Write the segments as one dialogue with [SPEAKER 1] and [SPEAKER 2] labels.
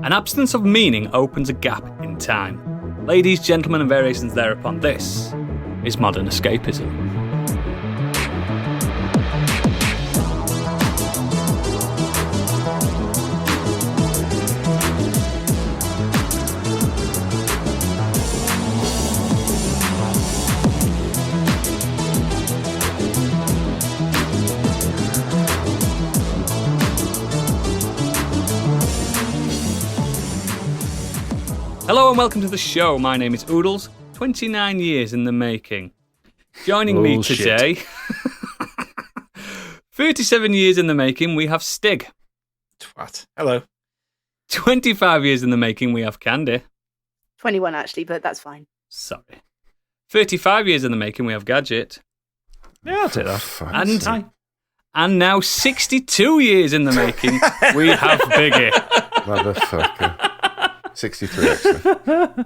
[SPEAKER 1] An absence of meaning opens a gap in time. Ladies, gentlemen, and variations thereupon, this is Modern Escapism. Hello and welcome to the show. My name is Oodles, 29 years in the making. Joining me today, 37 years in the making, we have Stig.
[SPEAKER 2] Twat. Hello.
[SPEAKER 1] 25 years in the making, we have Candy.
[SPEAKER 3] 21 actually, but that's fine.
[SPEAKER 1] Sorry. 35 years in the making, we have Gadget.
[SPEAKER 2] Yeah, I'll take that.
[SPEAKER 1] And now 62 years in the making, we have Biggie.
[SPEAKER 4] Motherfucker. 63, actually.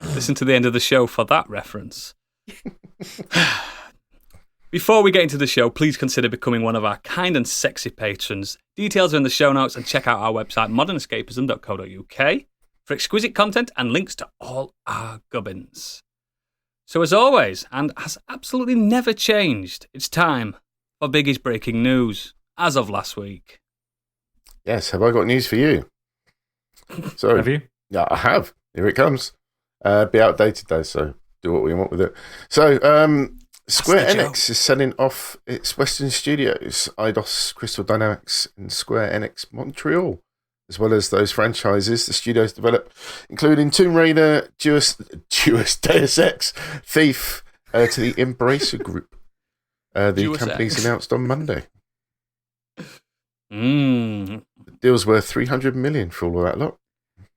[SPEAKER 1] Listen to the end of the show for that reference. Before we get into the show, please consider becoming one of our kind and sexy patrons. Details are in the show notes, and check out our website, modernescapism.co.uk, for exquisite content and links to all our gubbins. So as always, and has absolutely never changed, it's time for Biggie's breaking news, as of last week.
[SPEAKER 4] Yes, have I got news for you? So,
[SPEAKER 2] have you?
[SPEAKER 4] Yeah, I have. Here it comes. Be outdated though, so do what we want with it. So, Square Enix is selling off its Western studios, Eidos, Crystal Dynamics, and Square Enix Montreal, as well as those franchises the studios develop, including Tomb Raider, Deus Ex, Thief, to the Embracer Group. The company's announced on Monday. The deal's worth $300 million for all of that lot.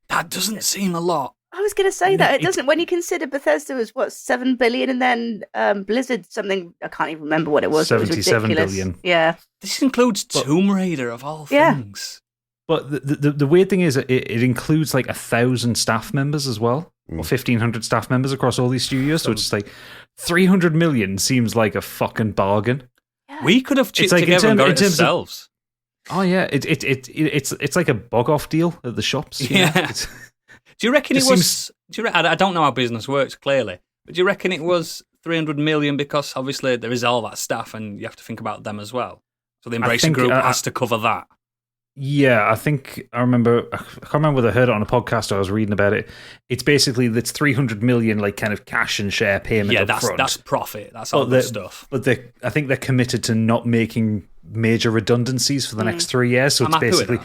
[SPEAKER 1] That doesn't seem a lot.
[SPEAKER 3] I was going to say that. It doesn't, when you consider Bethesda was, what, 7 billion, and then Blizzard something, I can't even remember what it was.
[SPEAKER 2] 77
[SPEAKER 3] it was
[SPEAKER 2] billion.
[SPEAKER 3] Yeah.
[SPEAKER 1] This includes Tomb Raider, of all things.
[SPEAKER 2] But the weird thing is it includes like 1,000 staff members as well, or 1,500 staff members across all these studios. So it's just like 300 million seems like a fucking bargain.
[SPEAKER 3] Yeah.
[SPEAKER 1] We could have chipped together and got it ourselves.
[SPEAKER 2] Oh yeah, it's like a bog-off deal at the shops.
[SPEAKER 1] Yeah. Do you reckon it was? I don't know how business works clearly, but do you reckon it was 300 million because obviously there is all that stuff and you have to think about them as well? So the Embracer Group has to cover that.
[SPEAKER 2] Yeah, I can't remember whether I heard it on a podcast or I was reading about it. It's basically that's 300 million like kind of cash and share payment.
[SPEAKER 1] Yeah,
[SPEAKER 2] up front.
[SPEAKER 1] That's profit. That's all good stuff.
[SPEAKER 2] But I think they're committed to not making major redundancies for the next 3 years. So it's basically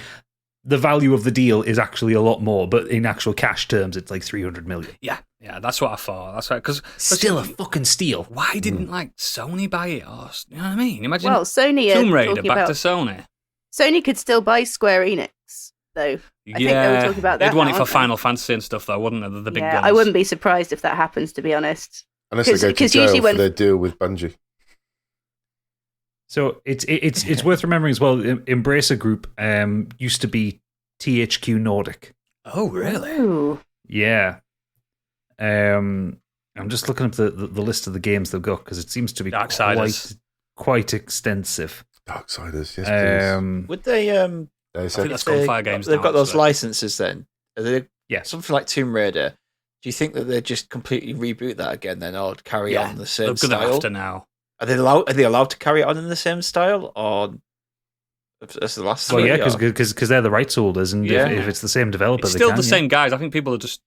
[SPEAKER 2] the value of the deal is actually a lot more, but in actual cash terms, it's like 300 million.
[SPEAKER 1] Yeah, that's what I thought. That's right. Because
[SPEAKER 2] still a fucking steal.
[SPEAKER 1] Why didn't like Sony buy it? Or you know what I mean? Imagine
[SPEAKER 3] Sony
[SPEAKER 1] Tomb Raider back to Sony.
[SPEAKER 3] Sony could still buy Square Enix, though. I think they were talking about that.
[SPEAKER 1] They'd want it for Final Fantasy and stuff, though, wouldn't they? The big guns.
[SPEAKER 3] I wouldn't be surprised if that happens, to be honest.
[SPEAKER 4] Unless they go to jail for their deal with Bungie.
[SPEAKER 2] So it's worth remembering as well. Embracer Group used to be THQ Nordic.
[SPEAKER 1] Oh, really?
[SPEAKER 3] Ooh.
[SPEAKER 2] Yeah. I'm just looking up the list of the games they've got because it seems to be quite extensive.
[SPEAKER 4] Darksiders, yes, please.
[SPEAKER 5] Would they?
[SPEAKER 1] I think that's Gunfire Games.
[SPEAKER 5] They've got those licenses then. Are they,
[SPEAKER 2] yeah.
[SPEAKER 5] Something like Tomb Raider. Do you think that they just completely reboot that again then, or carry on the same style? They're going to have to now. Are they allowed to carry it on in the same style, or as the last?
[SPEAKER 2] Well, yeah, because they're the rights holders, and if it's the same developer,
[SPEAKER 1] it's still the same guys. I think people will just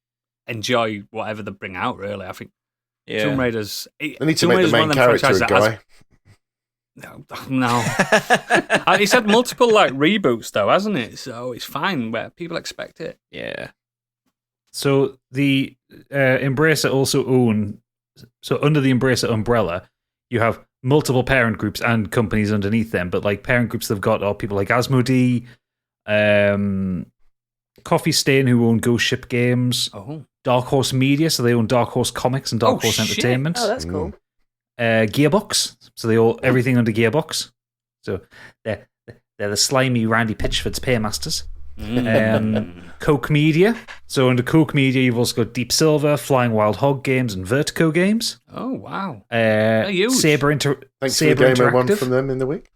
[SPEAKER 1] enjoy whatever they bring out. Really, I think Tomb Raiders.
[SPEAKER 4] They need to make the main character a guy.
[SPEAKER 1] No. It's had multiple like reboots though, hasn't it? So it's fine where people expect it.
[SPEAKER 5] Yeah.
[SPEAKER 2] So the Embracer also own. So under the Embracer umbrella, you have multiple parent groups and companies underneath them. But like parent groups they've got are people like Asmodee, Coffee Stain, who own Ghost Ship Games, Dark Horse Media, so they own Dark Horse Comics and Dark Horse Entertainment.
[SPEAKER 3] Oh, that's cool.
[SPEAKER 2] Gearbox, so they all everything under Gearbox. So they're the slimy Randy Pitchford's paymasters. Coke Media. So under Coke Media, you've also got Deep Silver, Flying Wild Hog Games, and Vertigo Games.
[SPEAKER 1] Oh wow!
[SPEAKER 4] Thanks
[SPEAKER 2] Saber
[SPEAKER 4] for the Gamer one from them in the week.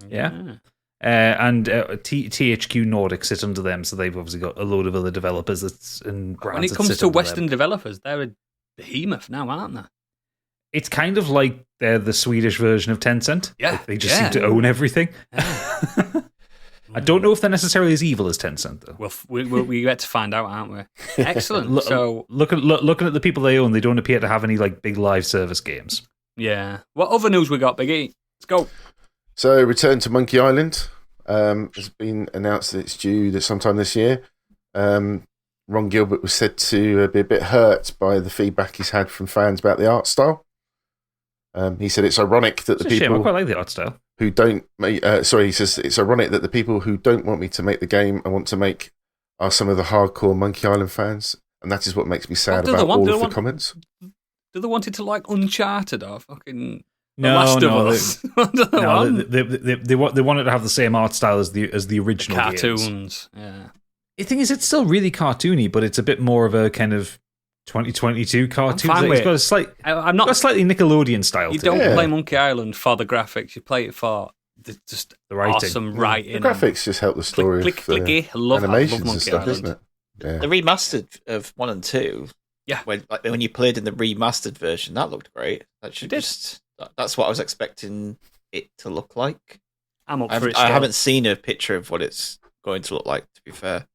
[SPEAKER 2] Yeah. And THQ Nordic sit under them, so they've obviously got a load of other developers and brands.
[SPEAKER 1] When it comes to Western developers, they're a behemoth now, aren't they?
[SPEAKER 2] It's kind of like they're the Swedish version of Tencent.
[SPEAKER 1] Yeah,
[SPEAKER 2] like they just seem to own everything. Yeah. I don't know if they're necessarily as evil as Tencent, though.
[SPEAKER 1] Well, we get to find out, aren't we? Excellent. So
[SPEAKER 2] looking at the people they own, they don't appear to have any like big live service games.
[SPEAKER 1] Yeah. What other news we got, Biggie? Let's go.
[SPEAKER 4] So, Return to Monkey Island has been announced that it's due sometime this year. Ron Gilbert was said to be a bit hurt by the feedback he's had from fans about the art style. He said it's ironic that the people
[SPEAKER 2] I quite like the art style.
[SPEAKER 4] Who don't make, he says it's ironic that the people who don't want me to make the game I want to make are some of the hardcore Monkey Island fans, and that is what makes me sad about all of the comments.
[SPEAKER 1] Do they want it to like Uncharted or fucking
[SPEAKER 2] No,
[SPEAKER 1] Last of Us?
[SPEAKER 2] They wanted to have the same art style as the original
[SPEAKER 1] cartoons.
[SPEAKER 2] Games.
[SPEAKER 1] Yeah.
[SPEAKER 2] The thing is, it's still really cartoony, but it's a bit more of a kind of 2022 cartoon. It's got a slightly Nickelodeon style.
[SPEAKER 1] You don't play Monkey Island for the graphics. You play it for the writing. Awesome writing.
[SPEAKER 4] The graphics just help the story.
[SPEAKER 1] Clicky. I love
[SPEAKER 4] animations
[SPEAKER 1] Monkey
[SPEAKER 4] and stuff,
[SPEAKER 1] Island.
[SPEAKER 4] isn't it? Yeah.
[SPEAKER 5] The remastered of 1 and 2.
[SPEAKER 1] Yeah.
[SPEAKER 5] When you played in the remastered version, that looked great. That's what I was expecting it to look like.
[SPEAKER 1] I'm up for it.
[SPEAKER 5] I haven't seen a picture of what it's going to look like, to be fair.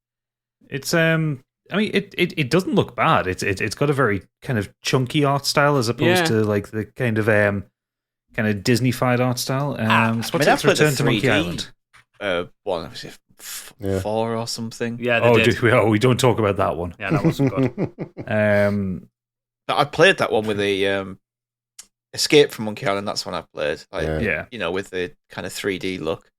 [SPEAKER 2] It's I mean, it doesn't look bad. It's got a very kind of chunky art style as opposed to like the kind of Disney-fied art style. So what's its Return to Monkey Island?
[SPEAKER 5] One, was it 4 or something?
[SPEAKER 1] Yeah,
[SPEAKER 2] we don't talk about that one.
[SPEAKER 1] Yeah, that wasn't good.
[SPEAKER 5] I played that one with the Escape from Monkey Island. That's one I played. With the kind of 3D look.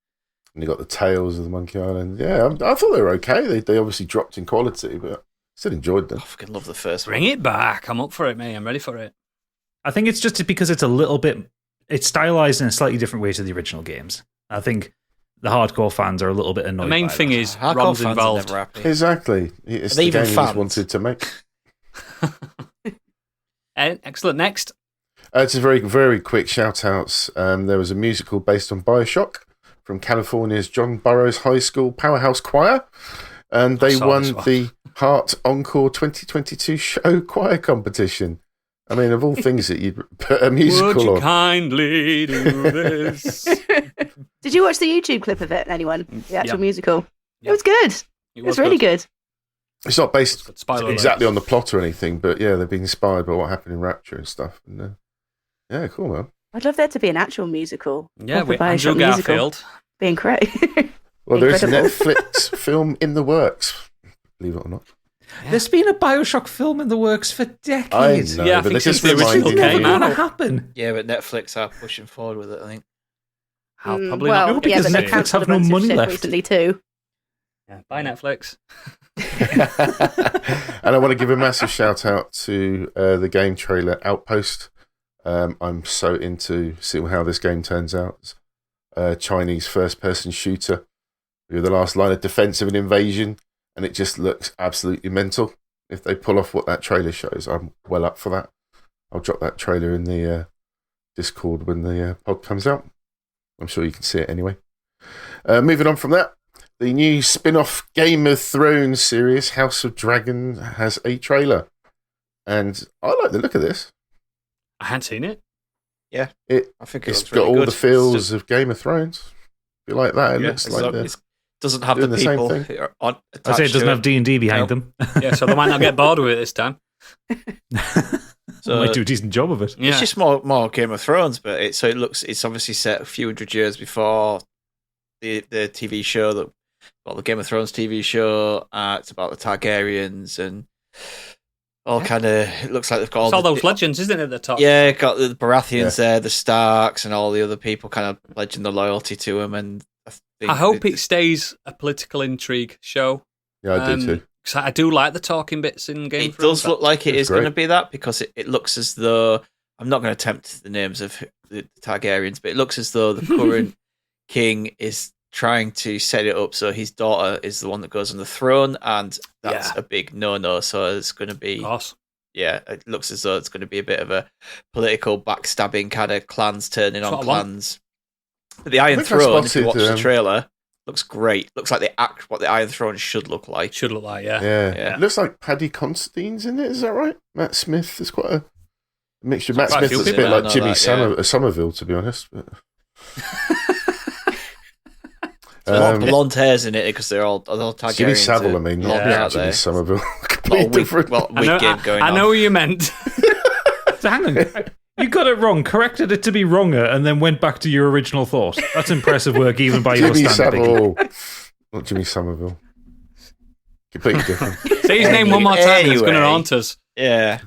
[SPEAKER 4] And you got the Tales of the Monkey Island. Yeah, I thought they were okay. They obviously dropped in quality, but still enjoyed them.
[SPEAKER 5] I fucking love the first one.
[SPEAKER 1] Bring it back. I'm up for it, mate. I'm ready for it.
[SPEAKER 2] I think it's just because it's a little bit... It's stylized in a slightly different way to the original games. I think the hardcore fans are a little bit annoyed.
[SPEAKER 1] The main
[SPEAKER 2] by
[SPEAKER 1] thing
[SPEAKER 2] that.
[SPEAKER 1] is Ron's involved.
[SPEAKER 4] Exactly. It's the game he wanted to make.
[SPEAKER 1] Excellent. Next.
[SPEAKER 4] It's a very, very quick shout-outs. There was a musical based on BioShock from California's John Burroughs High School Powerhouse Choir, and they won the Heart Encore 2022 Show Choir Competition. I mean, of all things that you'd put a musical on.
[SPEAKER 1] Would you kindly do this?
[SPEAKER 3] Did you watch the YouTube clip of it, anyone? The actual musical?
[SPEAKER 1] Yeah.
[SPEAKER 3] It was good. It was really good.
[SPEAKER 4] It's not based exactly on the plot or anything, but yeah, they've been inspired by what happened in Rapture and stuff. And, yeah, cool, man.
[SPEAKER 3] I'd love there to be an actual musical.
[SPEAKER 1] Yeah, with Andrew Garfield.
[SPEAKER 3] Being great.
[SPEAKER 4] Well, there's a Netflix film in the works, believe it or not.
[SPEAKER 2] Yeah. There's been a BioShock film in the works for decades.
[SPEAKER 4] I know,
[SPEAKER 1] I think since the original came out.
[SPEAKER 2] Never happen.
[SPEAKER 5] Yeah, but Netflix are pushing forward with it, I think.
[SPEAKER 1] Probably not.
[SPEAKER 2] No, because Netflix have no money left.
[SPEAKER 3] Recently too.
[SPEAKER 1] Yeah, bye, Netflix.
[SPEAKER 4] And I want to give a massive shout out to the game trailer Outpost. I'm so into seeing how this game turns out. Chinese first-person shooter. You're the last line of defense of an invasion, and it just looks absolutely mental. If they pull off what that trailer shows, I'm well up for that. I'll drop that trailer in the Discord when the pod comes out. I'm sure you can see it anyway. Moving on from that, the new spin-off Game of Thrones series, House of Dragon, has a trailer. And I like the look of this.
[SPEAKER 1] I hadn't seen it.
[SPEAKER 5] Yeah,
[SPEAKER 4] I think it's got all the feels of Game of Thrones. If you like that, it looks like
[SPEAKER 5] it doesn't have the people
[SPEAKER 4] same thing.
[SPEAKER 2] I'd say it doesn't have D&D behind them.
[SPEAKER 1] Yeah, so they might not get bored with it this time.
[SPEAKER 2] So might do a decent job of it.
[SPEAKER 1] Yeah.
[SPEAKER 5] It's just more Game of Thrones, but it's obviously set a few hundred years before the TV show the Game of Thrones TV show. It's about the Targaryens and all kind of. It looks like they've got
[SPEAKER 1] all those legends, isn't it? At the top.
[SPEAKER 5] Yeah, got the Baratheons there, the Starks, and all the other people kind of pledging the loyalty to them. And
[SPEAKER 1] I hope it stays a political intrigue show.
[SPEAKER 4] Yeah, I do too.
[SPEAKER 1] Because I do like the talking bits in Game of
[SPEAKER 5] Thrones. It does look like it is going to be that, because it looks as though, I'm not going to attempt the names of the Targaryens, but it looks as though the current king is trying to set it up so his daughter is the one that goes on the throne, and that's a big no-no. So it's going to be, it looks as though it's going to be a bit of a political backstabbing kind of clans turning on clans. But the Iron Throne, if you watch the trailer, Looks great. Looks like what the Iron Throne should look like.
[SPEAKER 1] Should look like, yeah.
[SPEAKER 4] It looks like Paddy Considine's in it. Is that right? Matt Smith is quite a mixture. Matt Smith looks a bit like Jimmy Somerville, to be honest. But...
[SPEAKER 5] a lot of blonde hairs in it because they're all Targaryens.
[SPEAKER 4] Jimmy Savile, I mean, not Jimmy Somerville. Completely different.
[SPEAKER 1] I know what you meant.
[SPEAKER 2] So hang on. You got it wrong, corrected it to be wronger, and then went back to your original thought. That's impressive work, even by your standard.
[SPEAKER 4] Savile. Not Jimmy Somerville. Completely different.
[SPEAKER 1] Say his name one more time, it's going to haunt us.
[SPEAKER 5] Yeah.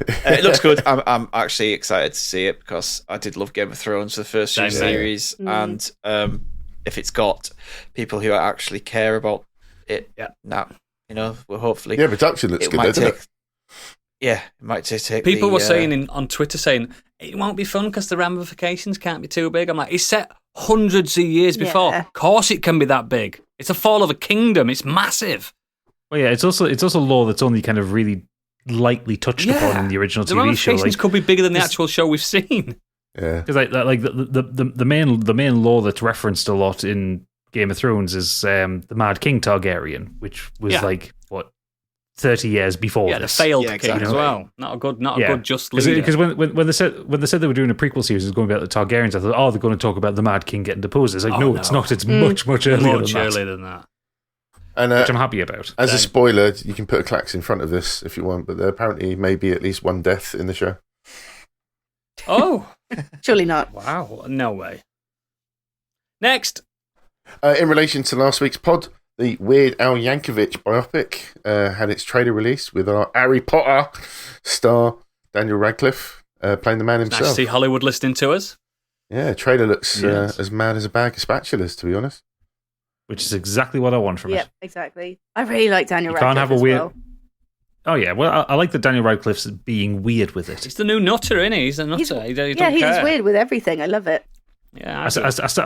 [SPEAKER 5] It looks good. I'm actually excited to see it because I did love Game of Thrones for the first few series, and if it's got people who actually care about it, we'll hopefully.
[SPEAKER 4] Yeah, production looks good, doesn't it?
[SPEAKER 5] Yeah, it might take.
[SPEAKER 1] People were saying on Twitter it won't be fun because the ramifications can't be too big. I'm like, it's set hundreds of years before. Of course, it can be that big. It's a fall of a kingdom. It's massive.
[SPEAKER 2] Well, yeah, it's also lore that's only kind of really lightly touched upon in the original TV show.
[SPEAKER 1] The ramifications could be bigger than the actual show we've seen.
[SPEAKER 4] Yeah,
[SPEAKER 2] because the main lore that's referenced a lot in Game of Thrones is the Mad King Targaryen, which was 30 years before this.
[SPEAKER 1] The failed king as well. Not a good just leader.
[SPEAKER 2] Because when they said they were doing a prequel series, it was going about the Targaryens. I thought, they're going to talk about the Mad King getting deposed. It's like, no, it's not. It's much earlier than that.
[SPEAKER 4] And,
[SPEAKER 2] which I'm happy about.
[SPEAKER 4] As a spoiler, you can put a clacks in front of this if you want, but there apparently may be at least one death in the show.
[SPEAKER 1] Oh,
[SPEAKER 3] surely not.
[SPEAKER 1] Wow, no way. Next,
[SPEAKER 4] in relation to last week's pod. The Weird Al Yankovic biopic had its trailer released with our Harry Potter star Daniel Radcliffe playing the man himself.
[SPEAKER 1] Nice to see Hollywood listening to us.
[SPEAKER 4] Yeah, trailer looks as mad as a bag of spatulas, to be honest.
[SPEAKER 2] Which is exactly what I want from it.
[SPEAKER 3] Yeah, exactly. I really like Daniel Radcliffe. Can't have a weird. Well.
[SPEAKER 2] Oh yeah, well I like that Daniel Radcliffe's being weird with it.
[SPEAKER 1] He's the new nutter, isn't he? He's a nutter. He
[SPEAKER 3] he's weird with everything. I love it.
[SPEAKER 1] Yeah,
[SPEAKER 2] I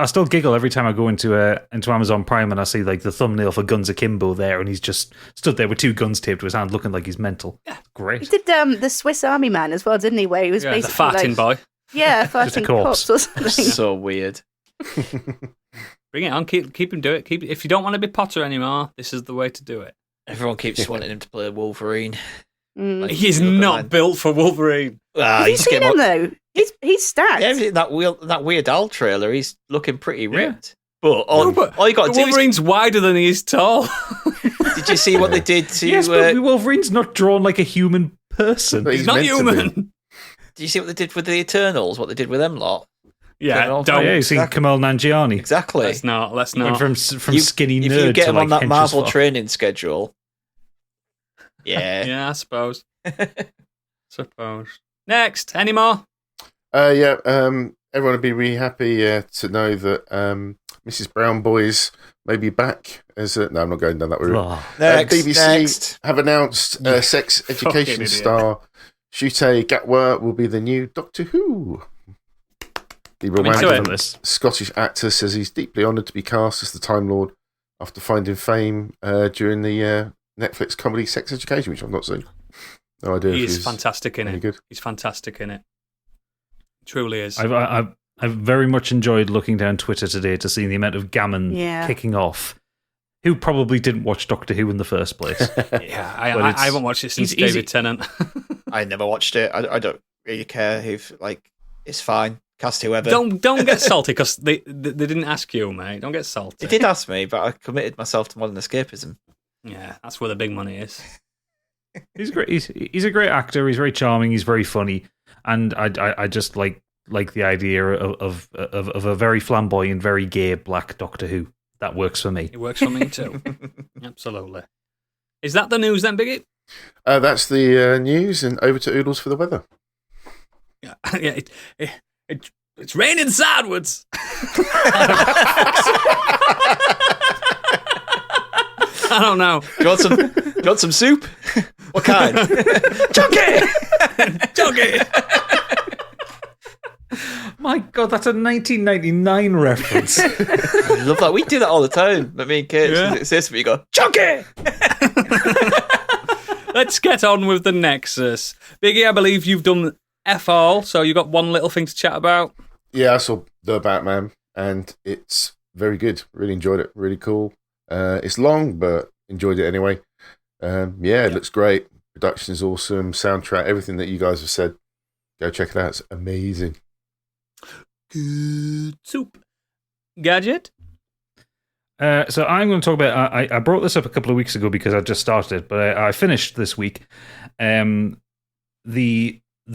[SPEAKER 2] still giggle every time I go into Amazon Prime and I see like the thumbnail for Guns Akimbo there, and he's just stood there with two guns taped to his hand, looking like he's mental. Yeah, great.
[SPEAKER 3] He did the Swiss Army Man as well, didn't he? Where he was basically
[SPEAKER 1] the farting boy.
[SPEAKER 3] Yeah, farting corpse or something.
[SPEAKER 5] So weird.
[SPEAKER 1] Bring it on. Keep him do it. If you don't want to be Potter anymore, this is the way to do it.
[SPEAKER 5] Everyone keeps wanting him to play Wolverine.
[SPEAKER 1] Like, he's not built for Wolverine.
[SPEAKER 3] Have you seen him though? He's stacked.
[SPEAKER 5] Yeah, that Weird Al trailer, he's looking pretty ripped. But all you got to do
[SPEAKER 1] Wolverine's wider than he is tall.
[SPEAKER 5] Did you see what they did to?
[SPEAKER 2] Yes, but Wolverine's not drawn like a human person.
[SPEAKER 1] He's not human.
[SPEAKER 5] Did you see what they did with the Eternals? What they did with them lot?
[SPEAKER 2] Yeah, you see Kamal Nanjiani.
[SPEAKER 5] Exactly.
[SPEAKER 1] Let's not.
[SPEAKER 2] Went from skinny nerd to
[SPEAKER 5] if you get him on that Marvel
[SPEAKER 2] training
[SPEAKER 5] schedule. Yeah.
[SPEAKER 1] Yeah, I suppose. Next, any more?
[SPEAKER 4] Everyone would be really happy to know that Mrs. Brown Boys may be back as no, I'm not going down that route. BBC have announced sex education star Shute Gatwa will be the new Doctor Who. The romantic Scottish actor says he's deeply honoured to be cast as the Time Lord after finding fame during the Netflix comedy Sex Education, which I've not seen. No idea.
[SPEAKER 1] He's fantastic in it.
[SPEAKER 4] Good.
[SPEAKER 1] He's fantastic in it. Truly is.
[SPEAKER 2] I've very much enjoyed looking down Twitter today to see the amount of gammon kicking off. Who probably didn't watch Doctor Who in the first place?
[SPEAKER 1] I haven't watched it since David Tennant.
[SPEAKER 5] I never watched it. I don't really care it's fine. Cast whoever.
[SPEAKER 1] Don't get salty because they didn't ask you, mate. Don't get salty.
[SPEAKER 5] They did ask me, but I committed myself to modern escapism.
[SPEAKER 1] Yeah, that's where the big money is.
[SPEAKER 2] He's great. He's a great actor. He's very charming. He's very funny, and I just like the idea of a very flamboyant, very gay black Doctor Who. That works for me.
[SPEAKER 1] It works for me too. Absolutely. Is that the news then, Biggie?
[SPEAKER 4] That's the news, and over to Oodles for the weather.
[SPEAKER 1] Yeah, it's raining sideways. I don't know.
[SPEAKER 5] Do you want some soup? What kind? Chunky!
[SPEAKER 2] My God, that's a 1999 reference.
[SPEAKER 5] I love that. We do that all the time. But me and Kate, it says something, you go, Chunky!
[SPEAKER 1] Let's get on with the Nexus. Biggie, I believe you've done F all, so you got one little thing to chat about.
[SPEAKER 4] Yeah, I saw The Batman, and it's very good. Really enjoyed it. Really cool. It's long, but enjoyed it anyway. It looks great. Production is awesome. Soundtrack, everything that you guys have said. Go check it out. It's amazing.
[SPEAKER 1] Good soup. Gadget?
[SPEAKER 2] So I'm going to talk about... I brought this up a couple of weeks ago because I just started it, but I finished this week. The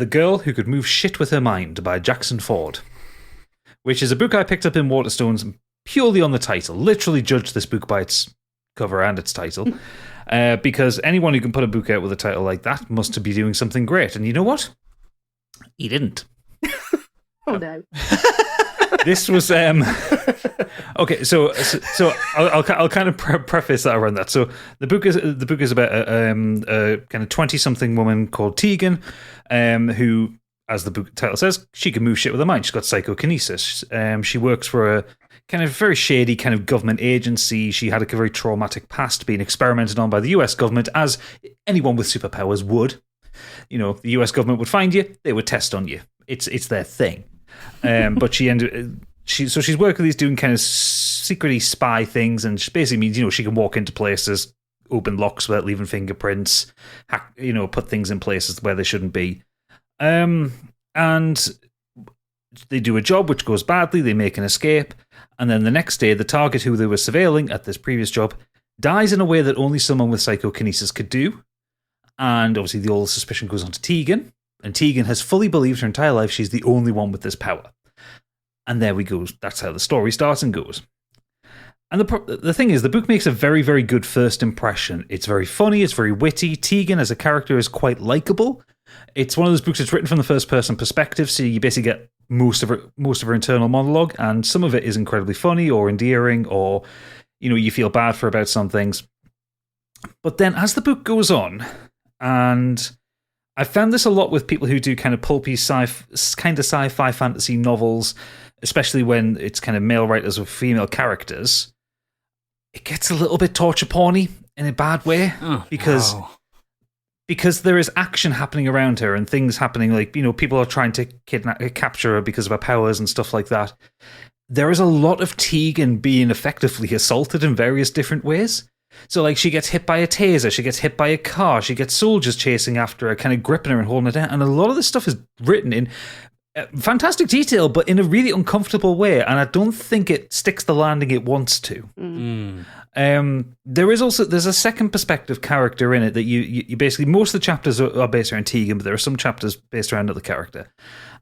[SPEAKER 2] Girl Who Could Move Shit With Her Mind by Jackson Ford, which is a book I picked up in Waterstones purely on the title. Literally judged this book by its cover and its title. Because anyone who can put a book out with a title like that must be doing something great. And you know what? He didn't.
[SPEAKER 3] Oh, no.
[SPEAKER 2] This was okay. So I'll kind of preface that around that. So the book is about a kind of 20-something woman called Tegan, who, as the book title says, she can move shit with her mind. She's got psychokinesis. She works for a kind of very shady kind of government agency. She had a very traumatic past, being experimented on by the US government, as anyone with superpowers would. You know, the US government would find you, they would test on you. It's their thing. But she's working with these doing kind of secretly spy things, and she basically means, you know, she can walk into places, open locks without leaving fingerprints, hack, you know, put things in places where they shouldn't be. And they do a job which goes badly, they make an escape, and then the next day the target who they were surveilling at this previous job dies in a way that only someone with psychokinesis could do. And obviously the old suspicion goes on to Tegan, and Tegan has fully believed her entire life she's the only one with this power. And there we go. That's how the story starts and goes. And the thing is, the book makes a very, very good first impression. It's very funny, it's very witty. Tegan as a character is quite likable. It's one of those books that's written from the first person perspective, so you basically get most of her internal monologue, and some of it is incredibly funny or endearing, or, you know, you feel bad for about some things. But then as the book goes on, and I found this a lot with people who do kind of pulpy sci-fi fantasy novels, especially when it's kind of male writers with female characters, it gets a little bit torture porny in a bad way. Because there is action happening around her and things happening, like, you know, people are trying to capture her because of her powers and stuff like that. There is a lot of Tegan being effectively assaulted in various different ways. So, like, she gets hit by a taser, she gets hit by a car, she gets soldiers chasing after her, kind of gripping her and holding her down. And a lot of this stuff is written in fantastic detail, but in a really uncomfortable way. And I don't think it sticks the landing it wants to. There's a second perspective character in it that you basically, most of the chapters are based around Tegan, but there are some chapters based around another character.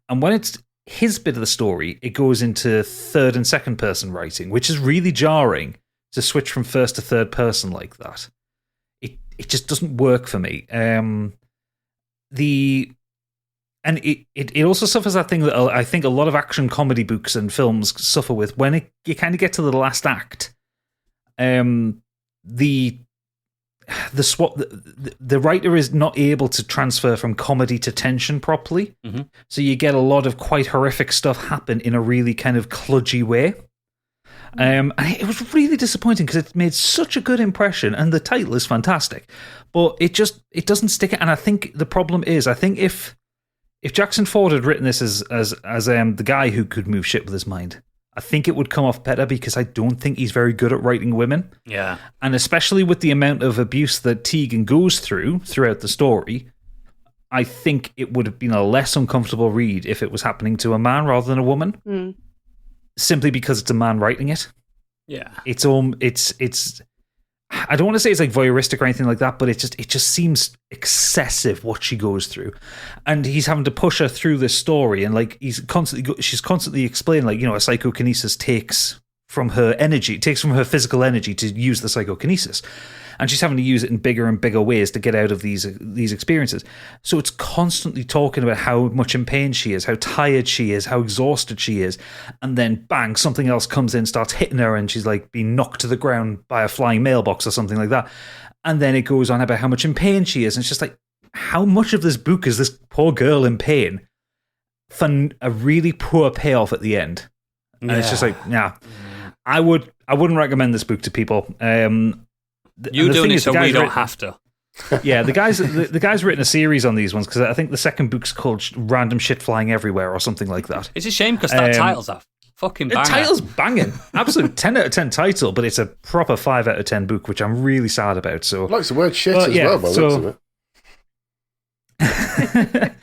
[SPEAKER 2] And when it's his bit of the story, it goes into third and second person writing, which is really jarring to switch from first to third person like that. It just doesn't work for me. It also suffers that thing that I think a lot of action comedy books and films suffer with when you kind of get to the last act. The writer is not able to transfer from comedy to tension properly, so you get a lot of quite horrific stuff happen in a really kind of kludgy way. And it was really disappointing because it made such a good impression, and the title is fantastic, but it doesn't stick. And I think the problem is, I think if Jackson Ford had written this as the guy who could move shit with his mind, I think it would come off better, because I don't think he's very good at writing women.
[SPEAKER 1] Yeah.
[SPEAKER 2] And especially with the amount of abuse that Tegan goes throughout the story, I think it would have been a less uncomfortable read if it was happening to a man rather than a woman. Simply because it's a man writing it.
[SPEAKER 1] Yeah.
[SPEAKER 2] It's I don't want to say it's like voyeuristic or anything like that, but it just seems excessive what she goes through, and he's having to push her through this story, and like she's constantly explaining, like, you know, a psychokinesis takes from her physical energy to use the psychokinesis, and she's having to use it in bigger and bigger ways to get out of these experiences. So it's constantly talking about how much in pain she is, how tired she is, how exhausted she is, and then bang, something else comes in, starts hitting her, and she's like being knocked to the ground by a flying mailbox or something like that. And then it goes on about how much in pain she is, and it's just like, how much of this book is this poor girl in pain for a really poor payoff at the end? And it's just like, yeah, I wouldn't recommend this book to people.
[SPEAKER 1] You're doing it so we don't have to.
[SPEAKER 2] Yeah, the guy's written a series on these ones, because I think the second book's called Random Shit Flying Everywhere or something like that.
[SPEAKER 1] It's a shame because that title's a Fucking
[SPEAKER 2] The
[SPEAKER 1] banger.
[SPEAKER 2] title's banging. Absolute 10 out of 10 title, but it's a proper 5 out of 10 book, which I'm really sad about. So,
[SPEAKER 4] I like the word shit as well, by the looks of it.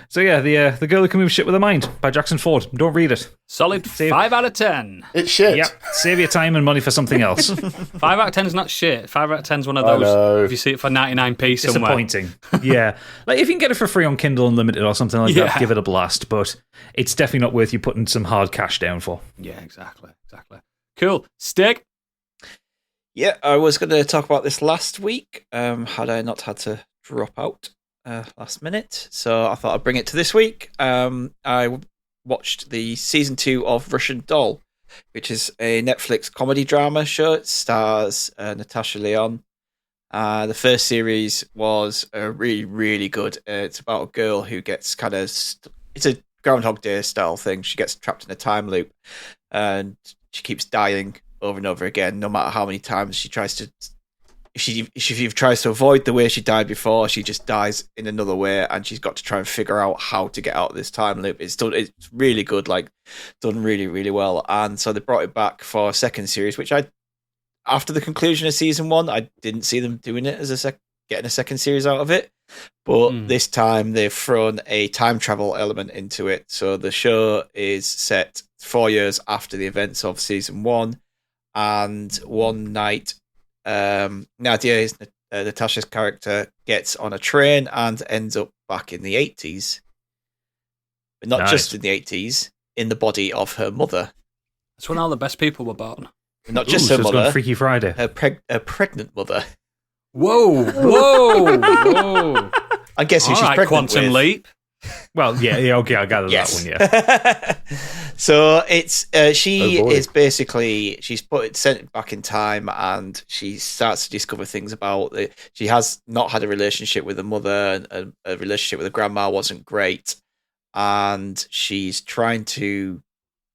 [SPEAKER 2] So yeah, the Girl Who Can Move Shit with a Mind by Jackson Ford. Don't read it.
[SPEAKER 1] Solid 5 out of 10.
[SPEAKER 4] It's shit.
[SPEAKER 2] Yep. Save your time and money for something else.
[SPEAKER 1] 5 out of 10 is not shit. 5 out of 10 is one of those, if you see it for 99p somewhere.
[SPEAKER 2] Disappointing. Yeah. Like, if you can get it for free on Kindle Unlimited or something like that, give it a blast. But it's definitely not worth you putting some hard cash down for.
[SPEAKER 1] Yeah, exactly. Cool. Stick.
[SPEAKER 5] Yeah, I was going to talk about this last week, had I not had to drop out last minute. So I thought I'd bring it to this week. I watched the season 2 of Russian Doll, which is a Netflix comedy drama show. It stars Natasha Lyonne. The first series was really, really good. It's about a girl who gets kind of... it's a Groundhog Day style thing. She gets trapped in a time loop and she keeps dying over and over again, no matter how many times she tries to... If she tries to avoid the way she died before, she just dies in another way, and she's got to try and figure out how to get out of this time loop. It's really good, like done really, really well. And so they brought it back for a second series, which after the conclusion of season 1, I didn't see them doing it as getting a second series out of it. But this time they've thrown a time travel element into it. So the show is set 4 years after the events of season 1, and one night, Nadia is Natasha's character, gets on a train and ends up back in the 80s, but not just in the 80s, in the body of her mother.
[SPEAKER 1] That's when all the best people were born.
[SPEAKER 5] Not just her mother,
[SPEAKER 2] Freaky Friday,
[SPEAKER 5] her pregnant mother.
[SPEAKER 1] Whoa!
[SPEAKER 5] I guess who she's pregnant
[SPEAKER 1] Quantum
[SPEAKER 5] with.
[SPEAKER 1] Leap.
[SPEAKER 2] Well, yeah, okay, I gathered that one, yeah.
[SPEAKER 5] So it's she is basically she's sent back in time, and she starts to discover things about it. She has not had a relationship with her mother, and a relationship with her grandma wasn't great, and she's trying to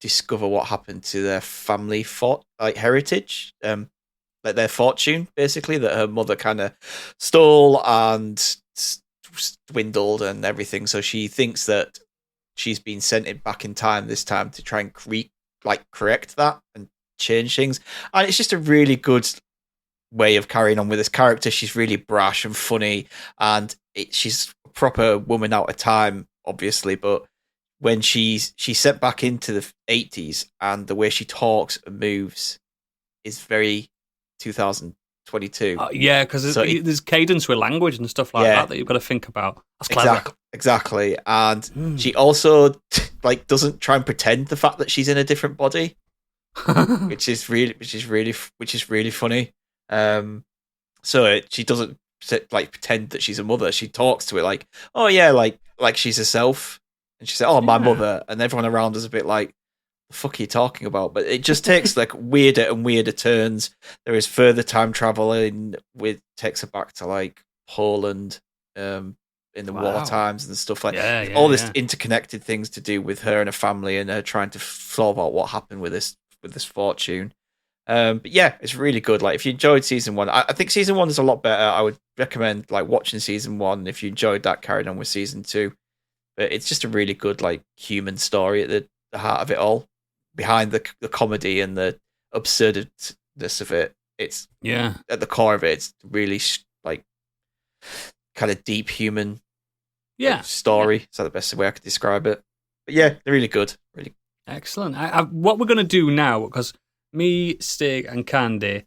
[SPEAKER 5] discover what happened to their family heritage, like their fortune, basically, that her mother kind of stole and dwindled and everything. So she thinks that she's been sent back in time this time to try and correct that and change things. And it's just a really good way of carrying on with this character. She's really brash and funny, and she's a proper woman out of time, obviously, but when she's sent back into the 80s, and the way she talks and moves is very 2022.
[SPEAKER 1] Yeah, because there's cadence with language and stuff like that you've got to think about. That's clever.
[SPEAKER 5] Exactly. And she also doesn't try and pretend the fact that she's in a different body, which is really funny. So she doesn't pretend that she's a mother. She talks to it like, oh yeah, like she's herself. And she said, "Oh, my mother," and everyone around is a bit like, "The fuck are you talking about?" But it just takes weirder and weirder turns. There is further time traveling, takes her back to Poland, in the war times and stuff this interconnected things to do with her and her family, and her trying to solve out what happened with this fortune. But yeah, it's really good. If you enjoyed season 1, I think season 1 is a lot better. I would recommend watching season 1 if you enjoyed that, carried on with season 2. But it's just a really good human story at the heart of it all, behind the comedy and the absurdness of it. It's at the core of it. It's really kind of deep human story. Is that the best way I could describe it? But yeah, they're really good. Really
[SPEAKER 1] excellent. What we're going to do now, because me, Stig, and Candy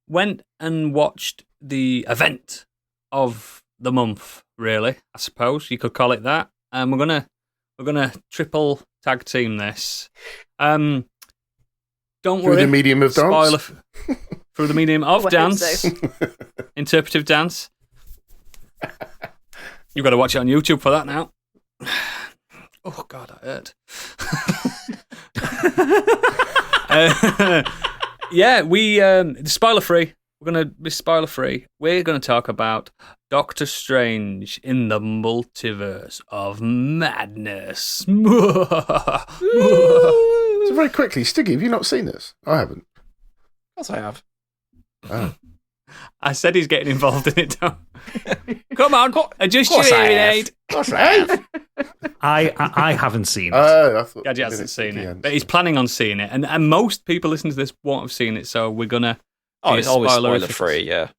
[SPEAKER 1] went and watched the event of the month. Really, I suppose you could call it that. And we're gonna triple tag team this. Don't worry.
[SPEAKER 4] Through the medium of dance.
[SPEAKER 1] Through the medium of dance, interpretive dance. You've got to watch it on YouTube for that now. Oh God, I hurt. We spoiler free. We're going to be spoiler free. We're going to talk about Doctor Strange in the Multiverse of Madness.
[SPEAKER 4] So very quickly, Stiggy, have you not seen this? I haven't.
[SPEAKER 5] Of course I have.
[SPEAKER 4] Oh.
[SPEAKER 1] I said he's getting involved in it now. Come on, adjust your hearing aid.
[SPEAKER 2] I haven't seen it.
[SPEAKER 4] I thought
[SPEAKER 1] Gadget hasn't seen it, but he's planning on seeing it. And most people listening to this won't have seen it, so we're going to...
[SPEAKER 5] Oh, it's always spoiler-free, yeah.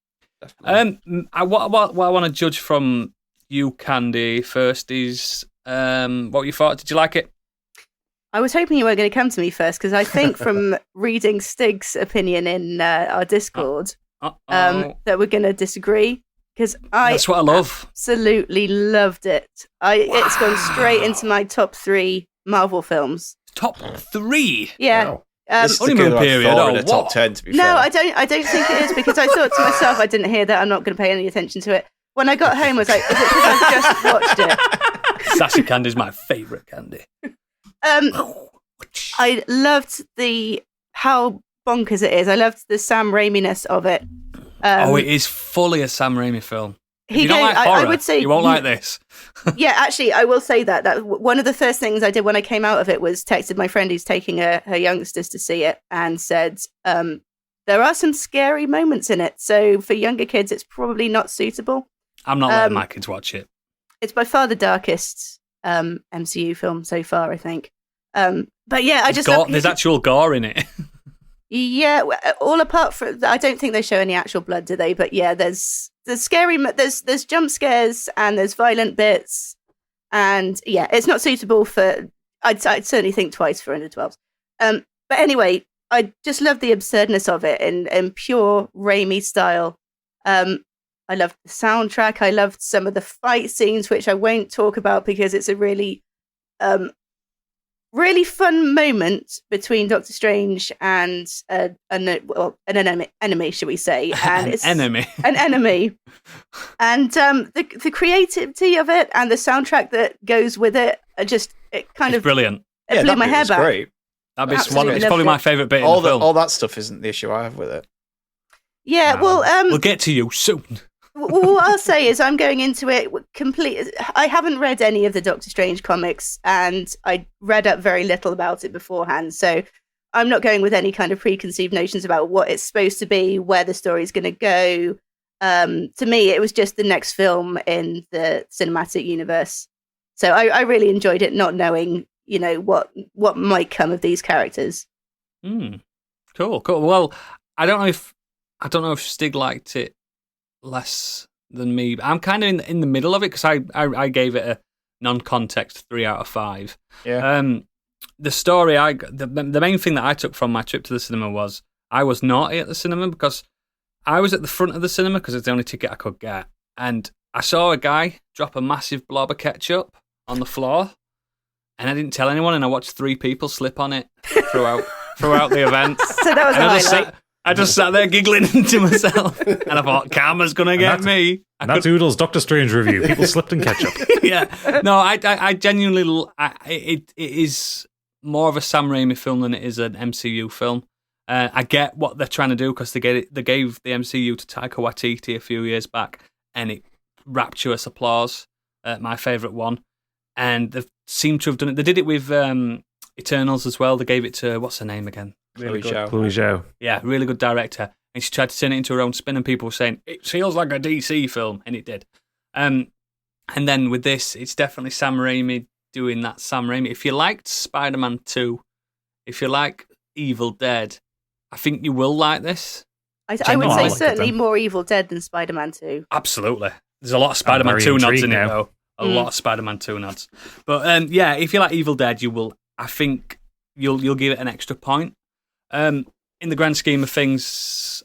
[SPEAKER 1] Definitely. What I want to judge from you, Candy, first is what you thought. Did you like it?
[SPEAKER 3] I was hoping you were going to come to me first, because I think from reading Stig's opinion in our Discord that we're going to disagree. Because
[SPEAKER 1] that's what I love.
[SPEAKER 3] Absolutely loved it. It's gone straight into my top 3 Marvel films.
[SPEAKER 1] Top 3?
[SPEAKER 3] Yeah.
[SPEAKER 4] Wow.
[SPEAKER 1] Honeymoon period.
[SPEAKER 5] In the top 10, to be fair.
[SPEAKER 3] No, I don't think it is, because I thought to myself, I didn't hear that. I'm not going to pay any attention to it. When I got home, I was like, is it because I've just watched it?
[SPEAKER 1] Sassy Candy's my favourite candy.
[SPEAKER 3] I loved how bonkers it is. I loved the Sam Raimi-ness of it.
[SPEAKER 1] It is fully a Sam Raimi film. If you don't like horror,
[SPEAKER 3] I would say
[SPEAKER 1] you won't like this.
[SPEAKER 3] Yeah, actually, I will say that one of the first things I did when I came out of it was texted my friend who's taking her youngsters to see it and said, there are some scary moments in it. So for younger kids, it's probably not suitable.
[SPEAKER 1] I'm not letting my kids watch it.
[SPEAKER 3] It's by far the darkest MCU film so far, I think. But yeah,
[SPEAKER 1] there's actual gore in it.
[SPEAKER 3] Yeah, all apart from, I don't think they show any actual blood, do they? But yeah, there's scary, there's jump scares and there's violent bits, and yeah, it's not suitable for. I'd certainly think twice for under 12s. But anyway, I just love the absurdness of it in pure Raimi style. I loved the soundtrack. I loved some of the fight scenes, which I won't talk about because it's a really fun moment between Doctor Strange and an enemy, shall we say? And it's an enemy, and the creativity of it and the soundtrack that goes with it
[SPEAKER 1] It's brilliant.
[SPEAKER 3] It blew my hair back.
[SPEAKER 5] Great.
[SPEAKER 1] It's probably my favourite bit in the film.
[SPEAKER 5] All that stuff isn't the issue I have with it.
[SPEAKER 3] Yeah,
[SPEAKER 1] no. We'll get to you soon.
[SPEAKER 3] What I'll say is I'm going into it complete. I haven't read any of the Doctor Strange comics, and I read up very little about it beforehand. So I'm not going with any kind of preconceived notions about what it's supposed to be, where the story's going to go. To me, it was just the next film in the cinematic universe. So I really enjoyed it, not knowing, what might come of these characters.
[SPEAKER 1] Cool. Well, I don't know if Stig liked it less than me. I'm kind of in the middle of it because I gave it a non-context 3 out of 5.
[SPEAKER 5] Yeah.
[SPEAKER 1] The story the main thing that I took from my trip to the cinema was I was naughty at the cinema because I was at the front of the cinema because it's the only ticket I could get, and I saw a guy drop a massive blob of ketchup on the floor, and I didn't tell anyone, and I watched 3 people slip on it throughout the event.
[SPEAKER 3] So that was a highlight.
[SPEAKER 1] I just sat there giggling to myself, and I thought, karma's going to get me.
[SPEAKER 2] That's Oodle's Doctor Strange review. People slipped in ketchup.
[SPEAKER 1] Yeah. No, I genuinely... It is more of a Sam Raimi film than it is an MCU film. I get what they're trying to do because they gave the MCU to Taika Waititi a few years back, and it rapturous applause. My favourite one. And they seem to have done it. They did it with Eternals as well. They gave it to... What's her name again?
[SPEAKER 5] Chloe
[SPEAKER 2] Zhao.
[SPEAKER 1] Yeah, really good director. And she tried to turn it into her own spin, and people were saying, it feels like a DC film, and it did. And then with this, it's definitely Sam Raimi doing that Sam Raimi. If you liked Spider-Man 2, if you like Evil Dead, I think you will like this.
[SPEAKER 3] I would say certainly more Evil Dead than Spider-Man 2.
[SPEAKER 1] Absolutely. There's a lot of Spider-Man 2 nods in it, though. A lot of Spider-Man 2 nods. But yeah, if you like Evil Dead, you will. I think you'll give it an extra point. In the grand scheme of things,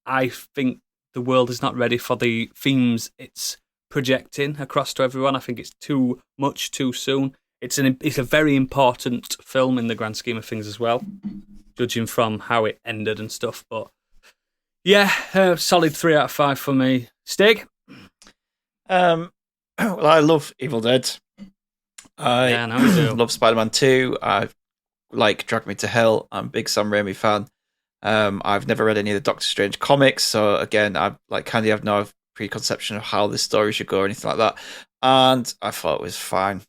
[SPEAKER 1] I think the world is not ready for the themes it's projecting across to everyone. I think it's too much too soon. It's a very important film in the grand scheme of things as well, judging from how it ended and stuff. But yeah, solid 3 out of 5 for me. Stig?
[SPEAKER 5] Well, I love Evil Dead. I love Spider-Man 2. I like Drag Me to Hell. I'm a big Sam Raimi fan. I've never read any of the Doctor Strange comics, so again, I have no preconception of how this story should go or anything like that. And I thought it was fine.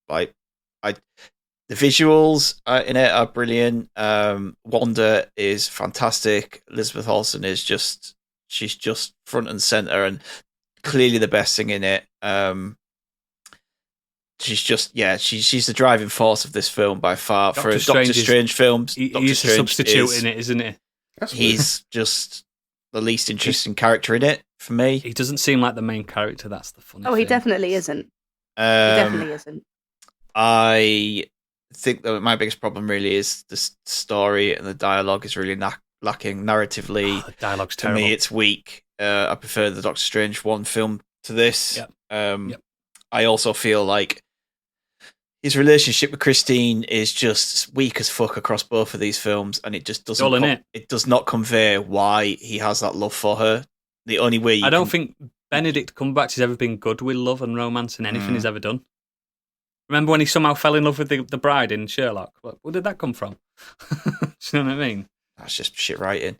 [SPEAKER 5] The visuals in it are brilliant. Wanda is fantastic. Elizabeth Olsen is she's just front and center and clearly the best thing in it. she's just she's the driving force of this film by far. For a Doctor Strange films,
[SPEAKER 1] he's a substitute in it, isn't he?
[SPEAKER 5] He's just the least interesting character in it for me.
[SPEAKER 1] He doesn't seem like the main character. That's the funny thing.
[SPEAKER 3] He definitely isn't. He definitely isn't.
[SPEAKER 5] I think that my biggest problem really is the story, and the dialogue is really lacking narratively.
[SPEAKER 1] The dialogue's
[SPEAKER 5] to
[SPEAKER 1] terrible.
[SPEAKER 5] me, it's weak. I prefer the Doctor Strange 1 film to this.
[SPEAKER 1] Yep.
[SPEAKER 5] I also feel like his relationship with Christine is just weak as fuck across both of these films, and it just doesn't. It does not convey why he has that love for her. The only way
[SPEAKER 1] I don't think Benedict Cumberbatch has ever been good with love and romance in anything he's ever done. Remember when he somehow fell in love with the bride in Sherlock? Where did that come from? Do you know what I mean?
[SPEAKER 5] That's just shit writing.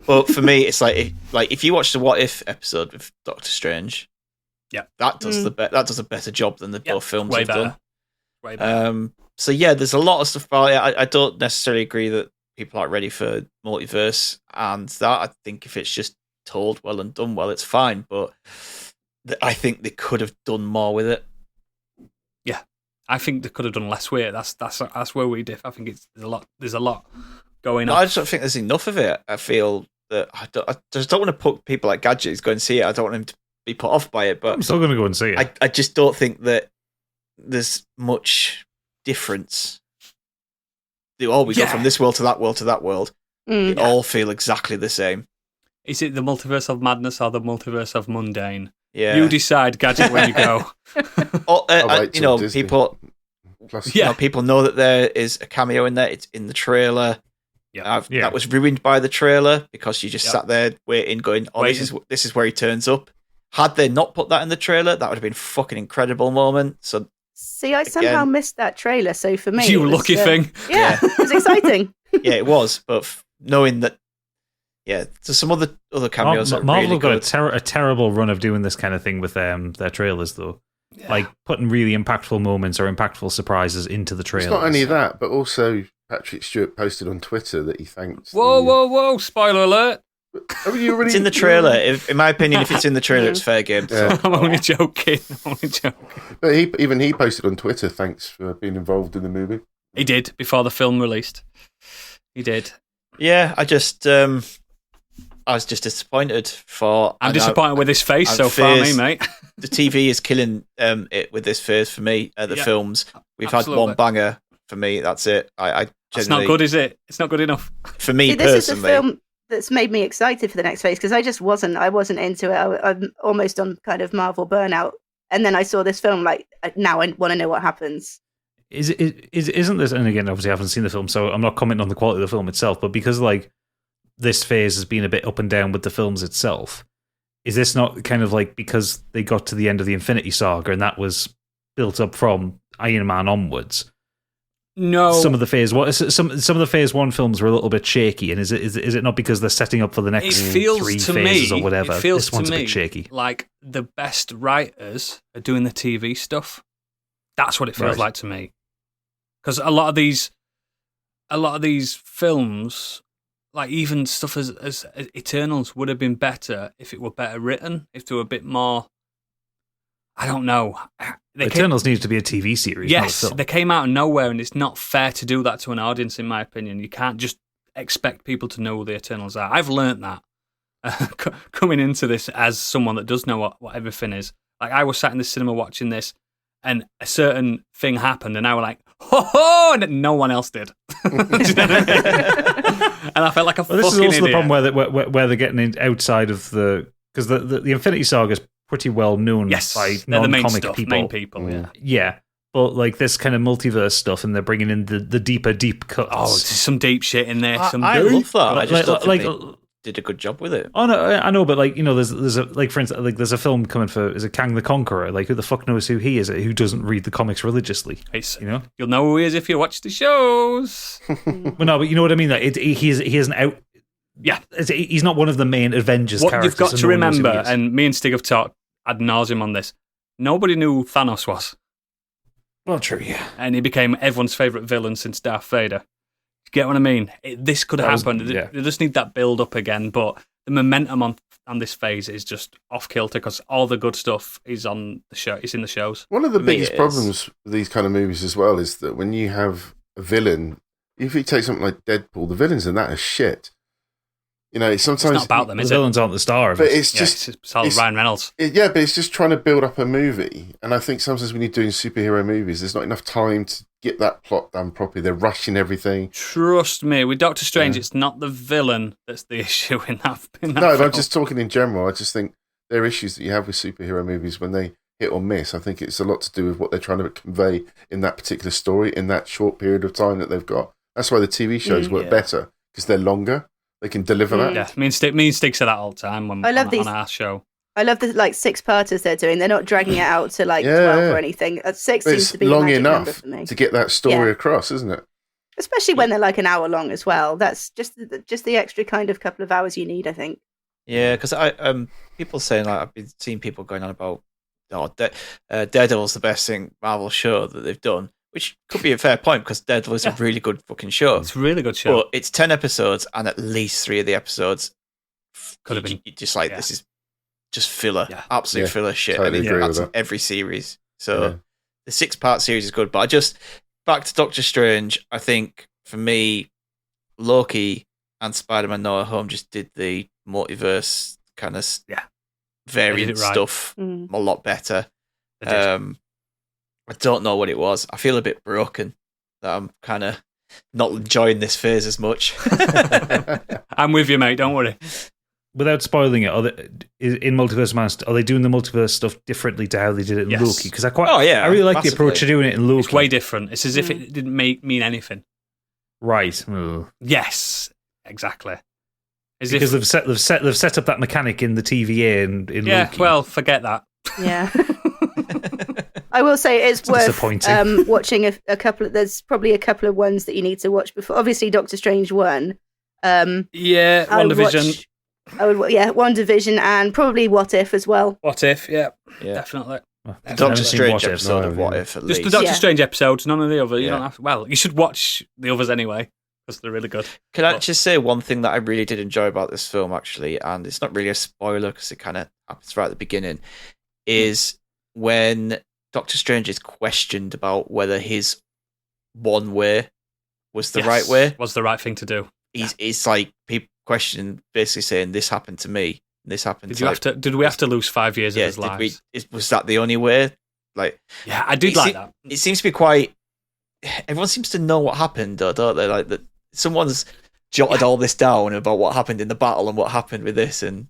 [SPEAKER 5] But for me, it's like if you watch the What If episode with Doctor Strange, that does a better job than the both films have done.
[SPEAKER 1] Way better.
[SPEAKER 5] So there's a lot of stuff about it. I don't necessarily agree that people aren't ready for Multiverse, and that I think if it's just told well and done well, it's fine. But I think they could have done more with it.
[SPEAKER 1] Yeah, I think they could have done less with it. That's where we differ. I think there's a lot going on.
[SPEAKER 5] I just don't think there's enough of it. I feel that I just don't want to put people like Gadgets go and see it. I don't want him to be put off by it, but
[SPEAKER 2] I'm still going to go and see it.
[SPEAKER 5] I just don't think that there's much difference. We go from this world to that world to that world. They all feel exactly the same.
[SPEAKER 1] Is it the multiverse of madness or the multiverse of mundane?
[SPEAKER 5] Yeah,
[SPEAKER 1] you decide, Gadget, where you go.
[SPEAKER 5] People. People know that there is a cameo in there. It's in the trailer. That was ruined by the trailer because you just sat there waiting, going, this is where he turns up. Had they not put that in the trailer, that would have been a fucking incredible moment. So,
[SPEAKER 3] see, I somehow missed that trailer. So for me,
[SPEAKER 1] you lucky thing.
[SPEAKER 3] Yeah, it was exciting.
[SPEAKER 5] Yeah, it was. But knowing that, there's some other cameos.
[SPEAKER 2] Marvel
[SPEAKER 5] really
[SPEAKER 2] got a terrible run of doing this kind of thing with their trailers, though. Yeah. Like putting really impactful moments or impactful surprises into the trailers.
[SPEAKER 4] It's not only that, but also Patrick Stewart posted on Twitter that he thanks.
[SPEAKER 1] Whoa! Spoiler alert!
[SPEAKER 5] It's in the trailer. In my opinion, if it's in the trailer, it's fair game.
[SPEAKER 1] Yeah. I'm only joking.
[SPEAKER 4] But he posted on Twitter, thanks for being involved in the movie.
[SPEAKER 1] He did before the film released. He did.
[SPEAKER 5] Yeah, I was just disappointed
[SPEAKER 1] I'm disappointed with his face so far, mate.
[SPEAKER 5] The TV is killing it with this phase for me. The films we've had one banger for me. That's it.
[SPEAKER 1] It's not good, is it? It's not good enough
[SPEAKER 5] for me.
[SPEAKER 3] This
[SPEAKER 5] personally,
[SPEAKER 3] is the film that's made me excited for the next phase because I wasn't into it. I'm almost on kind of Marvel burnout, and then I saw this film. Like now, I want to know what happens.
[SPEAKER 2] Isn't this? And again, obviously, I haven't seen the film, so I'm not commenting on the quality of the film itself. But because this phase has been a bit up and down with the films itself, is this not kind of like because they got to the end of the Infinity Saga and that was built up from Iron Man onwards?
[SPEAKER 1] No,
[SPEAKER 2] some of the phase one films were a little bit shaky, and is it not because they're setting up for the next 3 phases or whatever?
[SPEAKER 1] It feels
[SPEAKER 2] this one's
[SPEAKER 1] to me
[SPEAKER 2] a bit shaky.
[SPEAKER 1] Like the best writers are doing the TV stuff. That's what it feels like to me. Because a lot of these films, like even stuff as Eternals, would have been better if it were better written, if they were a bit more. I don't know.
[SPEAKER 2] Eternals needs to be a TV series.
[SPEAKER 1] Yes,
[SPEAKER 2] not a film.
[SPEAKER 1] They came out of nowhere, and it's not fair to do that to an audience, in my opinion. You can't just expect people to know who the Eternals are. I've learnt that coming into this as someone that does know what everything is. Like I was sat in the cinema watching this, and a certain thing happened, and I was like, "Ho ho!" and no one else did. And I felt like a fucking
[SPEAKER 2] This is also
[SPEAKER 1] idiot.
[SPEAKER 2] the problem where they're getting outside of because the Infinity Saga is pretty well known by non-comic
[SPEAKER 1] main people.
[SPEAKER 2] Yeah, but like this kind of multiverse stuff, and they're bringing in the deep cuts.
[SPEAKER 1] Oh, there's some deep shit in there.
[SPEAKER 5] I love that. I just don't think they did a good job with it.
[SPEAKER 2] Oh no, I know, but like there's a for instance, like there's a film coming is it Kang the Conqueror? Like who the fuck knows who he is? Who doesn't read the comics religiously?
[SPEAKER 1] You'll know who he is if you watch the shows.
[SPEAKER 2] Well, no, but you know what I mean. Like he isn't out. Yeah, he's not one of the main Avengers characters.
[SPEAKER 1] What you've got to remember, and me and Stig have talked ad nauseum on this. Nobody knew who Thanos was.
[SPEAKER 2] Well, true, yeah.
[SPEAKER 1] And he became everyone's favourite villain since Darth Vader. Get what I mean? This could have happened. They just need that build up again, but the momentum on this phase is just off kilter because all the good stuff is on the show. It's in the shows.
[SPEAKER 4] One of the biggest problems with these kind of movies as well is that when you have a villain, if you take something like Deadpool, the villains in that are shit. You know, sometimes
[SPEAKER 1] it's not about them, is
[SPEAKER 2] the villains aren't the star of
[SPEAKER 4] but
[SPEAKER 2] it.
[SPEAKER 4] It's
[SPEAKER 1] Ryan Reynolds.
[SPEAKER 4] But it's just trying to build up a movie. And I think sometimes when you're doing superhero movies, there's not enough time to get that plot done properly. They're rushing everything.
[SPEAKER 1] Trust me, with Doctor Strange, it's not the villain that's the issue in that
[SPEAKER 4] No,
[SPEAKER 1] film.
[SPEAKER 4] but I'm just talking in general. I just think there are issues that you have with superhero movies when they hit or miss. I think it's a lot to do with what they're trying to convey in that particular story in that short period of time that they've got. That's why the TV shows work better, because they're longer. They can deliver that.
[SPEAKER 1] Yeah, me and Stig say that all the time on our show.
[SPEAKER 3] I love the 6-parters they're doing. They're not dragging it out to 12 or anything. 6 seems to be
[SPEAKER 4] long
[SPEAKER 3] the magic
[SPEAKER 4] enough
[SPEAKER 3] number for me.
[SPEAKER 4] to get that story across, isn't it?
[SPEAKER 3] Especially when they're like an hour long as well. That's just the extra kind of couple of hours you need, I think.
[SPEAKER 5] Yeah, because people saying, like, I've been seeing people going on about Daredevil's the best thing Marvel show that they've done, which could be a fair point because Daredevil is a really good fucking show.
[SPEAKER 1] It's a really good show.
[SPEAKER 5] But it's 10 episodes, and at least 3 of the episodes
[SPEAKER 1] could have been
[SPEAKER 5] just like this is just filler, absolute filler shit.
[SPEAKER 4] Totally
[SPEAKER 5] and
[SPEAKER 4] agree
[SPEAKER 5] that's
[SPEAKER 4] with
[SPEAKER 5] in every series. So the 6-part series is good, but back to Doctor Strange. I think for me, Loki and Spider-Man No Way Home just did the multiverse kind of variant stuff a lot better. I don't know what it was. I feel a bit broken that I'm kind of not enjoying this phase as much.
[SPEAKER 1] I'm with you, mate. Don't worry.
[SPEAKER 2] Without spoiling it, in Multiverse Man, are they doing the multiverse stuff differently to how they did it in Loki? Because I really like the approach of doing it in Loki.
[SPEAKER 1] It's way different. It's as if it didn't mean anything.
[SPEAKER 2] Right.
[SPEAKER 1] Yes, exactly.
[SPEAKER 2] Because they've set up that mechanic in the TVA in Loki.
[SPEAKER 1] Yeah, well, forget that.
[SPEAKER 3] Yeah. I will say it's worth watching a couple. There's probably a couple of ones that you need to watch before. Obviously, Doctor Strange 1.
[SPEAKER 1] WandaVision.
[SPEAKER 3] WandaVision and probably What If as well.
[SPEAKER 1] What If, definitely.
[SPEAKER 5] The Doctor Strange episode of What If, at least.
[SPEAKER 1] Just the Doctor Strange episodes, none of the other. You don't have to, well, you should watch the others anyway, because they're really good.
[SPEAKER 5] Can I just say one thing that I really did enjoy about this film, actually, and it's not really a spoiler because it kind of happens right at the beginning, is when Doctor Strange is questioned about whether his one way was the right way.
[SPEAKER 1] Was the right thing to do.
[SPEAKER 5] It's like people questioning, basically saying, this happened to me. This happened
[SPEAKER 1] Did we have to lose 5 years of his lives?
[SPEAKER 5] Was that the only way? Like,
[SPEAKER 1] yeah, I did like that.
[SPEAKER 5] It seems to be quite... Everyone seems to know what happened, though, don't they? Like, that someone's jotted all this down about what happened in the battle and what happened with this, and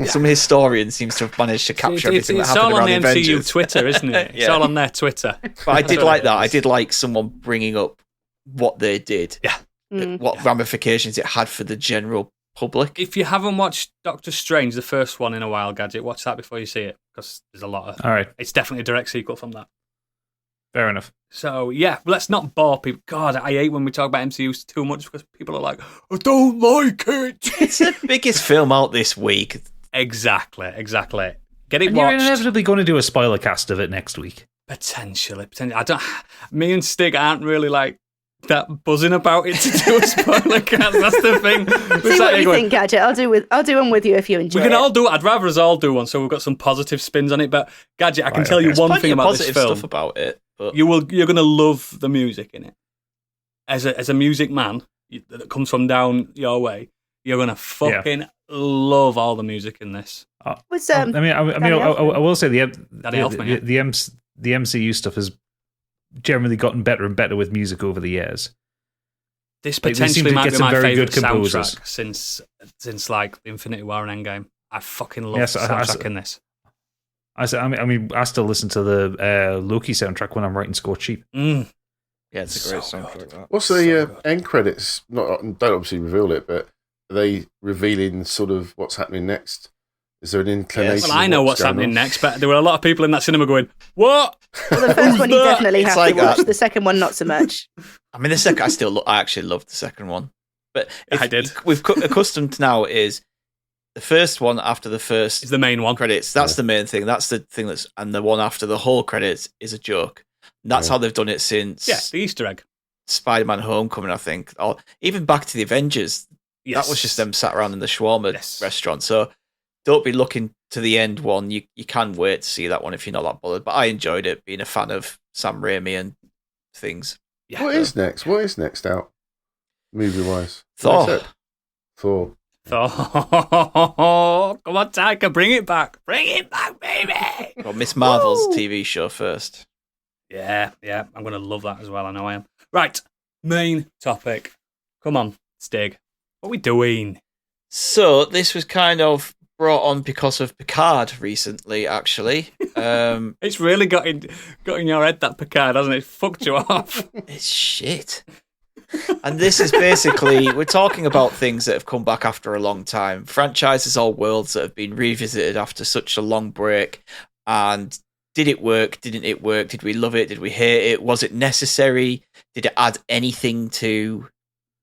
[SPEAKER 5] some historian seems to have managed to capture everything that happened around the Avengers.
[SPEAKER 1] It's all on the MCU Twitter, isn't it? It's all on their Twitter.
[SPEAKER 5] But I did like that. I did like someone bringing up what they did.
[SPEAKER 1] Yeah.
[SPEAKER 5] What ramifications it had for the general public.
[SPEAKER 1] If you haven't watched Doctor Strange, the first one in a while, Gadget, watch that before you see it, because there's a lot of...
[SPEAKER 2] All right.
[SPEAKER 1] It's definitely a direct sequel from that.
[SPEAKER 2] Fair enough.
[SPEAKER 1] So, let's not bore people. God, I hate when we talk about MCUs too much because people are like, I don't like it.
[SPEAKER 5] It's the biggest film out this week.
[SPEAKER 1] Exactly. Get it
[SPEAKER 2] and
[SPEAKER 1] watched.
[SPEAKER 2] You're inevitably going to do a spoiler cast of it next week.
[SPEAKER 1] Potentially. Me and Stig aren't really like that buzzing about it to do a spoiler cast. That's the thing.
[SPEAKER 3] See what you think, Gadget. I'll do one with you if you enjoy it.
[SPEAKER 1] We can all do it. I'd rather us all do one, so we've got some positive spins on it. But Gadget, I can tell you one thing about this film.
[SPEAKER 5] Stuff about it, but...
[SPEAKER 1] You're going to love the music in it. As a music man that comes from down your way, you're going to fucking love all the music in this.
[SPEAKER 2] I will say the MCU stuff has generally gotten better and better with music over the years.
[SPEAKER 1] This potentially might be my favourite soundtrack since like Infinity War and Endgame. I fucking love the soundtrack in this.
[SPEAKER 2] I still listen to the Loki soundtrack when I'm writing Scorched Sheep.
[SPEAKER 5] Yeah, it's a great soundtrack.
[SPEAKER 4] What's the end credits? Don't obviously reveal it, but are they revealing sort of what's happening next? Is there an inclination?
[SPEAKER 1] Well, I know what's happening next, but there were a lot of people in that cinema going, "What?"
[SPEAKER 3] Well, the first one you definitely have to watch. The second one, not so much.
[SPEAKER 5] I mean, the second, I actually loved the second one, but
[SPEAKER 1] I did.
[SPEAKER 5] We've accustomed to now is the first one after the first
[SPEAKER 1] is the main one
[SPEAKER 5] credits. That's the main thing. That's the thing and the one after the whole credits is a joke. And that's how they've done it since.
[SPEAKER 1] Yeah, the Easter egg.
[SPEAKER 5] Spider-Man: Homecoming, I think, or even back to the Avengers. That was just them sat around in the shawarma restaurant. So don't be looking to the end one. You can wait to see that one if you're not that bothered. But I enjoyed it, being a fan of Sam Raimi and things.
[SPEAKER 4] Yeah, what is next? What is next out, movie-wise?
[SPEAKER 5] Thor.
[SPEAKER 4] Thor.
[SPEAKER 1] Come on, Taika, bring it back. Bring it back, baby.
[SPEAKER 5] Well, Miss Marvel's TV show first.
[SPEAKER 1] Yeah, I'm going to love that as well. I know I am. Right, main topic. Come on, Stig. What are we doing?
[SPEAKER 5] So, this was kind of brought on because of Picard recently, actually.
[SPEAKER 1] It's really got in your head, that Picard, hasn't it? It's fucked you off.
[SPEAKER 5] It's shit. And this is basically, we're talking about things that have come back after a long time. Franchises or worlds that have been revisited after such a long break. And did it work? Didn't it work? Did we love it? Did we hate it? Was it necessary? Did it add anything to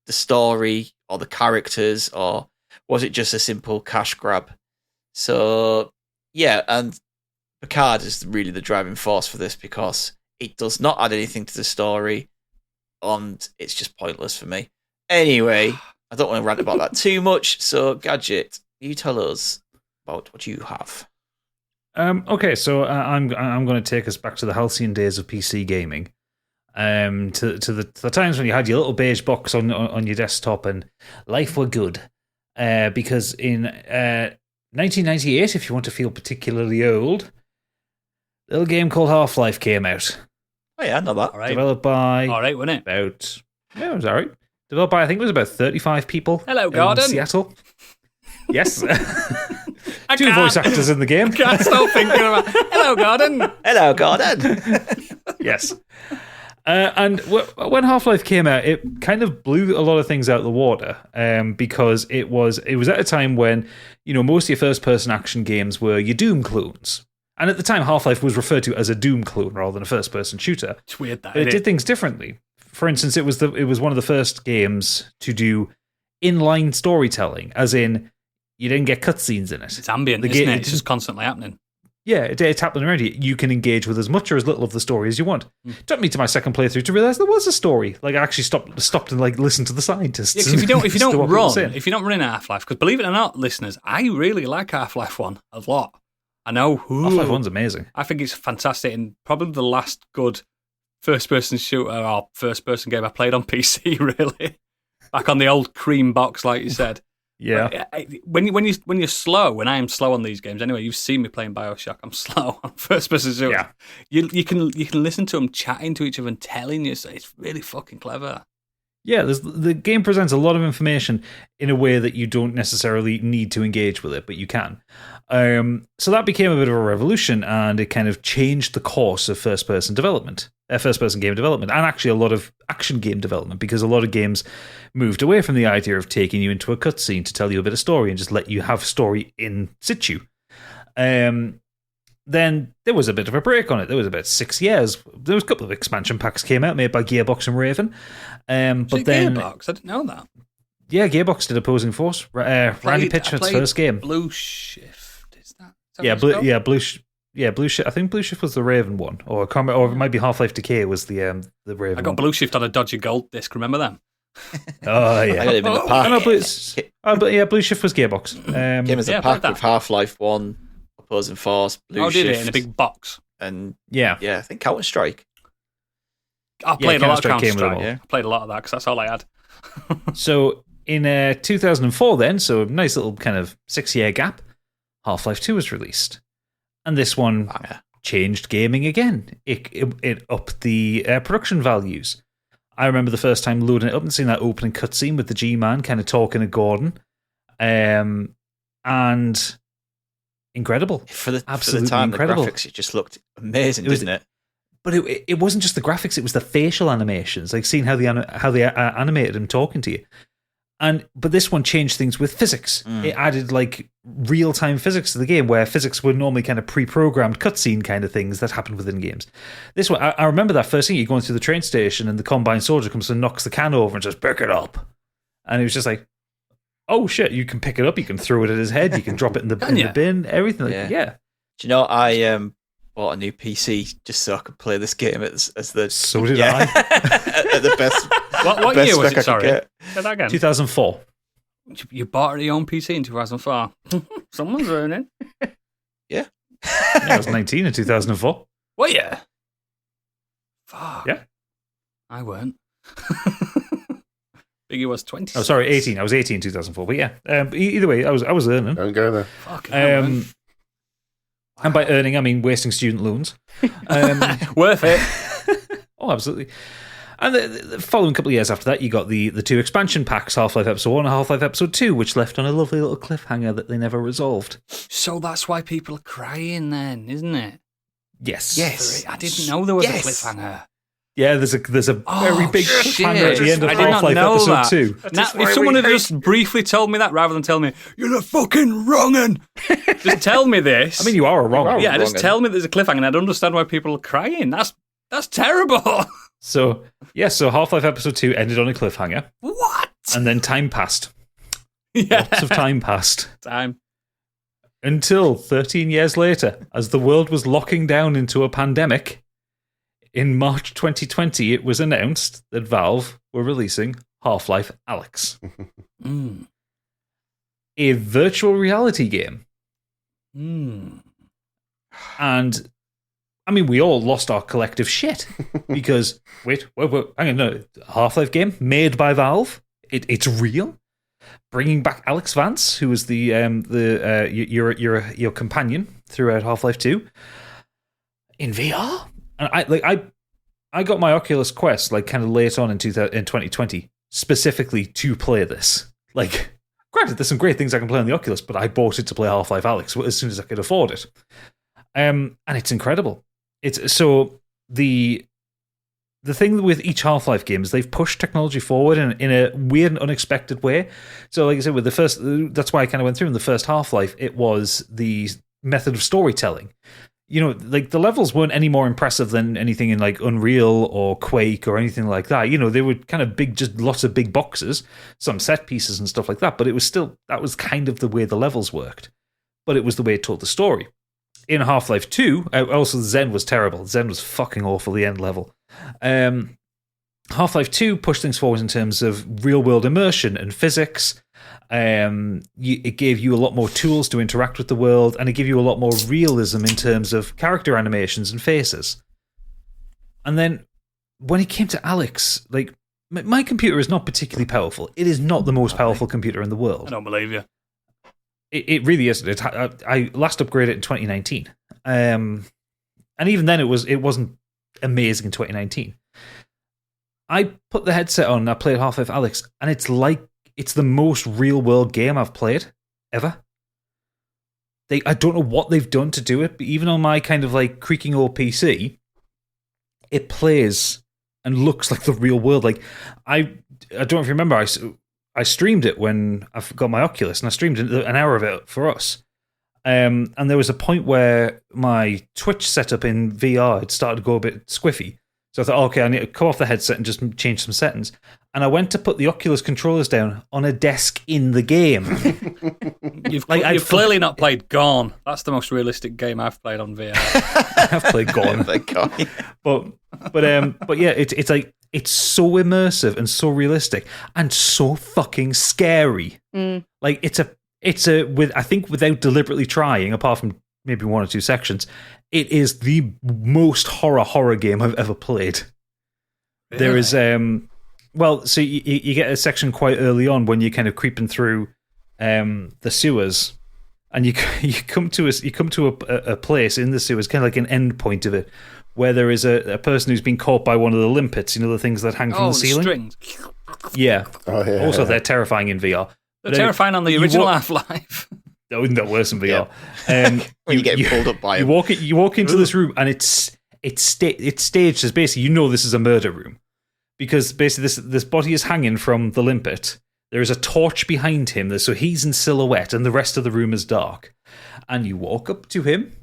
[SPEAKER 5] the story or the characters? Or was it just a simple cash grab? So, yeah, and Picard is really the driving force for this because it does not add anything to the story. And it's just pointless for me. Anyway, I don't want to rant about that too much. So, Gadget, you tell us about what you have.
[SPEAKER 2] Okay, so I'm going to take us back to the halcyon days of PC gaming. To the times when you had your little beige box on your desktop and life were good. Because in 1998, if you want to feel particularly old, a little game called Half-Life came out.
[SPEAKER 5] Oh yeah, I know that.
[SPEAKER 1] All right.
[SPEAKER 2] Developed by...
[SPEAKER 1] All right, wasn't it?
[SPEAKER 2] Yeah, it was all right. Developed by, I think it was about 35 people.
[SPEAKER 1] Hello, Gordon.
[SPEAKER 2] In Seattle. Yes. Two voice actors in the game.
[SPEAKER 1] I can't stop thinking about... Hello, Gordon.
[SPEAKER 5] Hello, Gordon.
[SPEAKER 2] Yes. And when Half-Life came out, it kind of blew a lot of things out of the water because it was at a time when, most of your first-person action games were your Doom clones. And at the time, Half-Life was referred to as a Doom clone rather than a first-person shooter.
[SPEAKER 1] It's weird that
[SPEAKER 2] but it did things differently. For instance, it was one of the first games to do inline storytelling, as in you didn't get cutscenes in it.
[SPEAKER 1] It's ambient, isn't it? It's just constantly happening.
[SPEAKER 2] Yeah, it's happening around you. You can engage with as much or as little of the story as you want. It took me to my second playthrough to realize there was a story. Like I actually stopped and listened to the scientists.
[SPEAKER 1] Yeah, if you don't run in Half-Life, because believe it or not, listeners, I really like Half-Life 1 a lot. I know.
[SPEAKER 2] Half-Life 1's amazing.
[SPEAKER 1] I think it's fantastic and probably the last good first-person shooter or first-person game I played on PC, really. Back on the old cream box, like you said.
[SPEAKER 2] Yeah.
[SPEAKER 1] When you're slow, when I am slow on these games, anyway, you've seen me playing BioShock. I'm slow on first-person shooter.
[SPEAKER 2] Yeah.
[SPEAKER 1] You can listen to them chatting to each other and telling you. So it's really fucking clever.
[SPEAKER 2] Yeah, the game presents a lot of information in a way that you don't necessarily need to engage with it, but you can. So that became a bit of a revolution, and it kind of changed the course of first-person game development, and actually a lot of action game development, because a lot of games moved away from the idea of taking you into a cutscene to tell you a bit of story and just let you have story in situ. Then there was a bit of a break on it. There was about 6 years. There was a couple of expansion packs came out made by Gearbox and Raven. But then
[SPEAKER 1] Gearbox? I didn't know that.
[SPEAKER 2] Yeah, Gearbox did Opposing Force. Randy Pitchford's first game.
[SPEAKER 1] Blue Shift, is that?
[SPEAKER 2] Blue Shift. I think Blue Shift was the Raven one, or it might be Half-Life Decay was the Raven.
[SPEAKER 1] I got
[SPEAKER 2] one.
[SPEAKER 1] Blue Shift on a dodgy gold disc. Remember them?
[SPEAKER 2] Oh yeah.
[SPEAKER 5] I got him in the pack.
[SPEAKER 2] Blue Shift was Gearbox.
[SPEAKER 5] Came as a pack with Half-Life 1, Opposing Force, Blue Shift.
[SPEAKER 1] Did it in a big box?
[SPEAKER 5] And
[SPEAKER 2] yeah,
[SPEAKER 5] I think Counter-Strike.
[SPEAKER 1] I played a lot of Counter-Strike.
[SPEAKER 2] Yeah.
[SPEAKER 1] I played a lot of that because that's all I had.
[SPEAKER 2] So in 2004 then, so a nice little kind of 6-year gap, Half-Life 2 was released. And this one changed gaming again. It upped the production values. I remember the first time loading it up and seeing that opening cutscene with the G-Man kind of talking to Gordon. And incredible.
[SPEAKER 5] For the
[SPEAKER 2] Absolutely
[SPEAKER 5] time,
[SPEAKER 2] incredible.
[SPEAKER 5] the graphics, it just looked amazing, didn't it?
[SPEAKER 2] But it wasn't just the graphics, it was the facial animations, like seeing how they animated him talking to you. But this one changed things with physics. It added like real-time physics to the game, where physics were normally kind of pre-programmed cutscene kind of things that happened within games. This one, I remember that first thing, you're going through the train station and the Combine Soldier comes and knocks the can over and just pick it up. And it was just like, oh shit, you can pick it up, you can throw it at his head, you can drop it in the bin, everything. Yeah.
[SPEAKER 5] Do you know, I bought a new PC just so I could play this game as the...
[SPEAKER 2] So did I.
[SPEAKER 5] At the best...
[SPEAKER 1] What
[SPEAKER 5] best
[SPEAKER 1] year was
[SPEAKER 5] spec
[SPEAKER 1] it, sorry?
[SPEAKER 5] Say
[SPEAKER 1] that again.
[SPEAKER 2] 2004.
[SPEAKER 1] You bought your own PC in 2004. Someone's earning.
[SPEAKER 5] Yeah.
[SPEAKER 2] I was 19 in 2004.
[SPEAKER 1] Were you? Fuck.
[SPEAKER 2] Yeah.
[SPEAKER 1] I weren't. Biggie was 20.
[SPEAKER 2] Oh, sorry, 18. I was 18 in 2004. But yeah, either way, I was earning.
[SPEAKER 4] Don't go there.
[SPEAKER 1] Fuck.
[SPEAKER 2] And by earning, I mean wasting student loans.
[SPEAKER 1] Worth it.
[SPEAKER 2] Oh, absolutely. And the following couple of years after that, you got the two expansion packs, Half-Life Episode 1 and Half-Life Episode 2, which left on a lovely little cliffhanger that they never resolved.
[SPEAKER 1] So that's why people are crying then, isn't it?
[SPEAKER 2] Yes.
[SPEAKER 1] I didn't know there was a cliffhanger.
[SPEAKER 2] Yeah, there's a very big cliffhanger at the end of
[SPEAKER 1] I did not
[SPEAKER 2] Half-Life
[SPEAKER 1] know
[SPEAKER 2] Episode
[SPEAKER 1] that.
[SPEAKER 2] 2.
[SPEAKER 1] Now, if someone had just briefly told me that rather than tell me, you're the fucking wrong'un, just tell me this.
[SPEAKER 2] I mean, you are wrong.
[SPEAKER 1] Yeah, just tell me there's a cliffhanger and I'd understand why people are crying. That's terrible.
[SPEAKER 2] So Half-Life Episode 2 ended on a cliffhanger.
[SPEAKER 1] What?
[SPEAKER 2] And then time passed.
[SPEAKER 1] Yeah.
[SPEAKER 2] Lots of time passed.
[SPEAKER 1] Time.
[SPEAKER 2] Until 13 years later, as the world was locking down into a pandemic, in March 2020, it was announced that Valve were releasing Half-Life Alyx. A virtual reality game. And I mean, we all lost our collective shit because wait, hang on, no, Half-Life game made by Valve. It's real. Bringing back Alex Vance, who was your companion throughout Half-Life 2 in VR. And I got my Oculus Quest like kind of late on in 2020 specifically to play this. Like, granted, there's some great things I can play on the Oculus, but I bought it to play Half-Life Alyx as soon as I could afford it. And it's incredible. It's so the thing with each Half-Life game is they've pushed technology forward in a weird and unexpected way. So, like I said, with the first, that's why I kind of went through in the first Half-Life. It was the method of storytelling. You know, like the levels weren't any more impressive than anything in like Unreal or Quake or anything like that. You know, they were kind of big, just lots of big boxes, some set pieces and stuff like that. But it was still, that was kind of the way the levels worked. But it was the way it told the story. In Half-Life 2, also Zen was terrible. Zen was fucking awful, the end level. Half-Life 2 pushed things forward in terms of real-world immersion and physics. It gave you a lot more tools to interact with the world, and it gave you a lot more realism in terms of character animations and faces. And then, when it came to Alyx, like, my computer is not particularly powerful. It is not the most powerful computer in the world.
[SPEAKER 1] I don't believe you.
[SPEAKER 2] It really isn't. I last upgraded it in 2019. And even then, it wasn't amazing in 2019. I put the headset on and I played Half-Life Alyx, and it's the most real-world game I've played ever. I don't know what they've done to do it, but even on my kind of like creaking old PC, it plays and looks like the real world. Like I don't know if you remember, I streamed it when I got my Oculus, and I streamed an hour of it for us. And there was a point where my Twitch setup in VR had started to go a bit squiffy. So I thought, okay, I need to come off the headset and just change some settings. And I went to put the Oculus controllers down on a desk in the game.
[SPEAKER 1] You've clearly not played Gone. That's the most realistic game I've played on VR.
[SPEAKER 2] I've played Gone. But yeah, it's like, it's so immersive and so realistic and so fucking scary. Like it's I think without deliberately trying, apart from maybe one or two sections, it is the most horror game I've ever played. Really? There is so you get a section quite early on when you're kind of creeping through the sewers, and you come to a place in the sewers, kind of like an end point of it, where there is a person who's been caught by one of the limpets, you know, the things that hang from the ceiling.
[SPEAKER 1] Strings.
[SPEAKER 2] Yeah.
[SPEAKER 4] Oh, yeah.
[SPEAKER 2] Also, they're terrifying in VR.
[SPEAKER 1] They're terrifying on the original Half-Life.
[SPEAKER 2] That wouldn't that worse in VR.
[SPEAKER 5] Yeah. When you get pulled up by him.
[SPEAKER 2] You walk into this room, and it's staged as basically, you know, this is a murder room, because basically this body is hanging from the limpet. There is a torch behind him, so he's in silhouette, and the rest of the room is dark. And you walk up to him,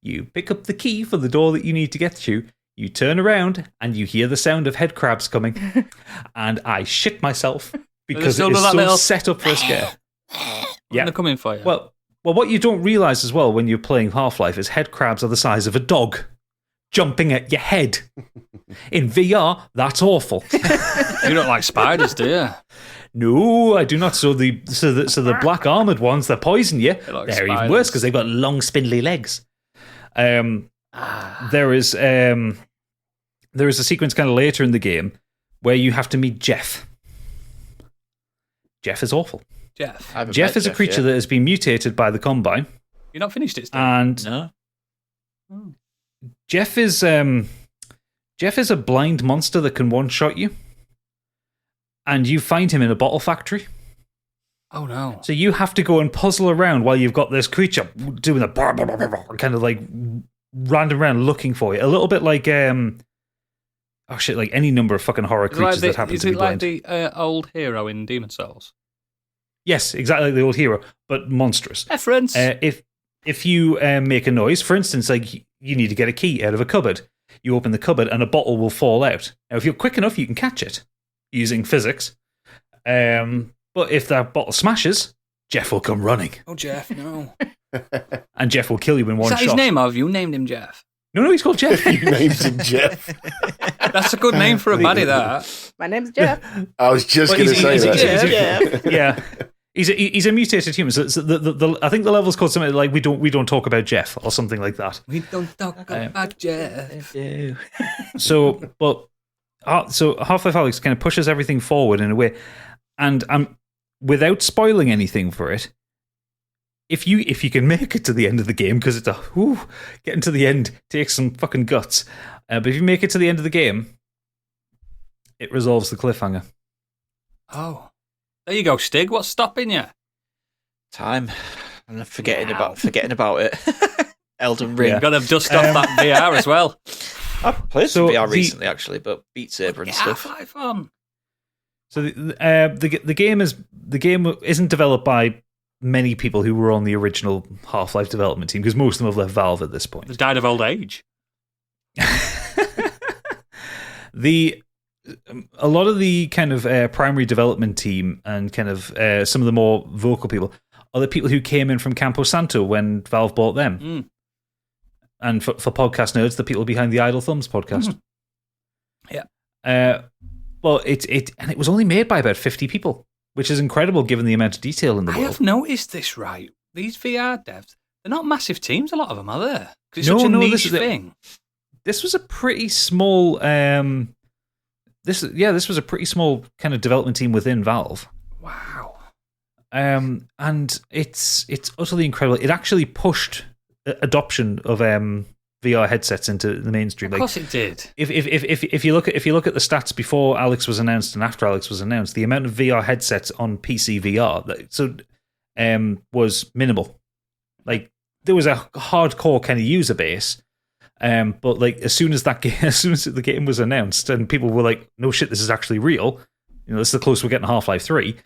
[SPEAKER 2] you pick up the key for the door that you need to get to, you turn around, and you hear the sound of head crabs coming. And I shit myself because it is so set up for a scare.
[SPEAKER 1] Yeah, they're coming for you.
[SPEAKER 2] Well, what you don't realise as well when you're playing Half-Life is head crabs are the size of a dog jumping at your head. In VR, that's awful.
[SPEAKER 1] You don't like spiders, do you?
[SPEAKER 2] No, I do not. So the black armored ones that poison you, they're even worse because they've got long, spindly legs. There is a sequence kind of later in the game where you have to meet Jeff. Jeff is awful. Jeff is a creature that has been mutated by the Combine.
[SPEAKER 1] You're not finished it, Steve?
[SPEAKER 2] And
[SPEAKER 5] no.
[SPEAKER 2] Jeff is a blind monster that can one-shot you. And you find him in a bottle factory.
[SPEAKER 1] Oh, no.
[SPEAKER 2] So you have to go and puzzle around while you've got this creature doing the kind of like random around looking for you. A little bit like, like any number of fucking horror creatures that happen to be blind.
[SPEAKER 1] Is it like the old hero in Demon Souls?
[SPEAKER 2] Yes, exactly like the old hero, but monstrous.
[SPEAKER 1] Reference.
[SPEAKER 2] If you make a noise, for instance, like you need to get a key out of a cupboard, you open the cupboard and a bottle will fall out. Now, if you're quick enough, you can catch it using physics. But if that bottle smashes, Jeff will come running.
[SPEAKER 1] Oh, Jeff, no.
[SPEAKER 2] And Jeff will kill you in one shot.
[SPEAKER 1] Is that his name, or have you named him Jeff?
[SPEAKER 2] No, he's called Jeff.
[SPEAKER 4] You named him Jeff.
[SPEAKER 1] That's a good name for a baddie, that.
[SPEAKER 3] My name's Jeff.
[SPEAKER 4] I was just going to say that.
[SPEAKER 3] Jeff.
[SPEAKER 2] Yeah. He's a mutated human. So I think the level's called something like we don't talk about Jeff or something like that.
[SPEAKER 1] We don't talk about Jeff.
[SPEAKER 2] So Half-Life Alyx kind of pushes everything forward in a way, and without spoiling anything for it, if you can make it to the end of the game, because it's getting to the end takes some fucking guts. But if you make it to the end of the game, it resolves the cliffhanger.
[SPEAKER 1] Oh. There you go, Stig. What's stopping you?
[SPEAKER 5] Time. I'm forgetting about it. Elden Ring.
[SPEAKER 1] You've got to dust off that VR as well.
[SPEAKER 5] I've played some VR recently, actually, but Beat Saber and stuff.
[SPEAKER 1] Half-Life on.
[SPEAKER 2] So the game isn't developed by many people who were on the original Half-Life development team, because most of them have left Valve at this point.
[SPEAKER 1] They died of old age.
[SPEAKER 2] A lot of the kind of primary development team and kind of some of the more vocal people are the people who came in from Campo Santo when Valve bought them.
[SPEAKER 1] Mm.
[SPEAKER 2] And for podcast nerds, the people behind the Idle Thumbs podcast.
[SPEAKER 1] Yeah.
[SPEAKER 2] Well, it was only made by about 50 people, which is incredible given the amount of detail in the world.
[SPEAKER 1] I have noticed this, right? These VR devs, they're not massive teams, a lot of them, are there? Because it's such a niche thing.
[SPEAKER 2] This was a pretty small... This was a pretty small kind of development team within Valve.
[SPEAKER 1] Wow.
[SPEAKER 2] And it's utterly incredible. It actually pushed adoption of VR headsets into the mainstream.
[SPEAKER 1] Of course it did.
[SPEAKER 2] If you look at the stats before Alyx was announced and after Alyx was announced, the amount of VR headsets on PC VR was minimal. Like there was a hardcore kind of user base. But like as soon as the game was announced and people were like, no shit, this is actually real, this is the closest we're getting to Half-Life 3,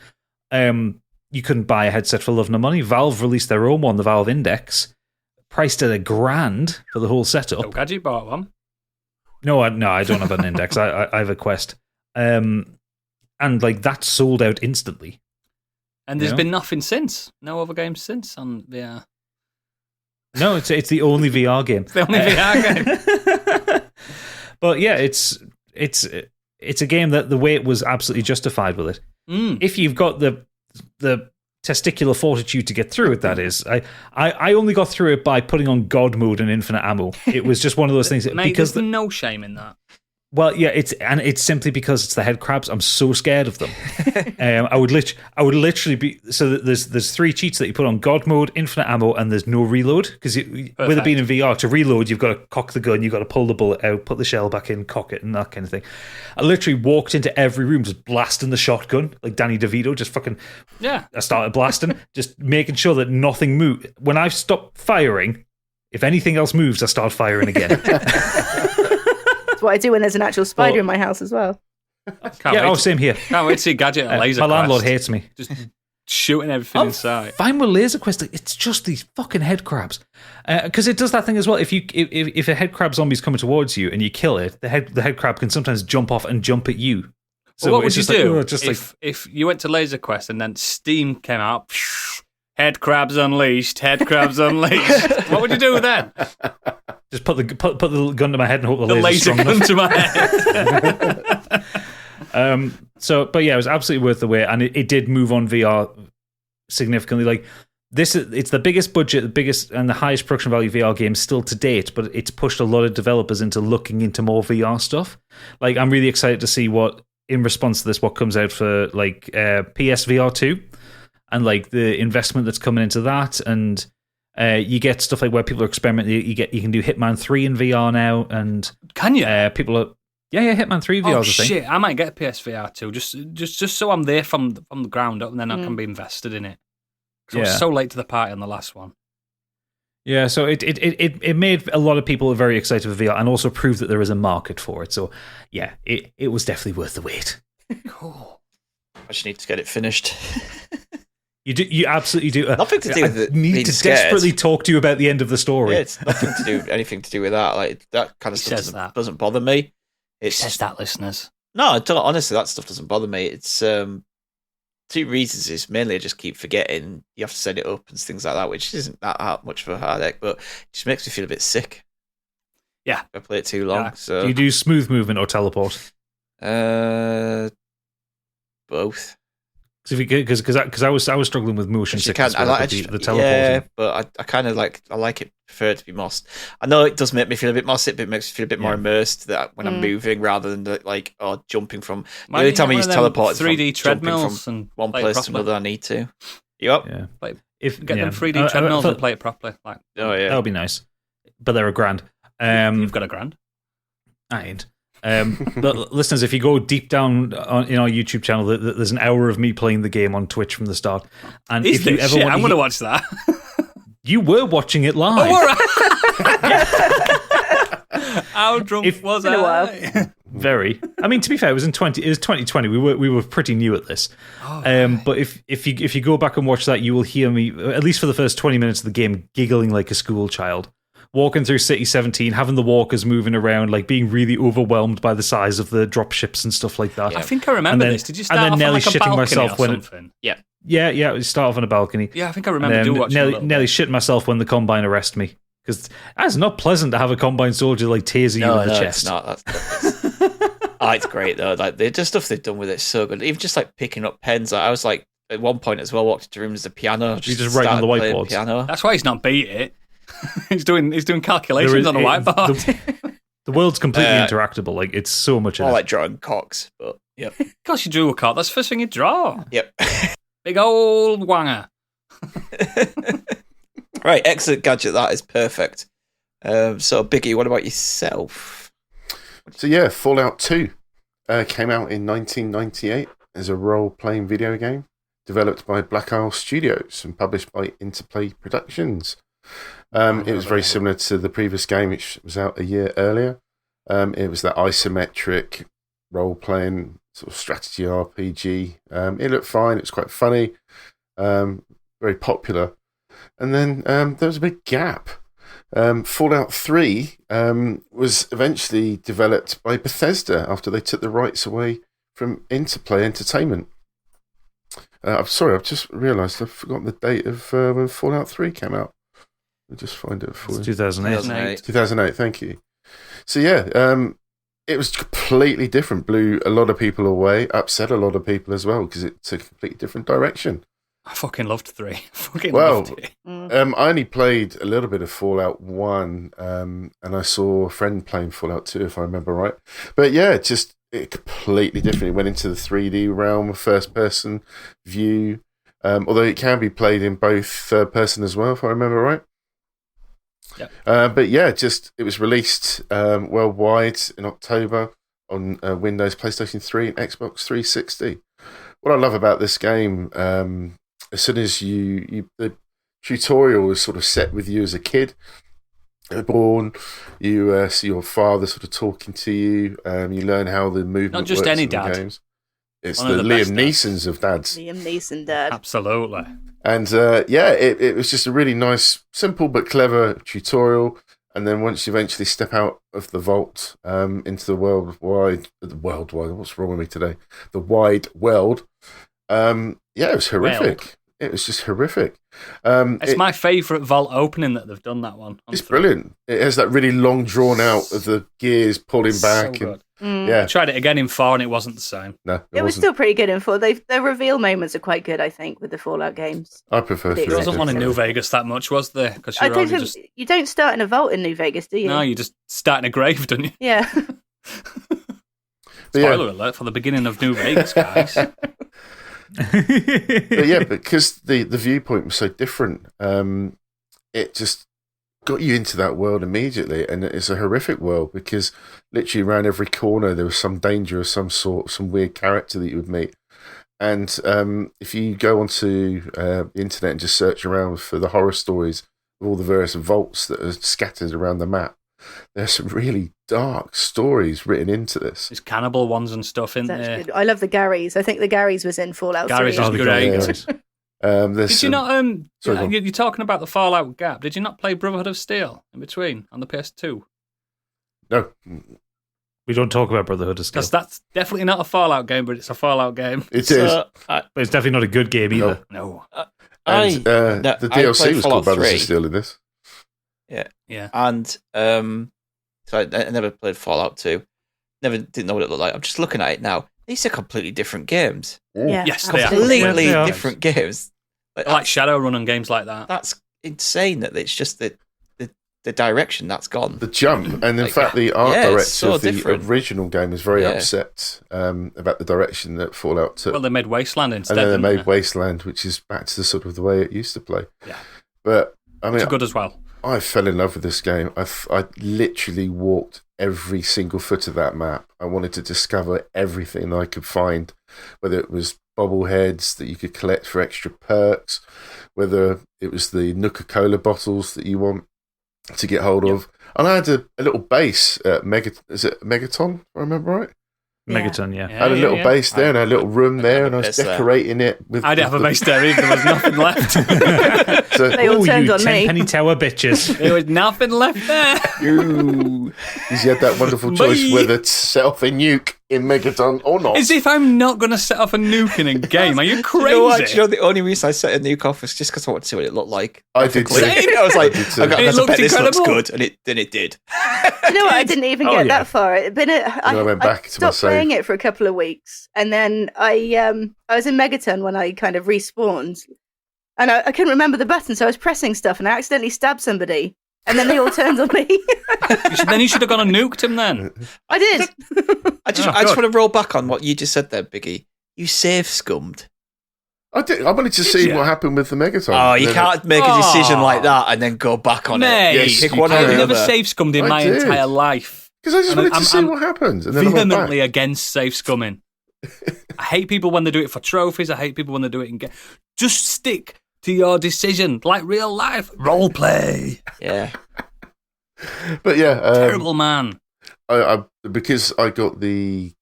[SPEAKER 2] you couldn't buy a headset for love nor money. Valve released their own one, the Valve Index, priced at $1,000 for the whole setup.
[SPEAKER 1] Oh, Gadget bought one.
[SPEAKER 2] No, I don't have an Index. I have a Quest. And like that sold out instantly.
[SPEAKER 1] And there's been nothing since. No other games since on VR.
[SPEAKER 2] No, it's the only VR game.
[SPEAKER 1] It's the only VR game.
[SPEAKER 2] But yeah, it's a game that the weight was absolutely justified with it. If you've got the testicular fortitude to get through it, that is. I only got through it by putting on God mode and infinite ammo. It was just one of those things.
[SPEAKER 1] Mate, because there's no shame in that.
[SPEAKER 2] Well, yeah, it's simply because it's the head crabs. I'm so scared of them. I would literally be. So there's 3 cheats that you put on: God mode, infinite ammo, and there's no reload. Because with it being in VR, to reload, you've got to cock the gun, you've got to pull the bullet out, put the shell back in, cock it, and that kind of thing. I literally walked into every room just blasting the shotgun like Danny DeVito, just fucking.
[SPEAKER 1] Yeah.
[SPEAKER 2] I started blasting, just making sure that nothing moved. When I stopped firing, if anything else moves, I start firing again.
[SPEAKER 3] That's what I do when there's an actual spider in my house as well.
[SPEAKER 2] Same here.
[SPEAKER 1] Can't wait to see Gadget at Laser
[SPEAKER 2] My
[SPEAKER 1] Quest.
[SPEAKER 2] landlord hates me.
[SPEAKER 1] Just shooting everything inside.
[SPEAKER 2] Fine with Laser Quest. It's just these fucking head crabs. Because it does that thing as well. If a head crab zombie's coming towards you and you kill it, the head crab can sometimes jump off and jump at you.
[SPEAKER 1] So what would you do if you went to Laser Quest and then Steam came out? Head crabs unleashed. Head crabs unleashed. What would you do then?
[SPEAKER 2] Just put the gun to my head and hope the laser's
[SPEAKER 1] laser
[SPEAKER 2] strong
[SPEAKER 1] gun
[SPEAKER 2] enough.
[SPEAKER 1] to my head.
[SPEAKER 2] But yeah, it was absolutely worth the wait, and it did move on VR significantly. Like it's the biggest budget, the biggest and the highest production value VR game still to date, but it's pushed a lot of developers into looking into more VR stuff. Like I'm really excited to see what, in response to this, what comes out for like PSVR 2 and like the investment that's coming into that, and you get stuff like where people are experimenting. You can do Hitman 3 in VR now, and
[SPEAKER 1] can you?
[SPEAKER 2] People are Hitman 3 VR.
[SPEAKER 1] Oh shit! I might get a PSVR 2 just so I'm there from the ground up, and then I can be invested in it. I was so late to the party on the last one.
[SPEAKER 2] Yeah, so it made a lot of people very excited for VR, and also proved that there is a market for it. So yeah, it was definitely worth the wait.
[SPEAKER 1] Cool.
[SPEAKER 5] I just need to get it finished.
[SPEAKER 2] You absolutely do.
[SPEAKER 5] Nothing to do with it.
[SPEAKER 2] I need to desperately talk to you about the end of the story.
[SPEAKER 5] Yeah, it's nothing to do anything to do with that. Like that kind of stuff doesn't bother me.
[SPEAKER 1] It says that, listeners.
[SPEAKER 5] No, honestly, that stuff doesn't bother me. It's two reasons. Is mainly I just keep forgetting. You have to set it up and things like that, which isn't that much of a headache, but it just makes me feel a bit sick.
[SPEAKER 1] Yeah,
[SPEAKER 5] I play it too long.
[SPEAKER 1] Yeah.
[SPEAKER 5] So
[SPEAKER 2] do you do smooth movement or teleport?
[SPEAKER 5] Both.
[SPEAKER 2] Because I was struggling with motion sickness.
[SPEAKER 5] I like
[SPEAKER 2] the teleporting.
[SPEAKER 5] Yeah, but I kind of like it. Prefer it to be more. I know it does make me feel a bit more sick, but it makes me feel a bit more immersed that when I'm moving rather than like jumping from. The only time I use teleport
[SPEAKER 1] 3D treadmills
[SPEAKER 5] from one place to another. I need to. Yep.
[SPEAKER 2] Yeah.
[SPEAKER 1] Get them 3D treadmills and play it properly. Like,
[SPEAKER 5] oh yeah,
[SPEAKER 2] that would be nice. But they're $1,000.
[SPEAKER 1] You've got $1,000.
[SPEAKER 2] I ain't. But listeners, if you go deep down in our YouTube channel, there's an hour of me playing the game on Twitch from the start. And
[SPEAKER 1] I'm going to watch that.
[SPEAKER 2] You were watching it live.
[SPEAKER 1] Oh, all right. How drunk was I?
[SPEAKER 2] Very. I mean, to be fair, it was 2020. We were pretty new at this. But if you go back and watch that, you will hear me, at least for the first 20 minutes of the game, giggling like a school child. Walking through City 17, having the walkers moving around, like being really overwhelmed by the size of the drop ships and stuff like that.
[SPEAKER 1] I think I remember this. Did you start off
[SPEAKER 2] nearly
[SPEAKER 1] on like a
[SPEAKER 2] shitting
[SPEAKER 1] balcony
[SPEAKER 2] myself
[SPEAKER 1] or something?
[SPEAKER 2] Yeah. We start off on a balcony.
[SPEAKER 1] Yeah, I think I remember watching
[SPEAKER 2] nearly shit myself when the Combine arrested me, because that's not pleasant to have a Combine soldier like taser you in the chest.
[SPEAKER 5] No, it's not. It's great though. Like the stuff they've done with it is so good. Even just like picking up pens. I was like at one point as well, walked into rooms, the piano.
[SPEAKER 2] You just write on the whiteboards.
[SPEAKER 5] Piano.
[SPEAKER 1] That's why he's not beat it. he's doing calculations on a whiteboard.
[SPEAKER 2] The world's completely interactable. Like it's so much.
[SPEAKER 5] More like drawing cocks, but yep.
[SPEAKER 1] Of course, you drew a cock. That's the first thing you draw.
[SPEAKER 5] Yep.
[SPEAKER 1] Big old wanger.
[SPEAKER 5] Right, excellent gadget. That is perfect. So, Biggie, what about yourself?
[SPEAKER 4] So yeah, Fallout 2 came out in 1998 as a role-playing video game developed by Black Isle Studios and published by Interplay Productions. It was very similar to the previous game, which was out a year earlier. It was that isometric role-playing sort of strategy RPG. It looked fine. It was quite funny. Very popular. And then there was a big gap. Fallout 3 was eventually developed by Bethesda after they took the rights away from Interplay Entertainment. I'm sorry, I've just realised I've forgotten the date of when Fallout 3 came out. I'll just find it for you.
[SPEAKER 2] 2008.
[SPEAKER 4] 2008, thank you. So yeah, it was completely different. Blew a lot of people away, upset a lot of people as well, because it took a completely different direction.
[SPEAKER 1] I fucking loved 3. Loved it.
[SPEAKER 4] I only played a little bit of Fallout 1, and I saw a friend playing Fallout 2, if I remember right. But yeah, it completely different. It went into the 3D realm, first-person view, although it can be played in both third-person as well, if I remember right.
[SPEAKER 1] Yep.
[SPEAKER 4] But yeah, it was released worldwide in October on Windows, PlayStation 3, and Xbox 360. What I love about this game, as soon as the tutorial is sort of set with you as a kid, born, you see your father sort of talking to you. You learn how the movement
[SPEAKER 1] not just
[SPEAKER 4] works
[SPEAKER 1] any
[SPEAKER 4] in the
[SPEAKER 1] dad.
[SPEAKER 4] Games. It's
[SPEAKER 1] One
[SPEAKER 4] the
[SPEAKER 1] of
[SPEAKER 4] Liam
[SPEAKER 1] best
[SPEAKER 4] Neesons of dads.
[SPEAKER 3] Liam Neeson dad.
[SPEAKER 1] Absolutely.
[SPEAKER 4] And it was just a really nice, simple but clever tutorial. And then once you eventually step out of the vault into the worldwide, what's wrong with me today? The wide world. It was horrific. It was just horrific.
[SPEAKER 1] It's my favourite Vault opening that they've done, that one.
[SPEAKER 4] It's brilliant. It has that really long drawn out of the gears pulling back.
[SPEAKER 1] So good.
[SPEAKER 4] Yeah.
[SPEAKER 1] I tried it again in 4 and it wasn't the same.
[SPEAKER 4] No,
[SPEAKER 3] it was still pretty good in 4. Their reveal moments are quite good, I think, with the Fallout games.
[SPEAKER 4] I prefer 3.
[SPEAKER 1] There wasn't one in New Vegas that much, was there? Because
[SPEAKER 3] you don't start in a vault in New Vegas, do you?
[SPEAKER 1] No, you just start in a grave, don't you?
[SPEAKER 3] Yeah.
[SPEAKER 1] Spoiler alert for the beginning of New Vegas, guys.
[SPEAKER 4] But yeah, because the viewpoint was so different, it just got you into that world immediately, and it's a horrific world because literally around every corner there was some danger of some sort, some weird character that you would meet. And if you go onto the internet and just search around for the horror stories of all the various vaults that are scattered around the map, there's some really dark stories written into this.
[SPEAKER 1] There's cannibal ones and stuff in there.
[SPEAKER 3] Good. I love the Garys. I think the Garys was in Fallout 3.
[SPEAKER 1] Garys is great.
[SPEAKER 4] Did
[SPEAKER 1] you not? You're talking about the Fallout gap. Did you not play Brotherhood of Steel in between on the PS2?
[SPEAKER 4] No.
[SPEAKER 2] We don't talk about Brotherhood of Steel.
[SPEAKER 1] Because that's definitely not a Fallout game, but it's a Fallout game.
[SPEAKER 4] It is.
[SPEAKER 2] But it's definitely not a good game either.
[SPEAKER 1] No.
[SPEAKER 4] The DLC was called Brothers of Steel in this.
[SPEAKER 5] Yeah. And so I never played Fallout 2. Didn't know what it looked like. I'm just looking at it now. These are completely different games.
[SPEAKER 3] Yeah,
[SPEAKER 1] yes, they are.
[SPEAKER 5] Completely different games.
[SPEAKER 1] Like Shadowrun and games like that.
[SPEAKER 5] That's insane that it's just the direction that's gone.
[SPEAKER 4] The jump. And in fact, the art director of the original game was very upset about the direction that Fallout took.
[SPEAKER 1] Well, they made Wasteland instead.
[SPEAKER 4] And then they made Wasteland, which is back to the sort of the way it used to play.
[SPEAKER 1] Yeah.
[SPEAKER 4] But, I mean...
[SPEAKER 1] It's good as well.
[SPEAKER 4] I fell in love with this game. I literally walked every single foot of that map. I wanted to discover everything I could find, whether it was bobbleheads that you could collect for extra perks, whether it was the Nuka-Cola bottles that you want to get hold of. And I had a little base at is it Megaton, if I remember right?
[SPEAKER 2] Megaton, yeah.
[SPEAKER 4] I had a little base there and a little room there, and I was decorating it with.
[SPEAKER 1] I didn't have a base there either. There was nothing left.
[SPEAKER 4] So,
[SPEAKER 3] they all turned on me.
[SPEAKER 2] 10-penny tower bitches.
[SPEAKER 1] There was nothing left there.
[SPEAKER 4] Because you had that wonderful choice whether to set off a nuke in Megaton or not.
[SPEAKER 1] As if I'm not going to set off a nuke in a game. Are you crazy?
[SPEAKER 5] You know, the only reason I set a nuke off was just because I wanted to see what it looked like.
[SPEAKER 4] I did too.
[SPEAKER 5] I was like,
[SPEAKER 1] it looked
[SPEAKER 5] this
[SPEAKER 1] incredible.
[SPEAKER 5] Looks good, and it did.
[SPEAKER 3] You know what? I didn't even get that far.
[SPEAKER 4] I went back to
[SPEAKER 3] stopped playing it for a couple of weeks, and then I was in Megaton when I kind of respawned, and I couldn't remember the button, so I was pressing stuff, and I accidentally stabbed somebody, and then they all turned on me.
[SPEAKER 1] Then you should have gone and nuked him then.
[SPEAKER 3] I did.
[SPEAKER 5] I just want to roll back on what you just said there, Biggie. You save scummed.
[SPEAKER 4] I wanted to see what happened with the Megaton.
[SPEAKER 5] Oh, you can't make a decision like that and then go back on it.
[SPEAKER 1] Yes,
[SPEAKER 5] pick one or the
[SPEAKER 1] I've never
[SPEAKER 5] other.
[SPEAKER 1] save scummed in my entire life.
[SPEAKER 4] Because I just wanted to see what happens. And then
[SPEAKER 1] vehemently against save scumming. I hate people when they do it for trophies. I hate people when they do it in just stick to your decision, like real life. Role play.
[SPEAKER 5] Yeah.
[SPEAKER 4] But yeah.
[SPEAKER 1] Terrible man.
[SPEAKER 4] Because I got the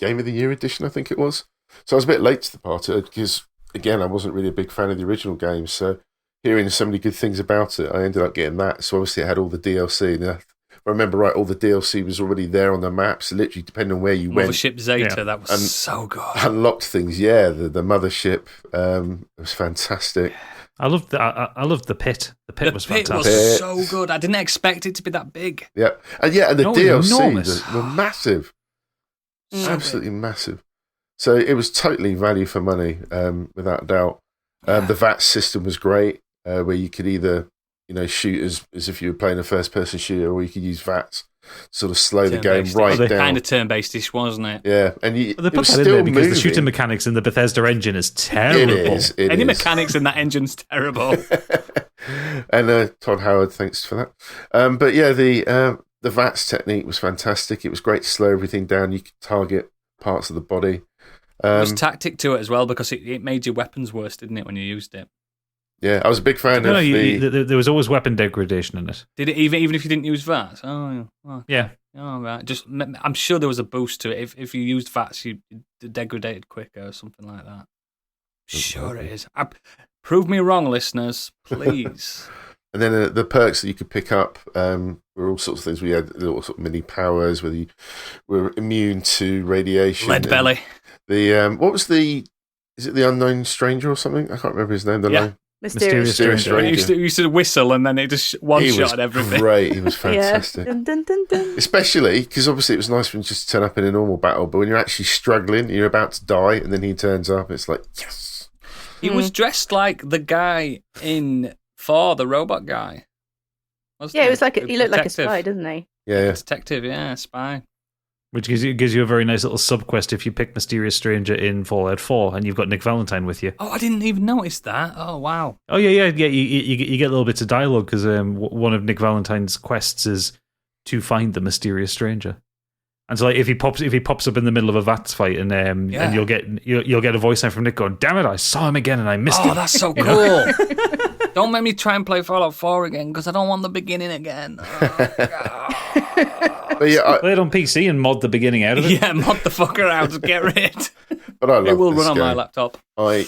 [SPEAKER 4] Game of the Year edition, I think it was. So I was a bit late to the party because, again, I wasn't really a big fan of the original game. So hearing so many good things about it, I ended up getting that. So obviously it had all the DLC. And if I remember right, all the DLC was already there on the map. So literally, depending on where you went.
[SPEAKER 1] Mothership Zeta, that was so good.
[SPEAKER 4] Unlocked things, yeah. The mothership was fantastic.
[SPEAKER 2] I loved the pit. The pit was fantastic.
[SPEAKER 1] The pit was so good. I didn't expect it to be that big.
[SPEAKER 4] Yeah, and the DLC were massive, absolutely massive. So it was totally value for money, without a doubt. The VAT system was great, where you could either shoot as if you were playing a first-person shooter, or you could use VATs to sort of slow the game right down.
[SPEAKER 1] Kind of turn-based-ish, wasn't it?
[SPEAKER 4] Yeah, and it was
[SPEAKER 2] still
[SPEAKER 4] still
[SPEAKER 2] because
[SPEAKER 4] moving.
[SPEAKER 2] the shooting mechanics in the Bethesda engine is terrible.
[SPEAKER 4] It
[SPEAKER 1] Any
[SPEAKER 4] is.
[SPEAKER 1] mechanics in that engine's terrible.
[SPEAKER 4] And Todd Howard, thanks for that. But yeah, the VATS technique was fantastic. It was great to slow everything down. You could target parts of the body.
[SPEAKER 1] There was tactic to it as well because it made your weapons worse, didn't it, when you used it?
[SPEAKER 4] Yeah, I was a big fan of
[SPEAKER 2] there was always weapon degradation in it.
[SPEAKER 1] Did it even if you didn't use VATS?
[SPEAKER 2] Yeah.
[SPEAKER 1] Oh, right. I'm sure there was a boost to it. If you used VATS, you degraded quicker or something like that. Sure it is. Prove me wrong, listeners, please.
[SPEAKER 4] And then the perks that you could pick up were all sorts of things. We had little sort of mini powers, whether you were immune to radiation.
[SPEAKER 1] Lead belly.
[SPEAKER 4] What was the Is it the Unknown Stranger or something? I can't remember his name.
[SPEAKER 3] Mysterious
[SPEAKER 4] Stranger.
[SPEAKER 1] He used to whistle and then it just one-shot everything.
[SPEAKER 4] Great. He was fantastic.
[SPEAKER 3] Dun, dun, dun, dun.
[SPEAKER 4] Especially because obviously it was nice when you just turn up in a normal battle, but when you're actually struggling, you're about to die, and then he turns up, it's like, yes.
[SPEAKER 1] He was dressed like the guy in Thor, the robot guy.
[SPEAKER 3] Yeah, it was like he looked like a spy, doesn't he?
[SPEAKER 4] Yeah.
[SPEAKER 1] Detective, spy.
[SPEAKER 2] Which gives you a very nice little sub-quest if you pick Mysterious Stranger in Fallout 4 and you've got Nick Valentine with you.
[SPEAKER 1] Oh, I didn't even notice that. Oh, wow.
[SPEAKER 2] Oh, yeah. You get little bits of dialogue because one of Nick Valentine's quests is to find the Mysterious Stranger. And so, like, if he pops up in the middle of a VATS fight, and you'll get a voice line from Nick going, "Damn it, I saw him again and I missed him."
[SPEAKER 1] Oh, that's so cool. Don't make me try and play Fallout 4 again because I don't want the beginning again.
[SPEAKER 4] But yeah,
[SPEAKER 2] play it on PC and mod the beginning out of it.
[SPEAKER 1] Yeah, mod the fucker out to get rid.
[SPEAKER 4] But I love
[SPEAKER 1] it will
[SPEAKER 4] this
[SPEAKER 1] run on
[SPEAKER 4] game.
[SPEAKER 1] my laptop.
[SPEAKER 4] I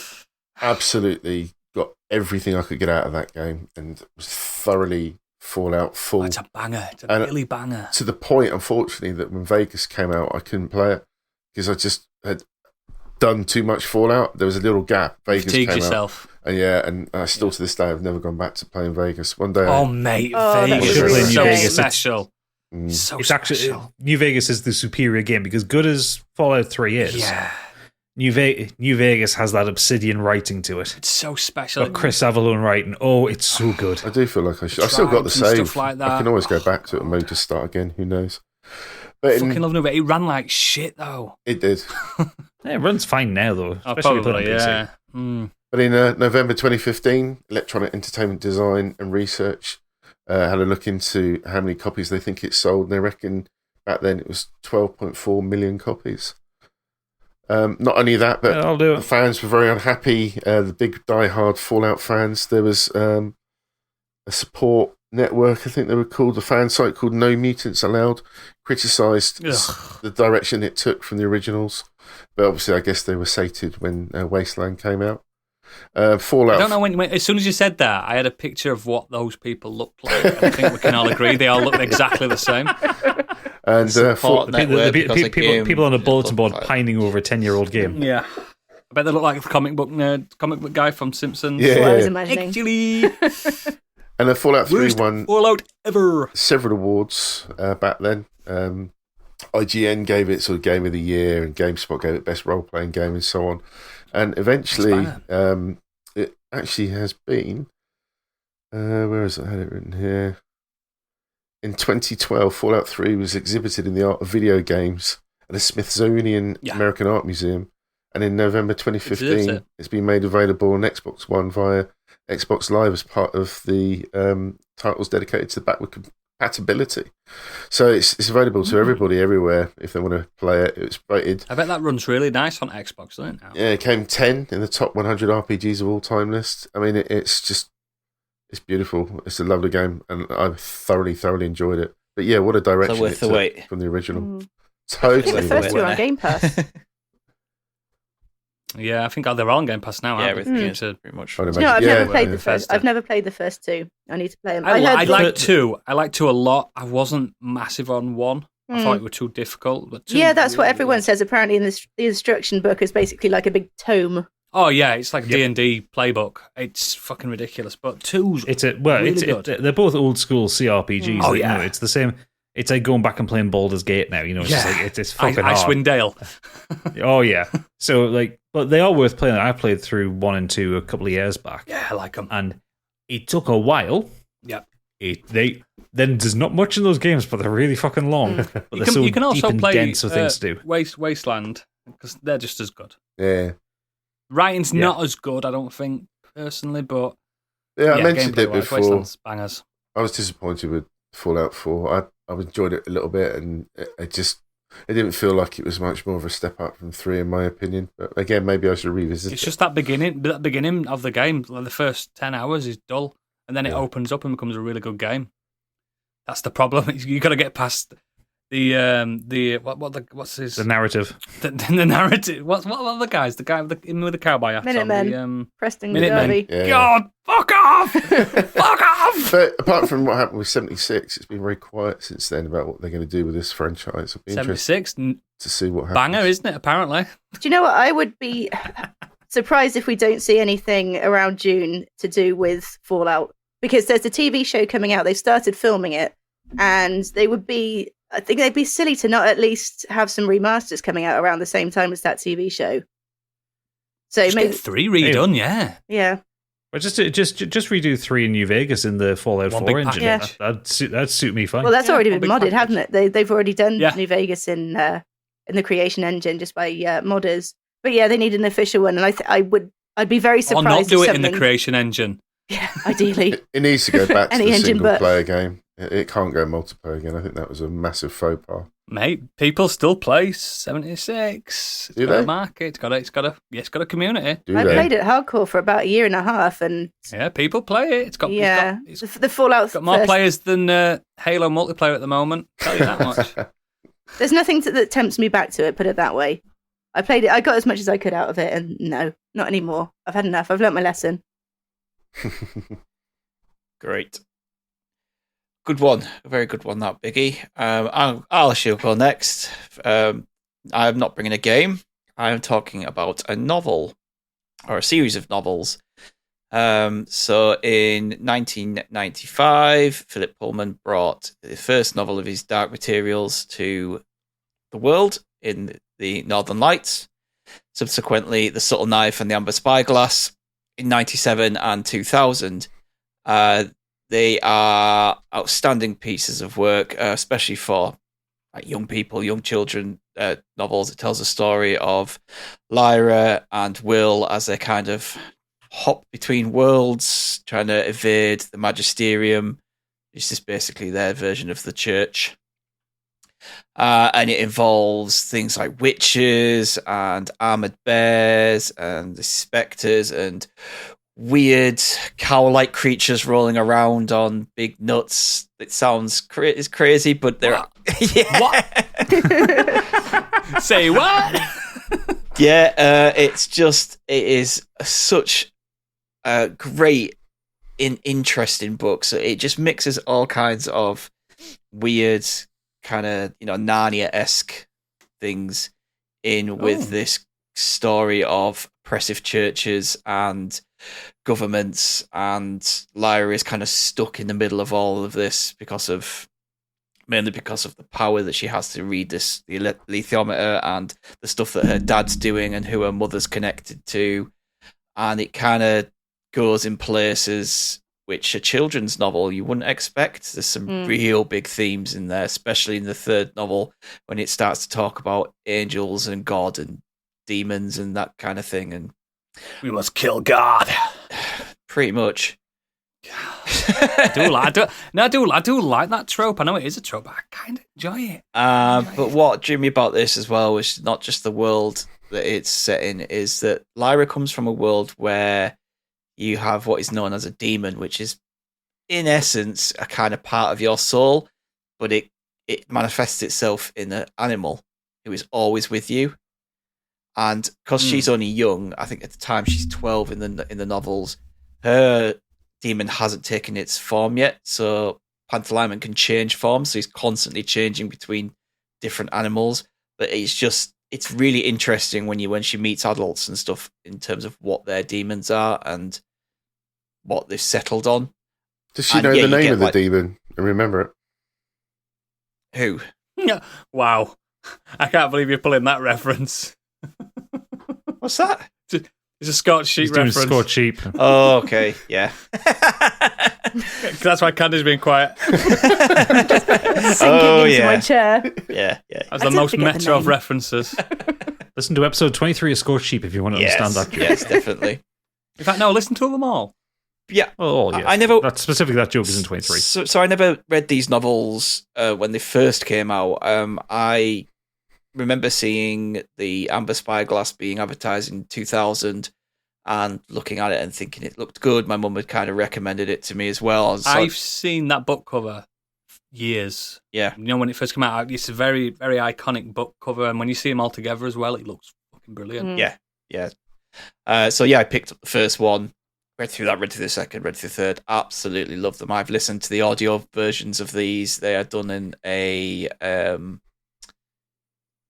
[SPEAKER 4] absolutely got everything I could get out of that game and was thoroughly Fallout full.
[SPEAKER 1] It's a banger. It's a really banger.
[SPEAKER 4] To the point, unfortunately, that when Vegas came out, I couldn't play it because I just had done too much Fallout. There was a little gap. Vegas
[SPEAKER 1] Fatigued
[SPEAKER 4] came
[SPEAKER 1] yourself.
[SPEAKER 4] out. And I still to this day, I've never gone back to playing Vegas. One day.
[SPEAKER 1] Mate,
[SPEAKER 3] Vegas
[SPEAKER 1] is so
[SPEAKER 2] Vegas.
[SPEAKER 1] special.
[SPEAKER 2] So it's actually New Vegas is the superior game because good as Fallout 3 is.
[SPEAKER 1] Yeah.
[SPEAKER 2] New Vegas has that Obsidian writing to it.
[SPEAKER 1] It's so special.
[SPEAKER 2] Got Chris Avellone writing. Oh, it's so good.
[SPEAKER 4] I do feel like I should. I've still got the save.
[SPEAKER 1] Stuff like that.
[SPEAKER 4] I can always go back to it and maybe just start again. Who knows? But
[SPEAKER 1] fucking love it. It ran like shit though.
[SPEAKER 4] It did.
[SPEAKER 2] Yeah, it runs fine now though.
[SPEAKER 1] Especially probably, yeah.
[SPEAKER 4] But in November 2015, Electronic Entertainment Design and Research had a look into how many copies they think it sold, and they reckon back then it was 12.4 million copies. Not only that, but the fans were very unhappy. The big die-hard Fallout fans. There was a support network, I think they were called, a fan site called No Mutants Allowed, criticised the direction it took from the originals. But obviously, I guess they were sated when Wasteland came out. Fallout.
[SPEAKER 1] I don't know when. As soon as you said that, I had a picture of what those people looked like. I think we can all agree they all looked exactly the same.
[SPEAKER 4] And
[SPEAKER 2] people on a bulletin board pining over a 10-year-old game.
[SPEAKER 1] Yeah, I bet they look like the comic book guy from Simpsons.
[SPEAKER 3] Yeah, I was imagining.
[SPEAKER 1] Actually,
[SPEAKER 4] and Fallout 3 won
[SPEAKER 1] Fallout ever
[SPEAKER 4] several awards back then. IGN gave it sort of Game of the Year, and GameSpot gave it Best Role Playing Game, and so on. And eventually, it actually has been. Where is it? I had it written here. In 2012, Fallout 3 was exhibited in the Art of Video Games at the Smithsonian American Art Museum. And in November 2015, it's been made available on Xbox One via Xbox Live as part of the titles dedicated to backward compatibility. So it's available to everybody everywhere if they want to play it. It's rated.
[SPEAKER 1] I bet that runs really nice on Xbox, doesn't it? Now?
[SPEAKER 4] Yeah, it came 10 in the top 100 RPGs of all time list. I mean, it's beautiful. It's a lovely game, and I thoroughly enjoyed it. But yeah, what a direction it took from the original. Totally.
[SPEAKER 3] I think the first two are on Game Pass.
[SPEAKER 1] Yeah, I think they're all on Game Pass now.
[SPEAKER 5] Yeah, everything is pretty much.
[SPEAKER 3] No, I've never played the first. I've never played the first two. I need to play them.
[SPEAKER 1] I like two. I like two a lot. I wasn't massive on one. I thought it were too difficult. But two
[SPEAKER 3] that's what everyone says. Apparently, in the instruction book is basically like a big tome.
[SPEAKER 1] Oh yeah, it's like D&D playbook. It's fucking ridiculous. But two's really good.
[SPEAKER 2] They're both old school CRPGs.
[SPEAKER 1] Oh yeah,
[SPEAKER 2] it's the same. It's like going back and playing Baldur's Gate now. It's just like it's fucking hard.
[SPEAKER 1] Icewind Dale.
[SPEAKER 2] Oh yeah. So like, but they are worth playing. I played through 1 and 2 a couple of years back.
[SPEAKER 1] Yeah, I like them.
[SPEAKER 2] And it took a while.
[SPEAKER 1] Yep.
[SPEAKER 2] Then there's not much in those games, but they're really fucking long. But
[SPEAKER 1] you can also play
[SPEAKER 2] dense with things to do.
[SPEAKER 1] Wasteland because they're just as good.
[SPEAKER 4] Yeah.
[SPEAKER 1] Writing's not as good, I don't think personally, but
[SPEAKER 4] I mentioned it before.
[SPEAKER 1] Wasteland's bangers.
[SPEAKER 4] I was disappointed with Fallout 4. I enjoyed it a little bit, and it didn't feel like it was much more of a step up from 3, in my opinion. But again, maybe I should revisit it.
[SPEAKER 1] It's just that beginning of the game, like the first 10 hours is dull, and then it opens up and becomes a really good game. That's the problem. You got to get past what's his
[SPEAKER 2] the narrative.
[SPEAKER 1] The narrative. What are the guys? The guy with the cowboy hat.
[SPEAKER 3] Minutemen. Preston
[SPEAKER 1] Minutemen.
[SPEAKER 3] Yeah.
[SPEAKER 1] God, fuck off! Fuck off!
[SPEAKER 4] But apart from what happened with 76, it's been very quiet since then about what they're going to do with this franchise. It'll be
[SPEAKER 1] 76
[SPEAKER 4] to see what happens.
[SPEAKER 1] Banger, isn't it? Apparently.
[SPEAKER 3] Do you know what I would be? surprised if we don't see anything around June to do with Fallout, because there's a TV show coming out. They've started filming it, and I think they'd be silly to not at least have some remasters coming out around the same time as that TV show. So
[SPEAKER 1] just
[SPEAKER 3] maybe
[SPEAKER 1] get 3 redone,
[SPEAKER 3] yeah.
[SPEAKER 2] Well, just redo 3 in New Vegas in the Fallout 4 engine.
[SPEAKER 3] Yeah.
[SPEAKER 2] That'd suit me fine.
[SPEAKER 3] Well, that's already been modded, hasn't it? They've already done
[SPEAKER 1] Yeah.
[SPEAKER 3] New Vegas in the creation engine just by modders. But yeah, they need an official one, and I'd be very surprised.
[SPEAKER 1] Or not do
[SPEAKER 3] if
[SPEAKER 1] it in the creation engine.
[SPEAKER 3] Yeah, ideally.
[SPEAKER 4] It needs to go back to
[SPEAKER 3] Any
[SPEAKER 4] the
[SPEAKER 3] engine,
[SPEAKER 4] single player game. It can't go multiplayer again. I think that was a massive faux pas.
[SPEAKER 1] Mate, people still play 76. It's
[SPEAKER 4] Do
[SPEAKER 1] got a
[SPEAKER 4] they?
[SPEAKER 1] market. It's got a community.
[SPEAKER 4] Do
[SPEAKER 3] I
[SPEAKER 4] they?
[SPEAKER 3] played it hardcore for about a year and a half, and
[SPEAKER 1] Yeah, people play it. It's got
[SPEAKER 3] the Fallout.
[SPEAKER 1] got more
[SPEAKER 3] first-
[SPEAKER 1] players than Halo multiplayer at the moment. Tell you that much.
[SPEAKER 3] There's nothing that tempts me back to it. Put it that way. I played it. I got as much as I could out of it, and no, not anymore. I've had enough. I've learnt my lesson.
[SPEAKER 5] Great. Good one. A very good one, that Biggie. I'll go next. I'm not bringing a game. I'm talking about a novel, or a series of novels. So in 1995, Philip Pullman brought the first novel of his Dark Materials to the world in the Northern Lights. Subsequently, The Subtle Knife and the Amber Spyglass in 97 and 2000. They are outstanding pieces of work, especially for young people, young children novels. It tells a story of Lyra and Will as they kind of hop between worlds, trying to evade the Magisterium. It's just basically their version of the church. And it involves things like witches and armored bears and the spectres and weird cow-like creatures rolling around on big nuts. It sounds it's crazy, but they're
[SPEAKER 1] What? Say what?
[SPEAKER 5] Yeah, it is such a great, interesting book. So it just mixes all kinds of weird, kind of Narnia-esque things in with this story of oppressive churches and governments, and Lyra is kind of stuck in the middle of all of this mainly because of the power that she has to read the lithiometer and the stuff that her dad's doing and who her mother's connected to. And it kind of goes in places which a children's novel you wouldn't expect. There's some real big themes in there, especially in the third novel when it starts to talk about angels and God and demons and that kind of thing. And
[SPEAKER 1] we must kill God.
[SPEAKER 5] Pretty much.
[SPEAKER 1] I do like that trope. I know it is a trope, but I kind of enjoy it.
[SPEAKER 5] But what drew me about this as well was not just the world that it's set in, is that Lyra comes from a world where you have what is known as a demon, which is in essence a kind of part of your soul, but it manifests itself in an animal who is always with you. And because she's only young, I think at the time she's 12 in the novels, her demon hasn't taken its form yet. So Pantalaimon can change form, so he's constantly changing between different animals. But it's really interesting when she meets adults and stuff in terms of what their demons are and what they've settled on.
[SPEAKER 4] Does she know the name of the demon and remember it?
[SPEAKER 5] Who?
[SPEAKER 1] Wow. I can't believe you're pulling that reference.
[SPEAKER 5] What's that?
[SPEAKER 1] It's a Scorched sheep reference.
[SPEAKER 2] Scorched sheep.
[SPEAKER 5] Oh, okay. Yeah.
[SPEAKER 1] That's why Candy's been quiet.
[SPEAKER 3] Sinking into my chair.
[SPEAKER 5] Yeah.
[SPEAKER 1] That's the most meta of references.
[SPEAKER 2] Listen to episode 23 of Scorched Sheep if you want to understand that.
[SPEAKER 5] Yes, definitely.
[SPEAKER 1] In fact, no, listen to them all.
[SPEAKER 5] Yeah.
[SPEAKER 2] Oh, yeah.
[SPEAKER 5] I never.
[SPEAKER 2] That joke is in 23.
[SPEAKER 5] So I never read these novels when they first came out. I remember seeing the Amber Spyglass being advertised in 2000 and looking at it and thinking it looked good. My mum had kind of recommended it to me as well.
[SPEAKER 1] I've seen that book cover years.
[SPEAKER 5] Yeah.
[SPEAKER 1] When it first came out, it's a very, very iconic book cover. And when you see them all together as well, it looks fucking brilliant.
[SPEAKER 5] Yeah. I picked up the first one, read through that, read through the second, read through the third. Absolutely love them. I've listened to the audio versions of these. They are done in a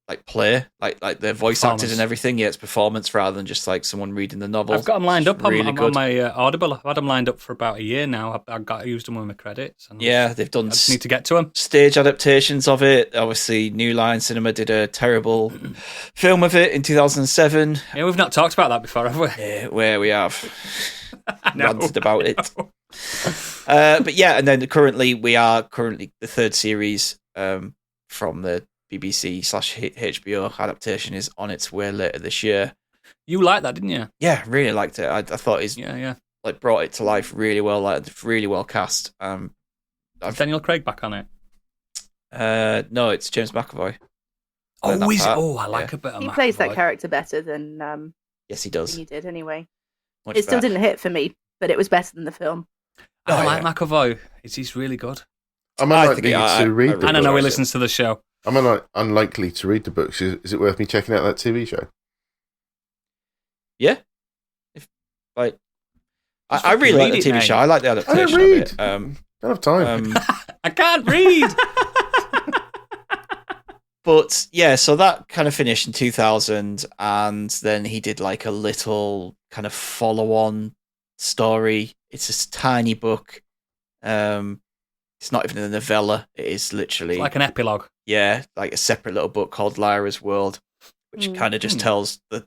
[SPEAKER 5] like play, like their voice actors and everything. Yeah, it's performance rather than just like someone reading the novel.
[SPEAKER 1] I've got them lined up
[SPEAKER 5] really
[SPEAKER 1] on my Audible. I've had them lined up for about a year now. I used them with my credits. And
[SPEAKER 5] they've done.
[SPEAKER 1] I just need to get to them.
[SPEAKER 5] Stage adaptations of it. Obviously, New Line Cinema did a terrible film of it in 2007.
[SPEAKER 1] Yeah, we've not talked about that before, have we?
[SPEAKER 5] Where we have ranted about it. But yeah, and then currently the third series from the BBC/HBO adaptation is on its way later this year.
[SPEAKER 1] You liked that, didn't you?
[SPEAKER 5] Yeah, really liked it. I thought he's like brought it to life really well. Like really well cast.
[SPEAKER 1] Is Daniel Craig back on it?
[SPEAKER 5] No, it's James McAvoy.
[SPEAKER 1] Oh, is it? Oh, I like a bit of.
[SPEAKER 3] He
[SPEAKER 1] McAvoy.
[SPEAKER 3] plays that character better than.
[SPEAKER 5] Yes, he does.
[SPEAKER 3] He did anyway.
[SPEAKER 5] Much
[SPEAKER 3] it still
[SPEAKER 5] better.
[SPEAKER 3] didn't hit for me, but it was better than the film.
[SPEAKER 1] I like McAvoy. He's really good.
[SPEAKER 4] I'm unlikely to read the books.
[SPEAKER 1] I don't know he listens to the show.
[SPEAKER 4] I'm unlikely to read the books. Is it worth me checking out that TV show?
[SPEAKER 5] Yeah. I really like the TV show. I like the adaptation.
[SPEAKER 4] I don't read.
[SPEAKER 5] Of it.
[SPEAKER 4] Don't have time.
[SPEAKER 1] I can't read.
[SPEAKER 5] But yeah, so that kind of finished in 2000, and then he did like a little kind of follow-on story. It's a tiny book. It's not even a novella. It is literally
[SPEAKER 1] It's like an epilogue.
[SPEAKER 5] Yeah, like a separate little book called Lyra's World, which kind of just tells the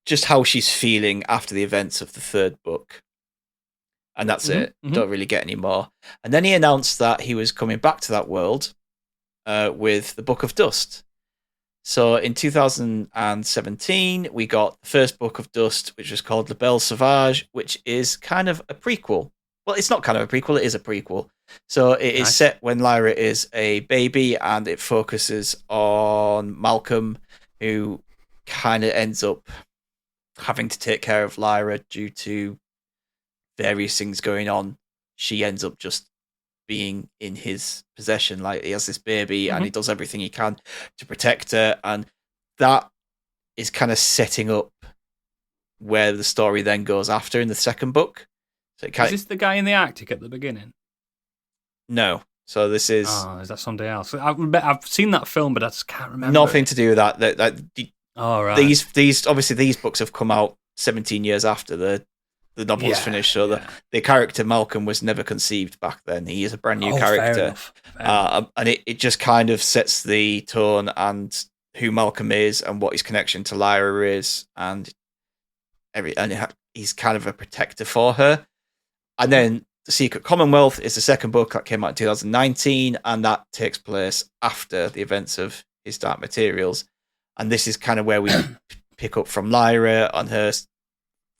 [SPEAKER 5] just how she's feeling after the events of the third book. And that's it. Don't really get any more. And then he announced that he was coming back to that world with the Book of Dust. So in 2017, we got the first Book of Dust, which was called La Belle Sauvage, which is kind of a prequel. Well, it's not kind of a prequel, it is a prequel. So it is set when Lyra is a baby, and it focuses on Malcolm, who kind of ends up having to take care of Lyra due to various things going on. She ends up just being in his possession. Like, he has this baby and he does everything he can to protect her, and that is kind of setting up where the story then goes after in the second book. So
[SPEAKER 1] Is this the guy in the Arctic at the beginning?
[SPEAKER 5] No. So this is...
[SPEAKER 1] Oh, is that somebody else? I've seen that film, but I just can't remember.
[SPEAKER 5] Nothing to do with that.
[SPEAKER 1] Oh, right.
[SPEAKER 5] These books have come out 17 years after the novel was finished, so the character Malcolm was never conceived back then. He is a brand new character.
[SPEAKER 1] Fair enough.
[SPEAKER 5] And it just kind of sets the tone and who Malcolm is and what his connection to Lyra is, and he's kind of a protector for her. And then The Secret Commonwealth is the second book that came out in 2019, and that takes place after the events of His Dark Materials. And this is kind of where we pick up from Lyra on her,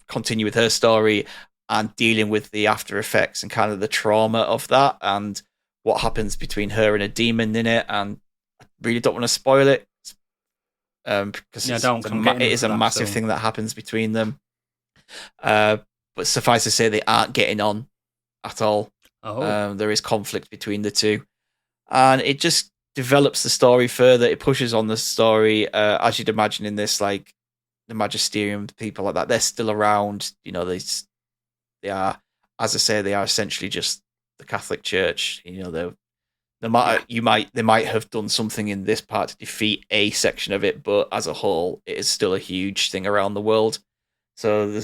[SPEAKER 5] continue with her story and dealing with the after effects and kind of the trauma of that and what happens between her and a demon in it. And I really don't want to spoil it because it is a massive thing that happens between them. But suffice to say, they aren't getting on at all. There is conflict between the two, and it just develops the story further. It pushes on the story, as you'd imagine in this, like the magisterium, people like that. They're still around. You know, they are, as I say, they are essentially just the Catholic Church. You know, they might have done something in this part to defeat a section of it, but as a whole, it is still a huge thing around the world. So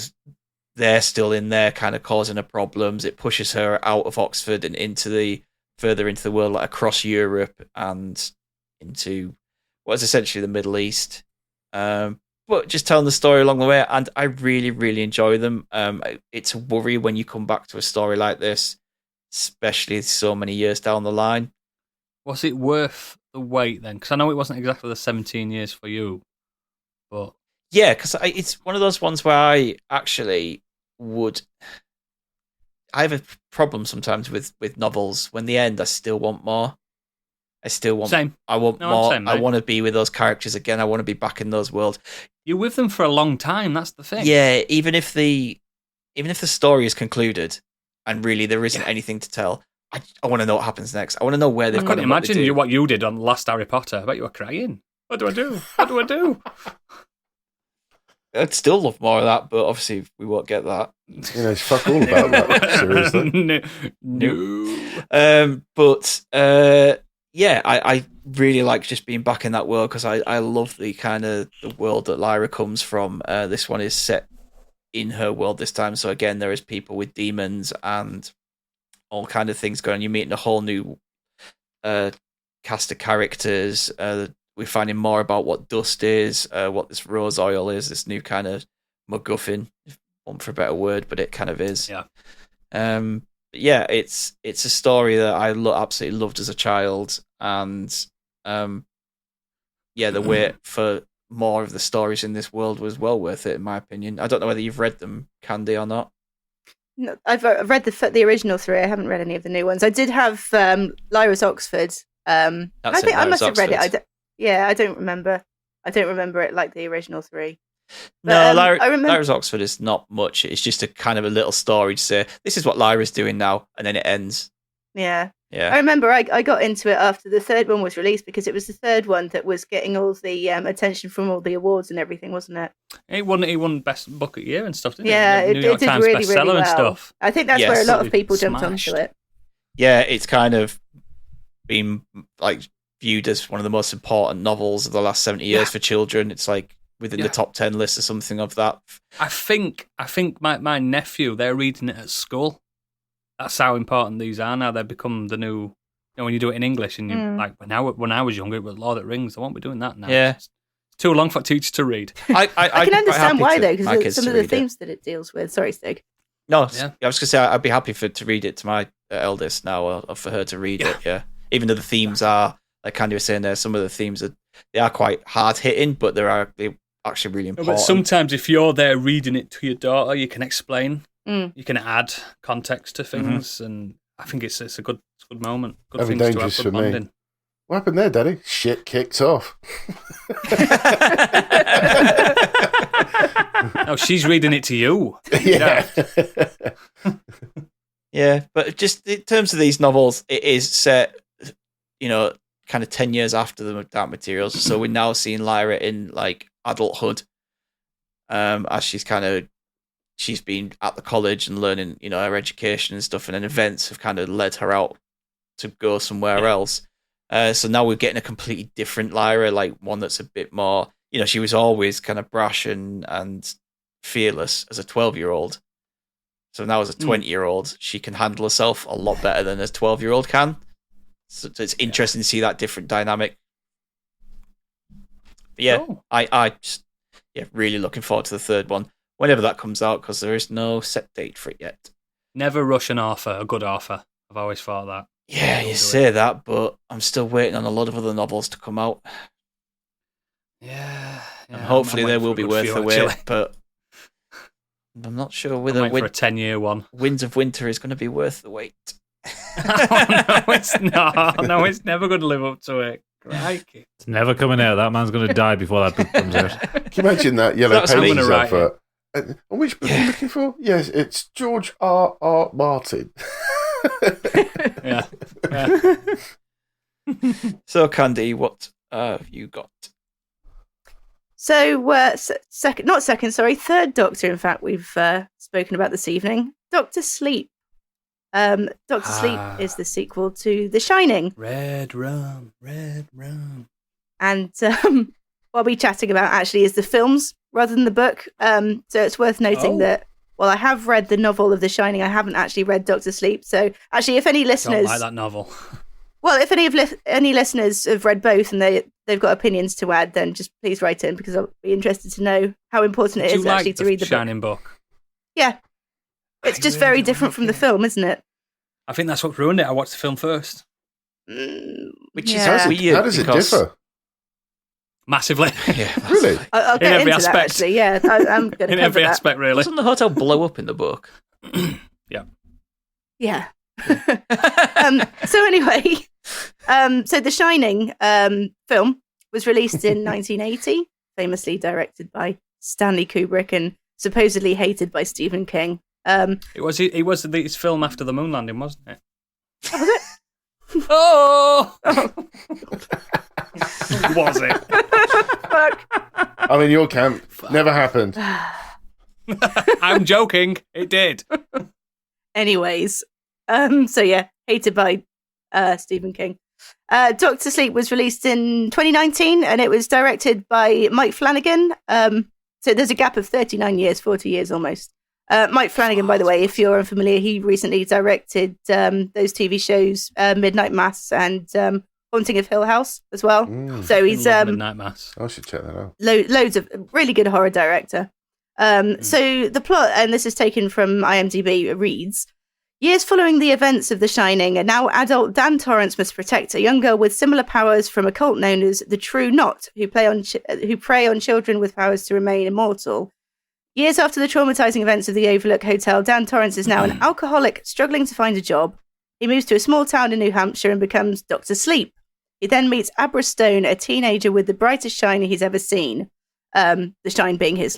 [SPEAKER 5] they're still in there kind of causing her problems. It pushes her out of Oxford and further into the world, like across Europe and into what is essentially the Middle East. But just telling the story along the way, and I really, really enjoy them. It's a worry when you come back to a story like this, especially so many years down the line.
[SPEAKER 1] Was it worth the wait then? Because I know it wasn't exactly the 17 years for you, but...
[SPEAKER 5] Yeah, because it's one of those ones where I actually would... I have a problem sometimes with novels. When they end, I still want more. I still want...
[SPEAKER 1] Same.
[SPEAKER 5] I want more.
[SPEAKER 1] Same,
[SPEAKER 5] I want to be with those characters again. I want to be back in those worlds.
[SPEAKER 1] You're with them for a long time, that's the thing.
[SPEAKER 5] Yeah, even if the story is concluded and really there isn't anything to tell, I want to know what happens next. I want to know where they've gone.
[SPEAKER 1] I can't imagine what you did on Last Harry Potter. I bet you were crying. What do I do? What do I do?
[SPEAKER 5] I'd still love more of that, but obviously we won't get that.
[SPEAKER 4] You know, it's fuck all about that, seriously.
[SPEAKER 1] No.
[SPEAKER 5] But yeah, I really like just being back in that world because I love the kind of the world that Lyra comes from. This one is set in her world this time, so again, there is people with demons and all kind of things going on. You're meeting a whole new cast of characters. We're finding more about what dust is, what this rose oil is, this new kind of MacGuffin, for a better word, but it kind of is.
[SPEAKER 1] Yeah.
[SPEAKER 5] Yeah, it's a story that I absolutely loved as a child, and the wait for more of the stories in this world was well worth it, in my opinion. I don't know whether you've read them, Candy, or not.
[SPEAKER 3] No, I've read the original 3. I haven't read any of the new ones. I did have Lyra's Oxford. I think I must have read it. I don't remember. I don't remember it like the original 3. But,
[SPEAKER 5] Lyra's Oxford is not much. It's just a kind of a little story to say, this is what Lyra's doing now, and then it ends.
[SPEAKER 3] Yeah.
[SPEAKER 5] Yeah.
[SPEAKER 3] I remember I got into it after the 3rd one was released because it was the 3rd one that was getting all the attention from all the awards and everything, wasn't it?
[SPEAKER 1] He won Best Book of the Year and stuff, didn't he?
[SPEAKER 3] It did really, really well.
[SPEAKER 1] And stuff.
[SPEAKER 3] I think that's where a lot of people jumped onto it.
[SPEAKER 5] Yeah, it's kind of been like viewed as one of the most important novels of the last 70 years for children. It's like within the top 10 list or something of that.
[SPEAKER 1] I think my nephew, they're reading it at school. That's how important these are now. They've become the new, when you do it in English, and you like when I was younger, it was Lord of the Rings. I won't be doing that now.
[SPEAKER 5] Yeah,
[SPEAKER 1] it's too long for teachers to read.
[SPEAKER 3] I can understand why though, because some of the themes that it deals with. Sorry, Stig.
[SPEAKER 5] No, I was going to say I'd be happy to read it to my eldest now, or for her to read it. Yeah, even though the themes are, like Candy was saying there, some of the themes they are quite hard hitting, but they're actually really important.
[SPEAKER 1] But sometimes if you're there reading it to your daughter, you can explain. You can add context to things, and I think it's a good moment. Good things to have, good bonding.
[SPEAKER 4] What happened there, Daddy? Shit kicked off.
[SPEAKER 5] No, she's reading it to you.
[SPEAKER 4] Yeah.
[SPEAKER 5] Yeah, but just in terms of these novels, it is set, kind of 10 years after the Dark Materials. So we're now seeing Lyra in like adulthood, as she's been at the college and learning, her education and stuff, and then events have kind of led her out to go somewhere else. So now we're getting a completely different Lyra, like one that's a bit more, she was always kind of brash and fearless as a 12-year-old. So now as a 20-year-old, she can handle herself a lot better than a 12-year-old can. So it's interesting to see that different dynamic. But yeah, cool. I just really looking forward to the 3rd one. Whenever that comes out, because there is no set date for it yet.
[SPEAKER 1] Never rush an author, a good author. I've always thought that.
[SPEAKER 5] Yeah, you say that, but I'm still waiting on a lot of other novels to come out.
[SPEAKER 1] Yeah.
[SPEAKER 5] And hopefully they will be worth the wait, but I'm not sure whether
[SPEAKER 1] for a 10-year one.
[SPEAKER 5] Winds of Winter is going to be worth the wait.
[SPEAKER 1] No, it's not. No, it's never going to live up to it. Crikey.
[SPEAKER 2] It's never coming out. That man's going to die before that book comes out.
[SPEAKER 4] Can you imagine that Yellow Pages advert? And which book are you looking for? Yes, it's George R. Martin.
[SPEAKER 5] Yeah. So, Candy, what have you got?
[SPEAKER 3] So, 3rd Doctor, in fact, we've spoken about this evening. Dr. Sleep. Dr. Sleep is the sequel to The Shining.
[SPEAKER 1] Red rum.
[SPEAKER 3] And what we'll be chatting about actually is the films rather than the book. So it's worth noting that while I have read the novel of The Shining, I haven't actually read Dr. Sleep. So actually, if any listeners...
[SPEAKER 1] Don't like that novel.
[SPEAKER 3] Well, if any listeners have read both and they've got opinions to add, then just please write in, because I'll be interested to know how important it is actually to read the
[SPEAKER 1] Shining book.
[SPEAKER 3] Yeah. It's just very different from the film, isn't it?
[SPEAKER 1] I think that's what ruined it. I watched the film first.
[SPEAKER 5] Which is weird.
[SPEAKER 4] How does it differ?
[SPEAKER 1] Massively.
[SPEAKER 5] Yeah,
[SPEAKER 4] really?
[SPEAKER 3] I'll get into that, actually. Yeah, I'm going to
[SPEAKER 1] in every aspect, really.
[SPEAKER 5] Doesn't the hotel blow up in the book?
[SPEAKER 1] Yeah.
[SPEAKER 3] Yeah. So anyway, so The Shining film was released in 1980, famously directed by Stanley Kubrick and supposedly hated by Stephen King.
[SPEAKER 1] It was his film after the moon landing, wasn't it?
[SPEAKER 3] Oh, was it?
[SPEAKER 1] Oh! Was it?
[SPEAKER 3] Fuck.
[SPEAKER 4] I'm in your camp. Never happened.
[SPEAKER 1] I'm joking. It did.
[SPEAKER 3] Anyways, so yeah, hated by Stephen King. Doctor Sleep was released in 2019, and it was directed by Mike Flanagan. So there's a gap of 39 years, 40 years almost. Mike Flanagan, by the way, if you're unfamiliar, he recently directed those TV shows, Midnight Mass and Haunting of Hill House as well. So he's
[SPEAKER 1] Midnight Mass.
[SPEAKER 4] I should check that out.
[SPEAKER 3] Loads of really good horror director. So the plot, and this is taken from IMDb, reads: years following the events of The Shining, a now adult Dan Torrance must protect a young girl with similar powers from a cult known as the True Knot, who prey on children with powers to remain immortal. Years after the traumatizing events of the Overlook Hotel, Dan Torrance is now an alcoholic struggling to find a job. He moves to a small town in New Hampshire and becomes Dr. Sleep. He then meets Abra Stone, a teenager with the brightest shine he's ever seen. The shine being his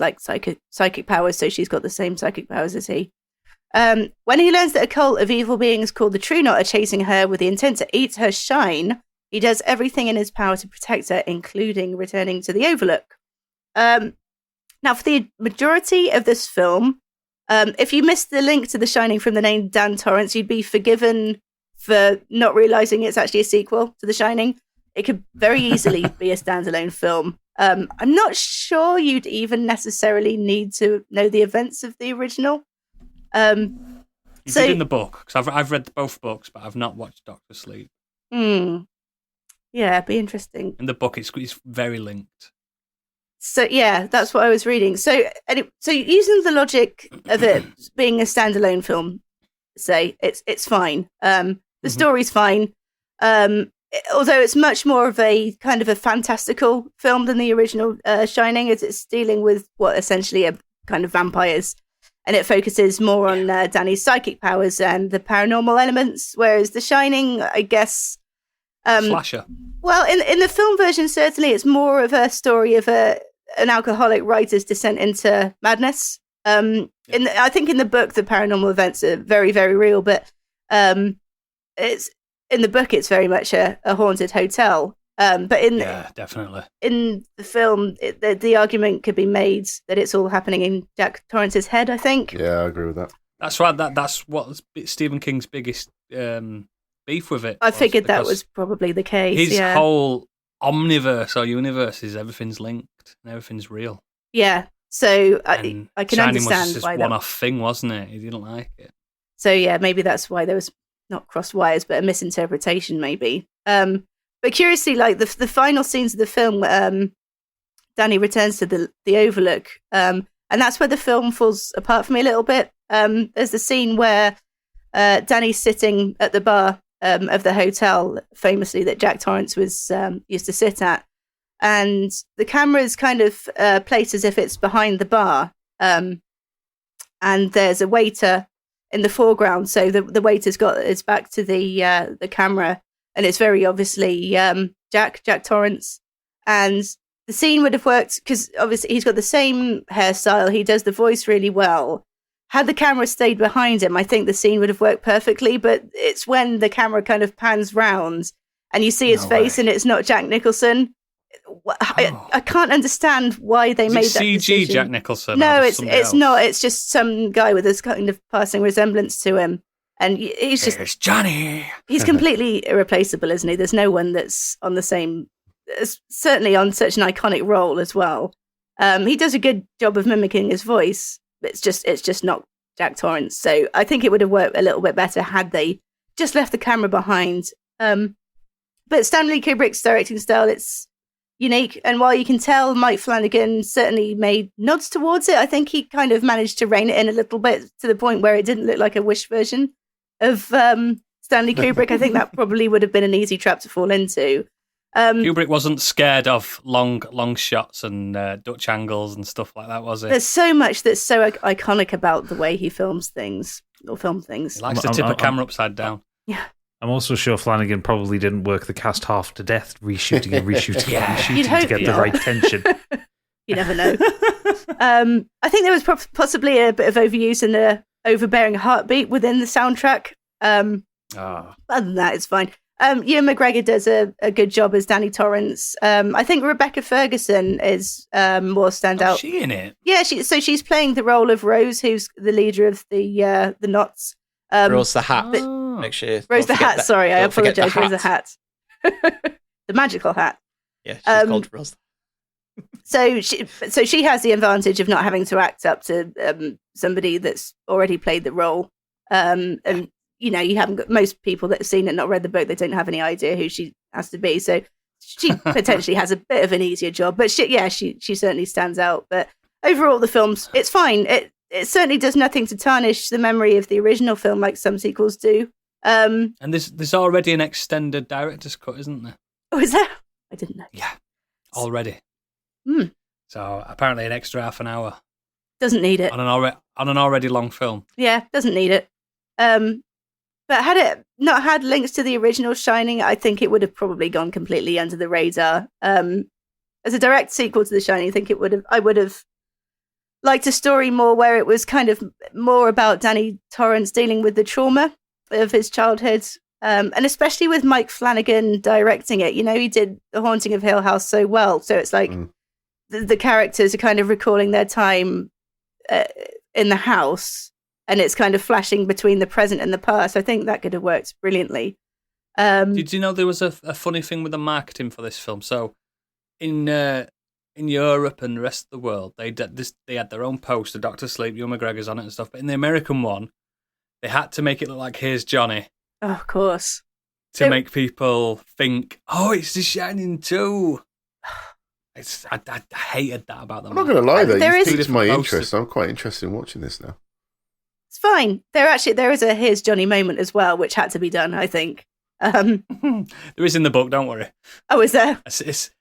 [SPEAKER 3] psychic powers, so she's got the same psychic powers as he. When he learns that a cult of evil beings called the True Knot are chasing her with the intent to eat her shine, he does everything in his power to protect her, including returning to the Overlook. Now, for the majority of this film, if you missed the link to The Shining from the name Dan Torrance, you'd be forgiven for not realizing it's actually a sequel to The Shining. It could very easily be a standalone film. I'm not sure you'd even necessarily need to know the events of the original.
[SPEAKER 1] You did in the book, because I've read both books, but I've not watched Doctor Sleep.
[SPEAKER 3] Yeah, it'd be interesting.
[SPEAKER 1] In the book, it's very linked.
[SPEAKER 3] So yeah, that's what I was reading. So using the logic of it being a standalone film, say it's fine. The story's fine. Although it's much more of a kind of a fantastical film than the original Shining, as it's dealing with what essentially are kind of vampires, and it focuses more on Danny's psychic powers and the paranormal elements, whereas The Shining, I guess,
[SPEAKER 1] slasher.
[SPEAKER 3] Well, in the film version, certainly it's more of a story of an alcoholic writer's descent into madness. I think in the book, the paranormal events are very, very real, but it's in the book, it's very much a haunted hotel. But
[SPEAKER 1] definitely
[SPEAKER 3] in the film, the argument could be made that it's all happening in Jack Torrance's head, I think.
[SPEAKER 4] Yeah, I agree with that.
[SPEAKER 1] That's right. That's what Stephen King's biggest beef with it.
[SPEAKER 3] I figured that was probably the case.
[SPEAKER 1] His whole omniverse or universe is everything's linked and everything's real.
[SPEAKER 3] Yeah, so I can
[SPEAKER 1] Shining
[SPEAKER 3] understand
[SPEAKER 1] was just
[SPEAKER 3] why
[SPEAKER 1] one-off thing, wasn't it? He didn't like it.
[SPEAKER 3] So yeah, maybe that's why there was not crossed wires, but a misinterpretation, maybe. But curiously, like the final scenes of the film, Danny returns to the Overlook, and that's where the film falls apart for me a little bit. There's the scene where Danny's sitting at the bar of the hotel, famously that Jack Torrance was used to sit at, and the camera is kind of placed as if it's behind the bar, and there's a waiter in the foreground, so the waiter's got his back to the camera, and it's very obviously Jack Torrance. And the scene would have worked because obviously he's got the same hairstyle, he does the voice really well. Had the camera stayed behind him, I think the scene would have worked perfectly, but it's when the camera kind of pans round and you see his face and it's not Jack Nicholson. I can't understand why they made that
[SPEAKER 1] CG
[SPEAKER 3] decision.
[SPEAKER 1] Jack Nicholson?
[SPEAKER 3] No, it's not. It's just some guy with this kind of passing resemblance to him. And he's just...
[SPEAKER 1] It's Johnny!
[SPEAKER 3] He's completely irreplaceable, isn't he? There's no one that's on the same... Certainly on such an iconic role as well. He does a good job of mimicking his voice. It's just not Jack Torrance. So I think it would have worked a little bit better had they just left the camera behind. But Stanley Kubrick's directing style, it's unique. And while you can tell Mike Flanagan certainly made nods towards it, I think he kind of managed to rein it in a little bit to the point where it didn't look like a Wish version of Stanley Kubrick. I think that probably would have been an easy trap to fall into.
[SPEAKER 1] Kubrick wasn't scared of long shots and Dutch angles and stuff like that, was he?
[SPEAKER 3] There's so much that's so iconic about the way he films things, or film things.
[SPEAKER 1] He likes to tip a camera upside down.
[SPEAKER 3] Yeah.
[SPEAKER 2] I'm also sure Flanagan probably didn't work the cast half to death, reshooting and reshooting and reshooting to get the right tension.
[SPEAKER 3] You never know. I think there was possibly a bit of overuse and a overbearing heartbeat within the soundtrack. Other than that, it's fine. Ewan McGregor does a good job as Danny Torrance. I think Rebecca Ferguson is more standout.
[SPEAKER 1] Is she in it?
[SPEAKER 3] Yeah, she's playing the role of Rose, who's the leader of the Knots.
[SPEAKER 5] Rose the Hat. Make sure
[SPEAKER 3] Rose the Hat. Sorry, I apologise. Rose the Hat. the magical hat.
[SPEAKER 5] Yeah, she's called Rose.
[SPEAKER 3] So she has the advantage of not having to act up to somebody that's already played the role. And you haven't got most people that have seen it, not read the book, they don't have any idea who she has to be. So she potentially has a bit of an easier job, but she certainly stands out. But overall, the film's it's fine. It certainly does nothing to tarnish the memory of the original film like some sequels do.
[SPEAKER 1] And there's already an extended director's cut, isn't there?
[SPEAKER 3] Oh, is there? I didn't know.
[SPEAKER 1] Yeah, already.
[SPEAKER 3] Mm.
[SPEAKER 1] So apparently an extra half an hour.
[SPEAKER 3] Doesn't need it.
[SPEAKER 1] On an already long film.
[SPEAKER 3] Yeah, doesn't need it. But had it not had links to the original Shining, I think it would have probably gone completely under the radar. As a direct sequel to The Shining, I would have liked a story more where it was kind of more about Danny Torrance dealing with the trauma of his childhood. And especially with Mike Flanagan directing it, he did The Haunting of Hill House so well. So it's like the characters are kind of recalling their time in the house, and it's kind of flashing between the present and the past. I think that could have worked brilliantly.
[SPEAKER 1] Did you know there was a funny thing with the marketing for this film? So in Europe and the rest of the world, they had their own poster, Dr. Sleep, Ewan McGregor's on it and stuff. But in the American one, they had to make it look like Here's Johnny.
[SPEAKER 3] Oh, of course.
[SPEAKER 1] To make people think, oh, it's The Shining 2. I hated that about them.
[SPEAKER 4] I'm not going to lie, though. You've piqued my interest. I'm quite interested in watching this now.
[SPEAKER 3] It's fine. There is a Here's Johnny moment as well, which had to be done, I think.
[SPEAKER 1] There is in the book, don't worry.
[SPEAKER 3] Oh, is there?
[SPEAKER 1] It's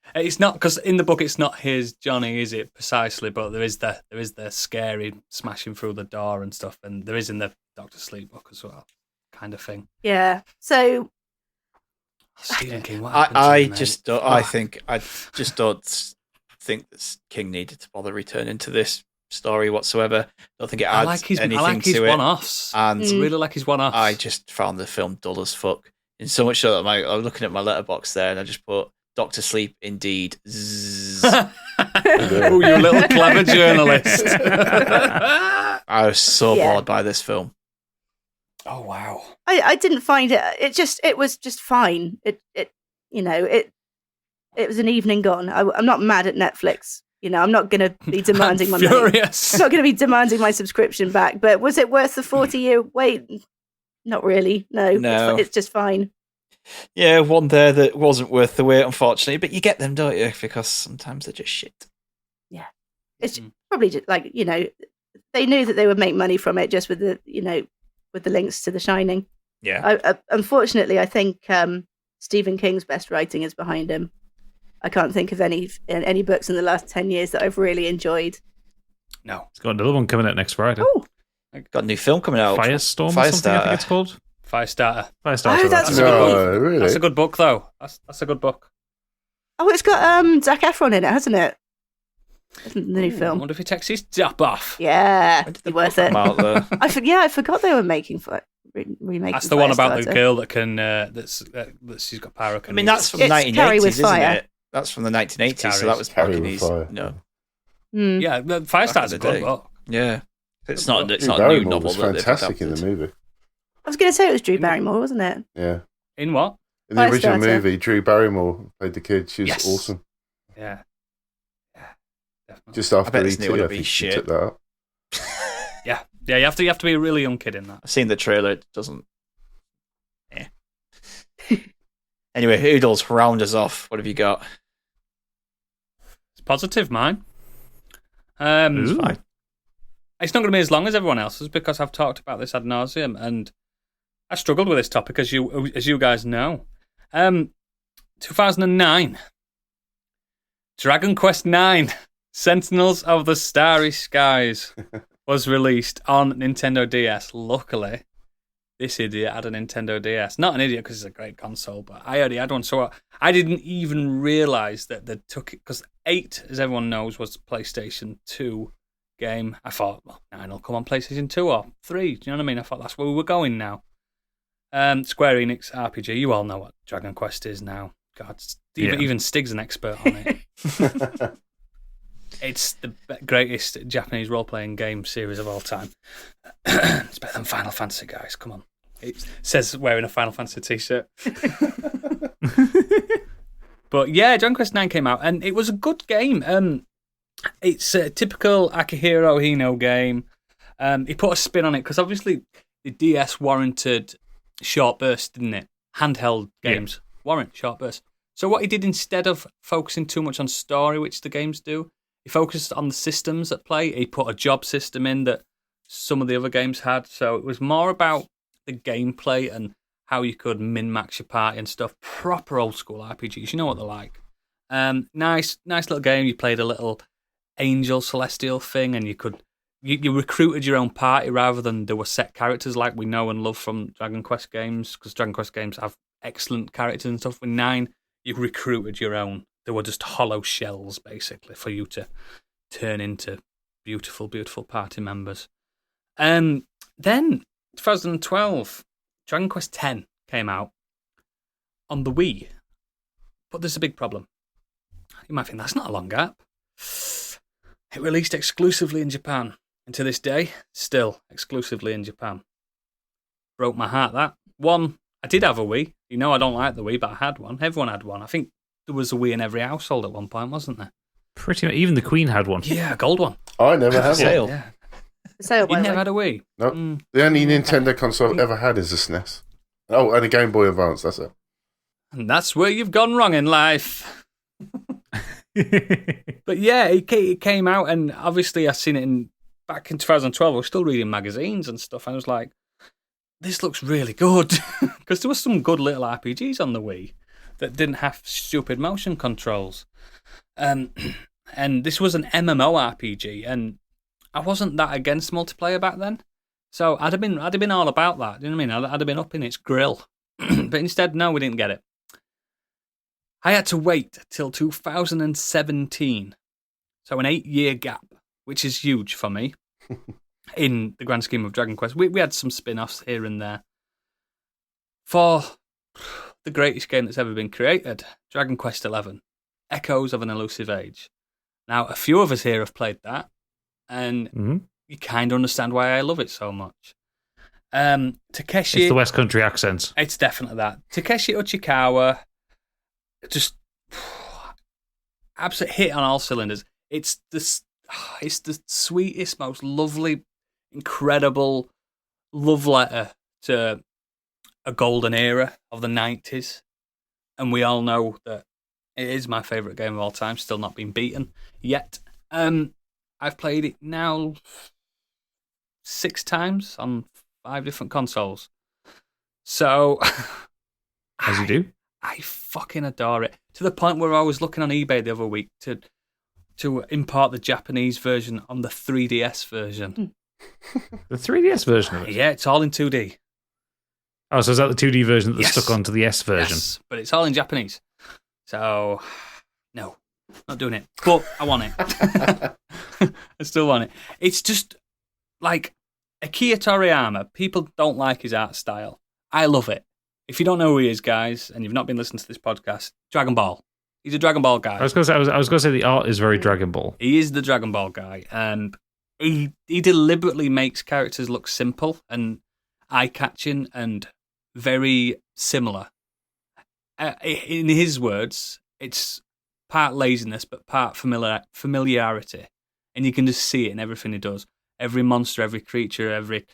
[SPEAKER 1] not, because in the book it's not Here's Johnny, is it, precisely, but there is the scary smashing through the door and stuff, and there is in the Dr. Sleep book as well, kind of thing.
[SPEAKER 3] Yeah. So
[SPEAKER 1] Stephen King, what
[SPEAKER 5] I just don't think that King needed to bother returning to this story whatsoever. I don't think it adds anything
[SPEAKER 1] I like his
[SPEAKER 5] to it.
[SPEAKER 1] One-offs. And I really like his one-offs.
[SPEAKER 5] I just found the film dull as fuck. In so much so that I was looking at my letterbox there, and I just put Dr. Sleep indeed.
[SPEAKER 1] Oh, you little clever journalist.
[SPEAKER 5] I was so bored by this film.
[SPEAKER 1] Oh wow!
[SPEAKER 3] I didn't find it. It was just fine. It was an evening gone. I'm not mad at Netflix. I'm not going to be demanding my money. I'm not going to be demanding my subscription back. But was it worth the 40-year wait? Not really. No. It's just fine.
[SPEAKER 5] Yeah, one there that wasn't worth the wait, unfortunately. But you get them, don't you? Because sometimes they're just shit.
[SPEAKER 3] Yeah, it's probably just like they knew that they would make money from it just with the links to The Shining.
[SPEAKER 5] Yeah.
[SPEAKER 3] Unfortunately, I think Stephen King's best writing is behind him. I can't think of any books in the last 10 years that I've really enjoyed.
[SPEAKER 1] No.
[SPEAKER 2] It's got another one coming out next Friday.
[SPEAKER 3] Oh.
[SPEAKER 5] Got a new film coming out.
[SPEAKER 2] Firestorm or something, I think it's called.
[SPEAKER 1] Firestarter.
[SPEAKER 2] Firestarter.
[SPEAKER 3] Oh, that's
[SPEAKER 1] a good book. Really? That's a good book, though. That's a good book.
[SPEAKER 3] Oh, it's got Zac Efron in it, hasn't it? The new film.
[SPEAKER 1] I wonder if he takes his top off.
[SPEAKER 3] Yeah, it's worth it. I forgot they were remaking
[SPEAKER 1] That's the one about the girl that can she's got power.
[SPEAKER 5] I mean, that's from the 1980s, isn't it? That's from the 1980s, so that was back in his
[SPEAKER 1] Yeah, Firestarter's a good book.
[SPEAKER 5] Yeah, it's not a new novel.
[SPEAKER 4] Was fantastic in the movie.
[SPEAKER 3] I was going to say it was Drew Barrymore, wasn't it?
[SPEAKER 4] Yeah.
[SPEAKER 1] In what?
[SPEAKER 4] In the original movie, Drew Barrymore played the kid. She was awesome.
[SPEAKER 1] Yeah. Definitely.
[SPEAKER 4] Just after E.T., I think she took that up.
[SPEAKER 1] Yeah, you have to be a really young kid in that.
[SPEAKER 5] I've seen the trailer. It doesn't. Yeah. Anyway, Hoodles, round us off. What have you got?
[SPEAKER 1] It's positive, mine. It's fine. It's not going to be as long as everyone else's because I've talked about this ad nauseum, and I struggled with this topic, as you guys know. 2009, Dragon Quest IX, Sentinels of the Starry Skies, was released on Nintendo DS. Luckily, this idiot had a Nintendo DS. Not an idiot because it's a great console, but I already had one, so I didn't even realise that they took it, because 8, as everyone knows, was the PlayStation 2 game. I thought, well, 9 will come on PlayStation 2 or 3. Do you know what I mean? I thought that's where we were going now. Square Enix RPG. You all know what Dragon Quest is now. God, even Stig's an expert on it. It's the greatest Japanese role-playing game series of all time. It's better than Final Fantasy, guys. Come on. It says wearing a Final Fantasy t-shirt. But yeah, Dragon Quest IX came out, and it was a good game. It's a typical Akihiro Hino game. He put a spin on it, because obviously the DS warranted short bursts, didn't it? Handheld games warrant short bursts. So what he did, instead of focusing too much on story, which the games do, he focused on the systems at play. He put a job system in that some of the other games had. So it was more about the gameplay and how you could min-max your party and stuff. Proper old school RPGs. You know what they're like. Nice little game. You played a little angel celestial thing, and you recruited your own party rather than there were set characters like we know and love from Dragon Quest games, because Dragon Quest games have excellent characters and stuff. With 9, you recruited your own. They were just hollow shells, basically, for you to turn into beautiful, beautiful party members. Then, 2012, Dragon Quest X came out on the Wii. But there's a big problem. You might think that's not a long gap. It released exclusively in Japan. And to this day, still exclusively in Japan. Broke my heart, that. One, I did have a Wii. You know I don't like the Wii, but I had one. Everyone had one. I think there was a Wii in every household at one point, wasn't there?
[SPEAKER 2] Pretty much. Even the Queen had one.
[SPEAKER 1] Yeah, a gold one.
[SPEAKER 4] I never had one.
[SPEAKER 1] Yeah.
[SPEAKER 3] So
[SPEAKER 1] You never had a Wii?
[SPEAKER 4] No. The only Nintendo console I've ever had is a SNES. Oh, and a Game Boy Advance, that's it.
[SPEAKER 1] And that's where you've gone wrong in life. But yeah, it came out, and obviously I seen it back in 2012. I was still reading magazines and stuff. And I was like, this looks really good. Because there were some good little RPGs on the Wii that didn't have stupid motion controls. And this was an MMORPG, and I wasn't that against multiplayer back then. So I'd have been all about that. You know what I mean? I'd have been up in its grill. But instead, no, we didn't get it. I had to wait till 2017. So an 8-year gap, which is huge for me in the grand scheme of Dragon Quest. We had some spin-offs here and there. For the greatest game that's ever been created, Dragon Quest XI, Echoes of an Elusive Age. Now, a few of us here have played that, and you kind of understand why I love it so much. Takeshi...
[SPEAKER 2] It's the West Country accents.
[SPEAKER 1] It's definitely that. Takeshi Uchikawa, just absolute hit on all cylinders. It's the sweetest, most lovely, incredible love letter to a golden era of the 90s. And we all know that it is my favourite game of all time, still not been beaten yet. I've played it now 6 times on 5 different consoles. So...
[SPEAKER 2] As you do?
[SPEAKER 1] I fucking adore it. To the point where I was looking on eBay the other week to import the Japanese version on the 3DS version.
[SPEAKER 2] The 3DS version of it?
[SPEAKER 1] Yeah, it's all in 2D.
[SPEAKER 2] Oh, so is that the 2D version that's stuck onto the S version?
[SPEAKER 1] Yes, but it's all in Japanese. So, no, not doing it. But I want it. I still want it. It's just like Akira Toriyama. People don't like his art style. I love it. If you don't know who he is, guys, and you've not been listening to this podcast, Dragon Ball. He's a Dragon Ball guy.
[SPEAKER 2] I was going to say the art is very Dragon Ball.
[SPEAKER 1] He is the Dragon Ball guy. He deliberately makes characters look simple and eye-catching and very similar. In his words, it's part laziness but part familiarity. And you can just see it in everything he does. Every monster, every creature, every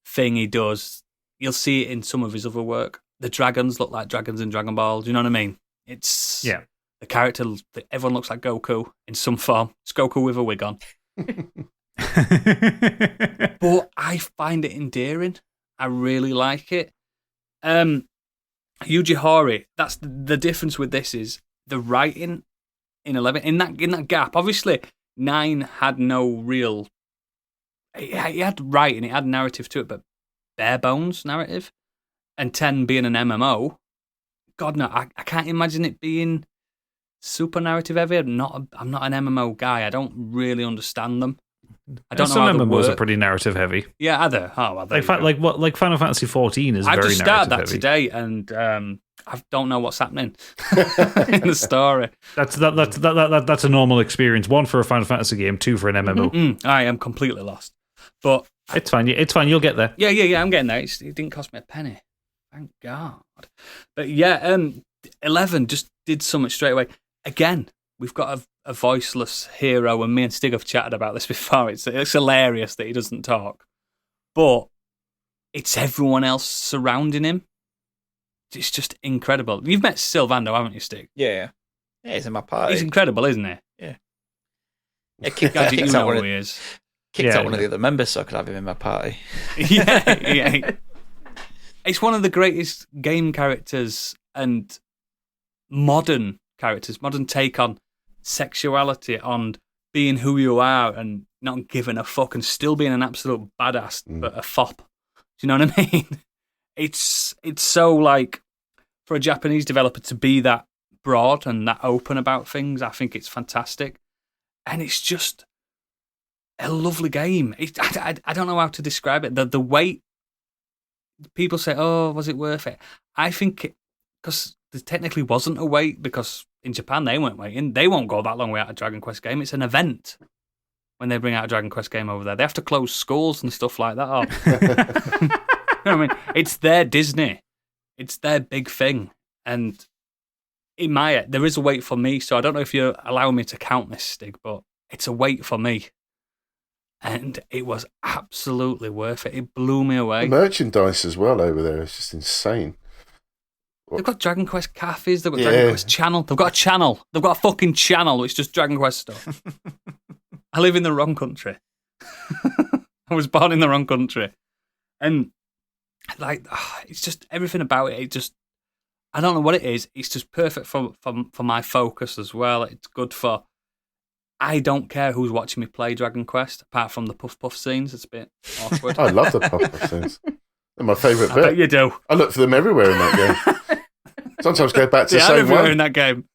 [SPEAKER 1] thing he does, you'll see it in some of his other work. The dragons look like dragons in Dragon Ball. Do you know what I mean? It's the character that everyone looks like Goku in some form. It's Goku with a wig on. But I find it endearing. I really like it. Yuji Horii, that's the difference with this is the writing in 11 in that gap. Obviously, 9 had no real. It had writing, it had narrative to it, but bare bones narrative. And 10 being an MMO, God no, I can't imagine it being super narrative heavy. I'm not an MMO guy. I don't really understand them. I don't know how
[SPEAKER 2] some
[SPEAKER 1] MMOs
[SPEAKER 2] are pretty narrative heavy.
[SPEAKER 1] Yeah, are they? Oh, well,
[SPEAKER 2] like Final Fantasy 14 is very narrative heavy. I just started that
[SPEAKER 1] today, and I don't know what's happening in the story.
[SPEAKER 2] That's a normal experience. 1 for a Final Fantasy game, 2 for an MMO.
[SPEAKER 1] I am completely lost, but
[SPEAKER 2] it's fine. It's fine. You'll get there.
[SPEAKER 1] Yeah. I'm getting there. It didn't cost me a penny. Thank God. But yeah, 11 just did so much straight away. Again, we've got a voiceless hero, and me and Stig have chatted about this before. It's hilarious that he doesn't talk. But it's everyone else surrounding him. It's just incredible. You've met Sylvando, haven't you, Stig?
[SPEAKER 5] Yeah, he's in my party.
[SPEAKER 1] He's incredible, isn't he?
[SPEAKER 5] Yeah.
[SPEAKER 1] Kicked out one
[SPEAKER 5] of the other members so I could have him in my party.
[SPEAKER 1] yeah. It's one of the greatest game characters and modern characters, modern take on sexuality, on being who you are and not giving a fuck and still being an absolute badass, but a fop. Do you know what I mean? It's so like, for a Japanese developer to be that broad and that open about things, I think it's fantastic. And it's just a lovely game. I don't know how to describe it. The weight, people say, oh, was it worth it? I think because there technically wasn't a wait, because in Japan they weren't waiting. They won't go that long without a Dragon Quest game. It's an event when they bring out a Dragon Quest game over there. They have to close schools and stuff like that off. You know what I mean? It's their Disney. It's their big thing. And in my head, there is a wait for me, so I don't know if you're allowing me to count this, Stig, but it's a wait for me. And it was absolutely worth it. It blew me away.
[SPEAKER 4] The merchandise as well over there is just insane.
[SPEAKER 1] They've got Dragon Quest cafes, they've got Dragon Quest channel. They've got a channel. They've got a fucking channel which does Dragon Quest stuff. I live in the wrong country. I was born in the wrong country. And like, it's just everything about it. It just, I don't know what it is. It's just perfect for my focus as well. It's good for, I don't care who's watching me play Dragon Quest, apart from the puff scenes. It's a bit awkward.
[SPEAKER 4] I love the puff scenes. They're my favourite bit.
[SPEAKER 1] I bet you do.
[SPEAKER 4] I look for them everywhere in that game. Sometimes go back to the same
[SPEAKER 1] everywhere
[SPEAKER 4] one.
[SPEAKER 1] in that game.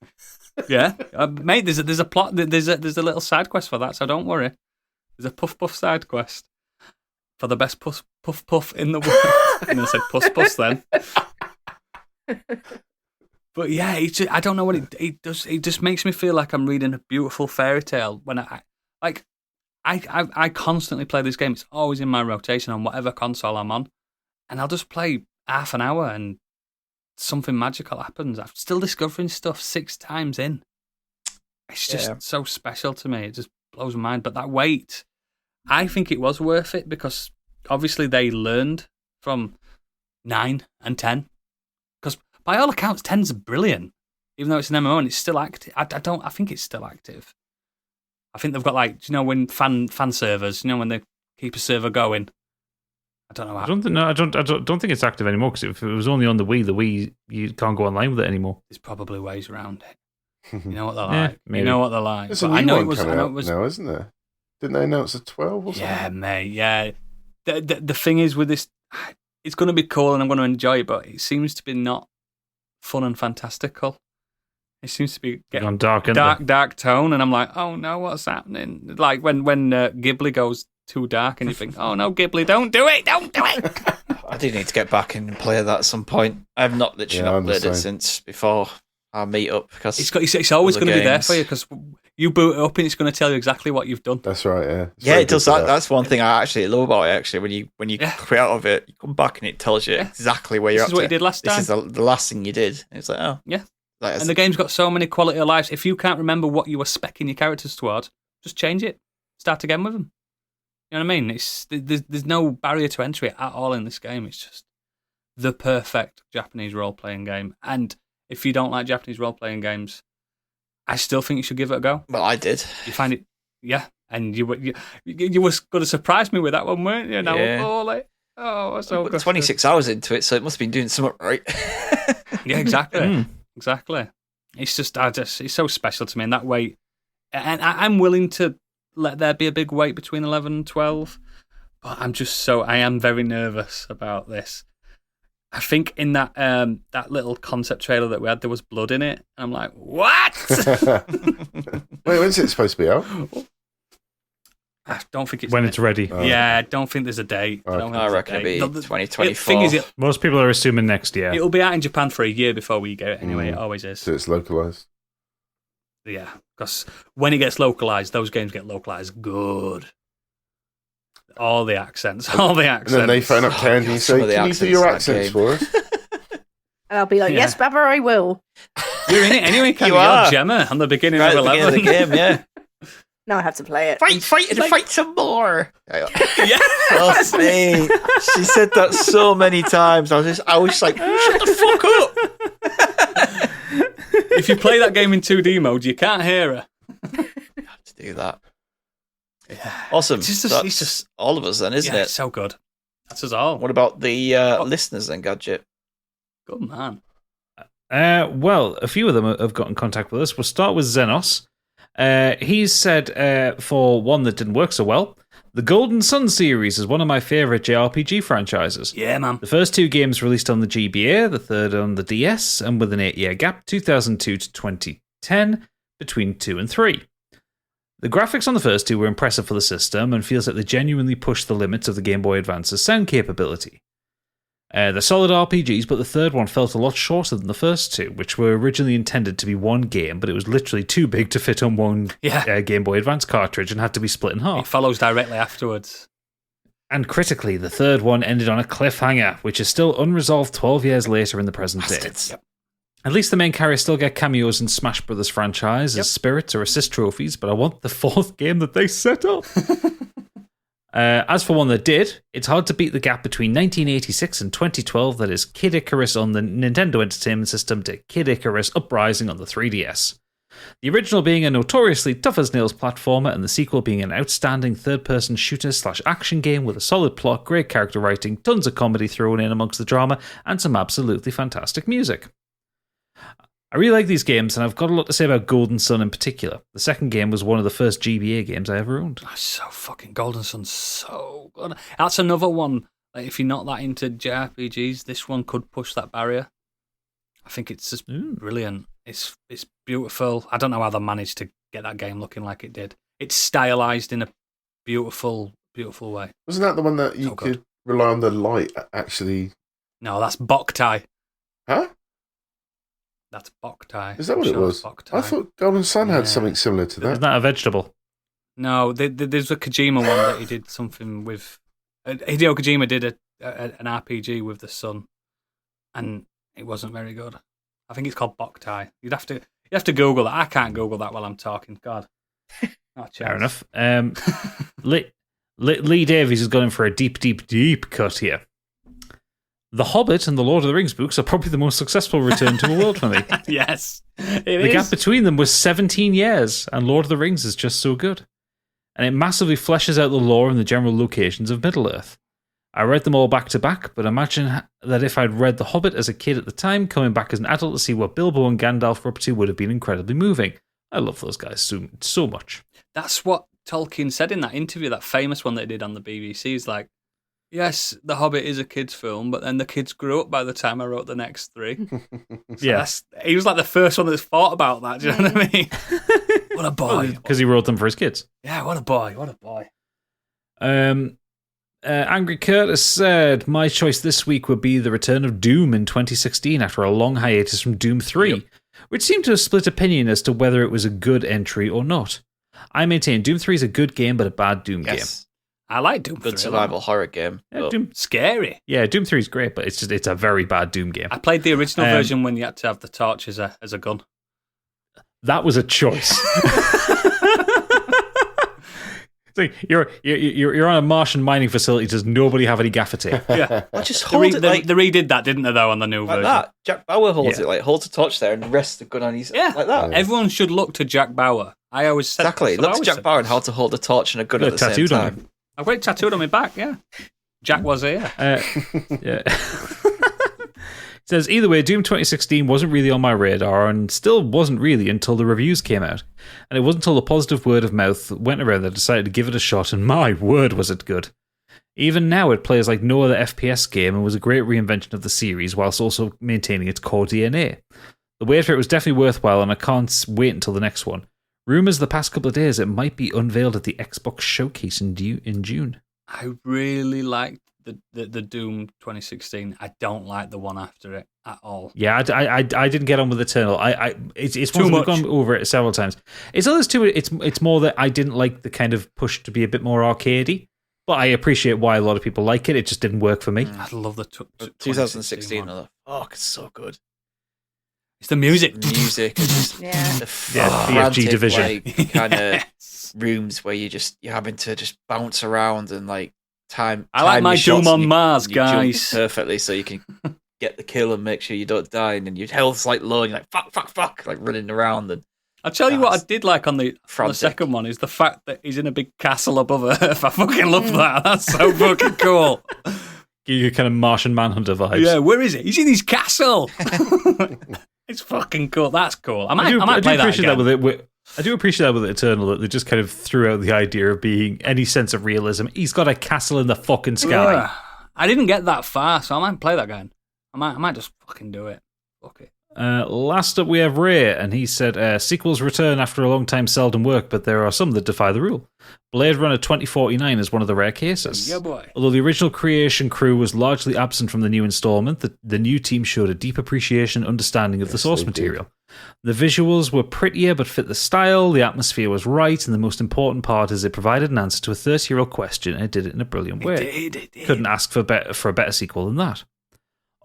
[SPEAKER 1] Yeah, mate. There's a plot. There's a little side quest for that, so don't worry. There's a puff side quest for the best puff in the world. And I said puss then. But yeah, I don't know what it does. It just makes me feel like I'm reading a beautiful fairy tale. When I constantly play this game. It's always in my rotation on whatever console I'm on, and I'll just play half an hour and something magical happens. I'm still discovering stuff 6 times in. It's just so special to me. It just blows my mind. But that wait, I think it was worth it, because obviously they learned from 9 and 10. Because by all accounts, 10's brilliant, even though it's an MMO and it's still active. I think it's still active. I think they've got, like, do you know, when fan servers, you know, when they keep a server going. I don't know how.
[SPEAKER 2] I don't think it's active anymore, because if it was only on the Wii, you can't go online with it anymore.
[SPEAKER 1] There's probably ways around it. You know what they're like.
[SPEAKER 2] Maybe.
[SPEAKER 1] You know what they're like.
[SPEAKER 4] There's a new one coming out now, isn't there? Didn't they announce a 12 or something?
[SPEAKER 1] Yeah, mate. Yeah. The thing is with this, it's going to be cool and I'm going to enjoy it, but it seems to be not fun and fantastical. It seems to be getting dark tone, and I'm like, oh no, what's happening? Like when Ghibli goes too dark, and you think, oh no, Ghibli, don't do it.
[SPEAKER 5] I do need to get back and play that at some point. I have not played it since before our meet up, because
[SPEAKER 1] it's always going to be there for you, because you boot it up and it's going to tell you exactly what you've done.
[SPEAKER 4] That's right, yeah.
[SPEAKER 5] Yeah, it does that. That's one thing I actually love about it, actually. When you quit out of it, you come back and it tells you exactly where you're at.
[SPEAKER 1] This is what you did last time.
[SPEAKER 5] This is the last thing you did. And it's like, oh.
[SPEAKER 1] Yeah. And the game's got so many quality of lives. If you can't remember what you were speccing your characters towards, just change it. Start again with them. You know what I mean? There's no barrier to entry at all in this game. It's just the perfect Japanese role-playing game. And if you don't like Japanese role-playing games, I still think you should give it a go.
[SPEAKER 5] Well, I did.
[SPEAKER 1] You find it, and you were going to surprise me with that one, weren't you?
[SPEAKER 5] Yeah. So good. 26 hours into it, so it must have been doing something right.
[SPEAKER 1] Yeah, exactly. Exactly. It's just, it's so special to me in that way. And I'm willing to let there be a big wait between 11 and 12, but I am very nervous about this. I think in that little concept trailer that we had, there was blood in it. And I'm like, what?
[SPEAKER 4] Wait, when's it supposed to be out?
[SPEAKER 1] I don't think it's
[SPEAKER 2] when it's ready.
[SPEAKER 1] Yeah, I don't think there's a date.
[SPEAKER 4] Okay.
[SPEAKER 5] I reckon it'll be 2024.
[SPEAKER 2] Most people are assuming next year.
[SPEAKER 1] It'll be out in Japan for a year before we get it anyway. It always is.
[SPEAKER 4] So it's localized.
[SPEAKER 1] Yeah, because when it gets localized, those games get localized good. All the accents.
[SPEAKER 4] And then they phone up Candy and say, can you do your accents for us?
[SPEAKER 3] And I'll be like, yes, Baba, I will.
[SPEAKER 1] You're in it anyway, Ken. You're Gemma on the beginning of 11.
[SPEAKER 5] Of the game, yeah.
[SPEAKER 3] Now I have to play it.
[SPEAKER 5] Fight some more.
[SPEAKER 1] Yes.
[SPEAKER 5] Mate. She said that so many times. I was just like, shut the fuck up.
[SPEAKER 1] If you play that game in 2D mode, you can't hear her.
[SPEAKER 5] You have to do that. Yeah. Awesome. It's just all of us then, isn't it?
[SPEAKER 1] It's so good. That's us all.
[SPEAKER 5] What about the listeners then, Gadget?
[SPEAKER 1] Good man.
[SPEAKER 2] Well, a few of them have got in contact with us. We'll start with Xenos. He said, for one that didn't work so well, the Golden Sun series is one of my favourite JRPG franchises.
[SPEAKER 1] Yeah, man.
[SPEAKER 2] The first two games released on the GBA, the third on the DS, and with an 8-year gap, 2002 to 2010, between 2 and 3. The graphics on the first two were impressive for the system and feels like they genuinely pushed the limits of the Game Boy Advance's sound capability. They're solid RPGs, but the third one felt a lot shorter than the first two, which were originally intended to be one game, but it was literally too big to fit on one Game Boy Advance cartridge and had to be split in half.
[SPEAKER 1] It follows directly afterwards.
[SPEAKER 2] And critically, the third one ended on a cliffhanger, which is still unresolved 12 years later in the present day.
[SPEAKER 1] Yep.
[SPEAKER 2] At least the main characters still get cameos in Smash Brothers franchise as spirits or assist trophies, but I want the fourth game that they set up. As for one that did, it's hard to beat the gap between 1986 and 2012, that is Kid Icarus on the Nintendo Entertainment System to Kid Icarus Uprising on the 3DS. The original being a notoriously tough-as-nails platformer, and the sequel being an outstanding third-person shooter/action game with a solid plot, great character writing, tons of comedy thrown in amongst the drama, and some absolutely fantastic music. I really like these games, and I've got a lot to say about Golden Sun in particular. The second game was one of the first GBA games I ever owned.
[SPEAKER 1] That's so fucking Golden Sun's so good. That's another one. Like, if you're not that into JRPGs, this one could push that barrier. I think it's just brilliant. It's beautiful. I don't know how they managed to get that game looking like it did. It's stylized in a beautiful, beautiful way.
[SPEAKER 4] Wasn't that the one that you could rely on the light actually?
[SPEAKER 1] No, that's Boktai.
[SPEAKER 4] Huh?
[SPEAKER 1] That's Boktai.
[SPEAKER 4] Is that what it was? I thought Golden Sun had something similar to that.
[SPEAKER 2] Isn't that a vegetable?
[SPEAKER 1] No, there's a Kojima one that he did something with. Hideo Kojima did an RPG with the sun, and it wasn't very good. I think it's called Boktai. You have to Google that. I can't Google that while I'm talking. God.
[SPEAKER 2] Fair enough. Lee Davies has gone in for a deep, deep, deep cut here. The Hobbit and the Lord of the Rings books are probably the most successful return to a world for me.
[SPEAKER 1] Yes,
[SPEAKER 2] the gap between them was 17 years, and Lord of the Rings is just so good. And it massively fleshes out the lore and the general locations of Middle-earth. I read them all back to back, but imagine that if I'd read The Hobbit as a kid at the time, coming back as an adult to see what Bilbo and Gandalf were up to would have been incredibly moving. I love those guys so much.
[SPEAKER 1] That's what Tolkien said in that interview, that famous one they did on the BBC. He's like, yes, The Hobbit is a kid's film, but then the kids grew up by the time I wrote the next three. He was like the first one that's thought about that. Do you know what I mean? What a boy.
[SPEAKER 2] Because he wrote them for his kids.
[SPEAKER 1] Yeah, what a boy. What a boy.
[SPEAKER 2] Angry Curtis said, my choice this week would be the return of Doom in 2016 after a long hiatus from Doom 3, which seemed to have split opinion as to whether it was a good entry or not. I maintain Doom 3 is a good game, but a bad Doom game.
[SPEAKER 1] I like Doom 3.
[SPEAKER 5] Good survival horror game.
[SPEAKER 2] Yeah, Doom,
[SPEAKER 1] scary.
[SPEAKER 2] Yeah, Doom 3 is great, but it's a very bad Doom game.
[SPEAKER 1] I played the original version when you had to have the torch as a gun.
[SPEAKER 2] That was a choice. It's like you're on a Martian mining facility. Does nobody have any gaffer tape?
[SPEAKER 1] Yeah,
[SPEAKER 5] I just hold it like
[SPEAKER 1] they redid that, didn't they? Though on the new version,
[SPEAKER 5] that Jack Bauer holds it holds a torch there and rests the gun on his like that.
[SPEAKER 1] Everyone should look to Jack Bauer. I always said
[SPEAKER 5] look to Jack Bauer and how to hold a torch and a gun at the same time.
[SPEAKER 1] I've got it tattooed on my back. Yeah, Jack was here.
[SPEAKER 2] Yeah. It says, either way, Doom 2016 wasn't really on my radar and still wasn't really until the reviews came out. And it wasn't until the positive word of mouth went around that I decided to give it a shot, and my word was it good. Even now it plays like no other FPS game and was a great reinvention of the series whilst also maintaining its core DNA. The wait for it was definitely worthwhile and I can't wait until the next one. Rumours the past couple of days it might be unveiled at the Xbox Showcase in June.
[SPEAKER 1] I really liked the Doom 2016. I don't like the one after it at all.
[SPEAKER 2] Yeah, I didn't get on with Eternal. It's
[SPEAKER 1] too much.
[SPEAKER 2] We've gone over it several times. It's others too. It's more that I didn't like the kind of push to be a bit more arcadey. But I appreciate why a lot of people like it. It just didn't work for me.
[SPEAKER 1] I love the
[SPEAKER 5] 2016 one. Fuck, it's so good.
[SPEAKER 1] It's the music.
[SPEAKER 5] The music. It's just the
[SPEAKER 2] BFG division.
[SPEAKER 5] Like, kind of rooms where you're having to just bounce around and like time.
[SPEAKER 1] I like my Doom on Mars, guys.
[SPEAKER 5] Perfectly, so you can get the kill and make sure you don't die, and then your health's like low, and you're like fuck, like running around. And
[SPEAKER 1] I'll tell you what I did like on the second one is the fact that he's in a big castle above Earth. I fucking love that. That's so fucking cool.
[SPEAKER 2] You kind of Martian Manhunter vibes.
[SPEAKER 1] Yeah, where is it? He's in his castle. It's fucking cool. That's cool. I might play that again.
[SPEAKER 2] I do appreciate that with Eternal, that they just kind of threw out the idea of being any sense of realism. He's got a castle in the fucking sky.
[SPEAKER 1] I didn't get that far, so I might play that again. I might just fucking do it. Fuck it.
[SPEAKER 2] Last up, we have Ray, and he said, sequels return after a long time seldom work, but there are some that defy the rule. Blade Runner 2049 is one of the rare cases.
[SPEAKER 1] Yeah, boy.
[SPEAKER 2] Although the original creation crew was largely absent from the new installment, the new team showed a deep appreciation and understanding of the source material. The visuals were prettier but fit the style, the atmosphere was right, and the most important part is it provided an answer to a 30-year-old question, and it did it in a brilliant way.
[SPEAKER 1] It did.
[SPEAKER 2] Couldn't ask for a better sequel than that.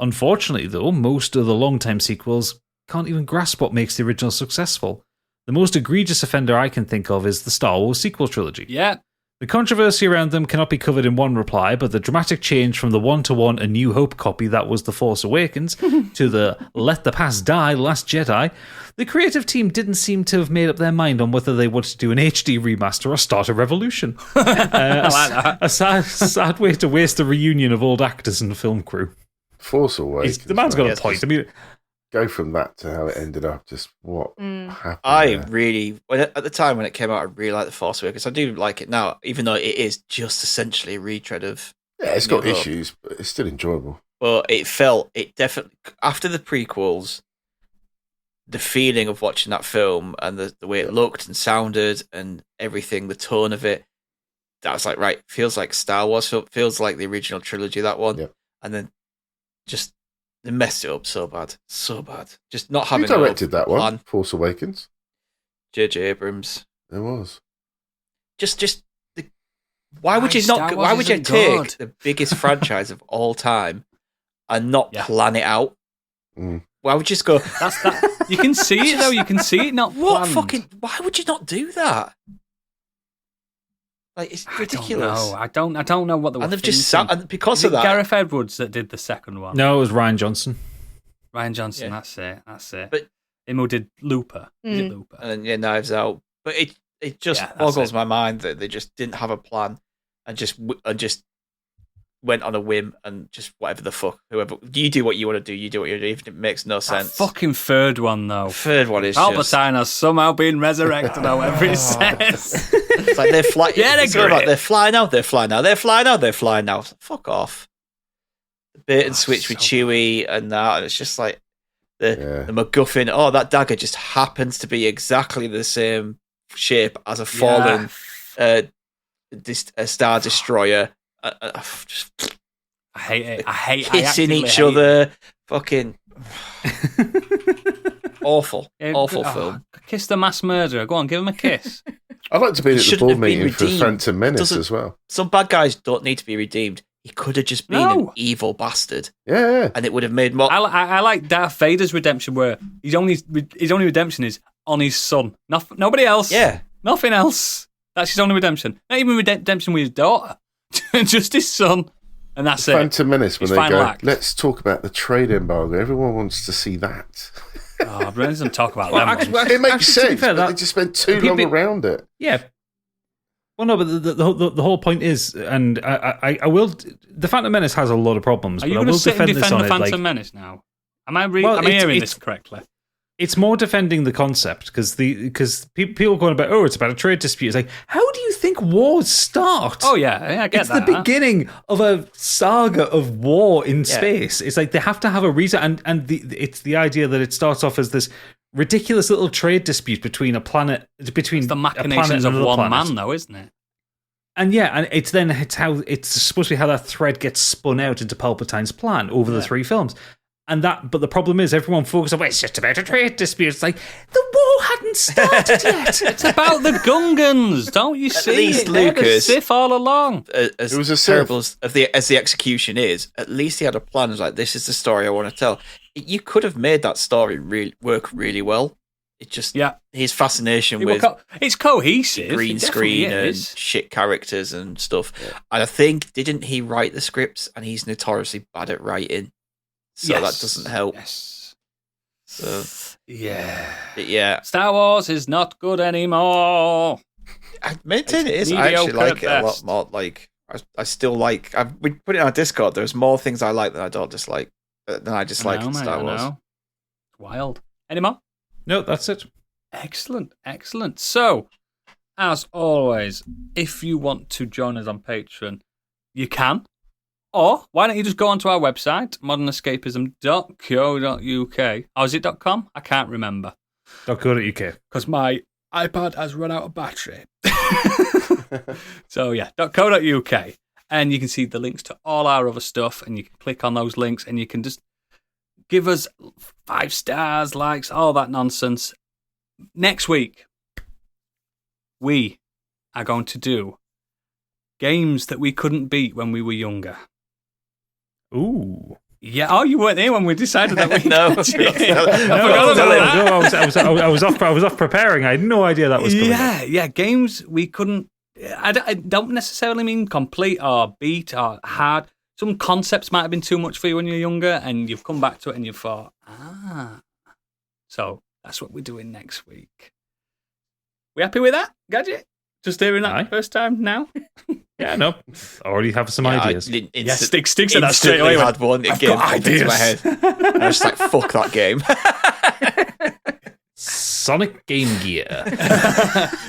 [SPEAKER 2] Unfortunately, though, most of the long-time sequels can't even grasp what makes the original successful. The most egregious offender I can think of is the Star Wars sequel trilogy.
[SPEAKER 1] Yeah.
[SPEAKER 2] The controversy around them cannot be covered in one reply, but the dramatic change from the one-to-one A New Hope copy that was The Force Awakens to the Let the Past Die Last Jedi, the creative team didn't seem to have made up their mind on whether they wanted to do an HD remaster or start a revolution.
[SPEAKER 1] I like that.
[SPEAKER 2] A sad way to waste the reunion of old actors and the film crew.
[SPEAKER 4] Force Awakens.
[SPEAKER 2] The man's got a point. I mean,
[SPEAKER 4] go from that to how it ended up. Just what happened?
[SPEAKER 5] At the time when it came out, I really liked the Force Awakens. I do like it now, even though it is just essentially a retread of.
[SPEAKER 4] Yeah, it's got issues, but it's still enjoyable.
[SPEAKER 5] But it definitely after the prequels, the feeling of watching that film and the way it looked and sounded and everything, the tone of it, that was like right. Feels like Star Wars. Feels like the original trilogy. That one, and then. Just they messed it up so bad. Just not having.
[SPEAKER 4] Who directed that one? Force Awakens.
[SPEAKER 5] J.J. Abrams.
[SPEAKER 4] There was.
[SPEAKER 5] Why would you not? Why would you take the biggest franchise of all time and not plan it out? Why would you just go?
[SPEAKER 1] That's that. You can see it though. You can see it not.
[SPEAKER 5] What
[SPEAKER 1] planned.
[SPEAKER 5] fucking? Why would you not do that? Like it's ridiculous.
[SPEAKER 1] I don't know what they were.
[SPEAKER 5] And they've
[SPEAKER 1] thinking.
[SPEAKER 5] just sat, and because of that,
[SPEAKER 1] Gareth Edwards that did the second one.
[SPEAKER 2] No, it was Rian Johnson.
[SPEAKER 1] Yeah. That's it.
[SPEAKER 5] But
[SPEAKER 1] him who did Looper. Is it Looper?
[SPEAKER 5] And then Knives Out. But it just boggles my mind that they just didn't have a plan and just went on a whim and just whatever the fuck. Whoever you do what you want to do, you do what you do. Even if it makes no sense.
[SPEAKER 1] That fucking third one though.
[SPEAKER 5] Third one is
[SPEAKER 1] Palpatine has somehow been resurrected. However it says.
[SPEAKER 5] It's like they're flying.
[SPEAKER 1] Yeah,
[SPEAKER 5] they're flying out. They're flying out. They're flying out. They're flying out. Fuck off. The bait and switch with Chewie and that, and it's just like the MacGuffin. Oh, that dagger just happens to be exactly the same shape as a fallen Star Destroyer.
[SPEAKER 1] I hate it. I hate
[SPEAKER 5] kissing each other. Fucking awful film.
[SPEAKER 1] Kiss the mass murderer. Go on, give him a kiss.
[SPEAKER 4] I'd like to be at the board meeting for Phantom Menace as well.
[SPEAKER 5] Some bad guys don't need to be redeemed. He could have just been an evil bastard.
[SPEAKER 4] Yeah.
[SPEAKER 5] And it would have made more.
[SPEAKER 1] I like Darth Vader's redemption, where his only redemption is on his son. Nobody else.
[SPEAKER 5] Yeah.
[SPEAKER 1] Nothing else. That's his only redemption. Not even redemption with his daughter. Just his son. And that's
[SPEAKER 4] Phantom Menace, when they go,
[SPEAKER 1] act.
[SPEAKER 4] Let's talk about the trade embargo. Everyone wants to see that.
[SPEAKER 1] Oh, Brent doesn't talk about that.
[SPEAKER 4] It makes sense, but they just spent too long around it.
[SPEAKER 2] Yeah. Well, no, but the whole point is, and I will. The Phantom Menace has a lot of problems.
[SPEAKER 1] Are you going to sit and defend the Phantom Menace now? Am I hearing this correctly?
[SPEAKER 2] It's more defending the concept because people are going about, it's about a trade dispute. It's like, how do you think wars start?
[SPEAKER 1] Oh yeah, I get that.
[SPEAKER 2] It's the beginning of a saga of war in space. It's like they have to have a reason, and it's the idea that it starts off as this ridiculous little trade dispute between a planet, between
[SPEAKER 1] the machinations of one man, though, isn't it?
[SPEAKER 2] And it's supposed to be how that thread gets spun out into Palpatine's plan over the three films. But the problem is everyone focuses on, it's just about a trade dispute. It's like, the war hadn't started yet.
[SPEAKER 1] It's about the Gungans, don't you see?
[SPEAKER 5] At least
[SPEAKER 1] Lucas,
[SPEAKER 5] Lucas,
[SPEAKER 1] Sith all along.
[SPEAKER 5] As
[SPEAKER 4] it was a
[SPEAKER 5] terrible as the execution is, at least he had a plan. It was like, this is the story I want to tell. You could have made that story work really well. It just, his fascination with
[SPEAKER 1] it's cohesive,
[SPEAKER 5] green screen and shit characters and stuff. Yeah. And I think, didn't he write the scripts? And he's notoriously bad at writing. So that doesn't help.
[SPEAKER 1] Yes.
[SPEAKER 5] So
[SPEAKER 1] yeah. Star Wars is not good anymore.
[SPEAKER 5] I maintain it is. I actually like it a lot more. Like I still like. We put it on our Discord. There's more things I like than I don't dislike. Than I dislike in Star Wars.
[SPEAKER 1] Wild. Any more?
[SPEAKER 2] No, that's it.
[SPEAKER 1] Excellent. So, as always, if you want to join us on Patreon, you can. Or why don't you just go onto our website, modernescapism.co.uk. Or is it .com? I can't remember.
[SPEAKER 2] .co.uk.
[SPEAKER 1] Because my iPad has run out of battery. So yeah, .co.uk. And you can see the links to all our other stuff, and you can click on those links, and you can just give us 5 stars, likes, all that nonsense. Next week, we are going to do games that we couldn't beat when we were younger.
[SPEAKER 2] Ooh.
[SPEAKER 1] Yeah. Oh, you weren't here when we decided that we
[SPEAKER 5] No.
[SPEAKER 2] I was off preparing. I had no idea that was coming up.
[SPEAKER 1] Yeah. Games we couldn't. I don't necessarily mean complete or beat or hard. Some concepts might have been too much for you when you're younger, and you've come back to it and you've thought, So that's what we're doing next week. We happy with that, Gadget? Just hearing that first time now?
[SPEAKER 2] Yeah, no. I already have some ideas.
[SPEAKER 1] Sticks at that straight away.
[SPEAKER 5] Had one
[SPEAKER 1] I've got ideas
[SPEAKER 5] into my head. I was just like, fuck that game.
[SPEAKER 2] Sonic Game Gear.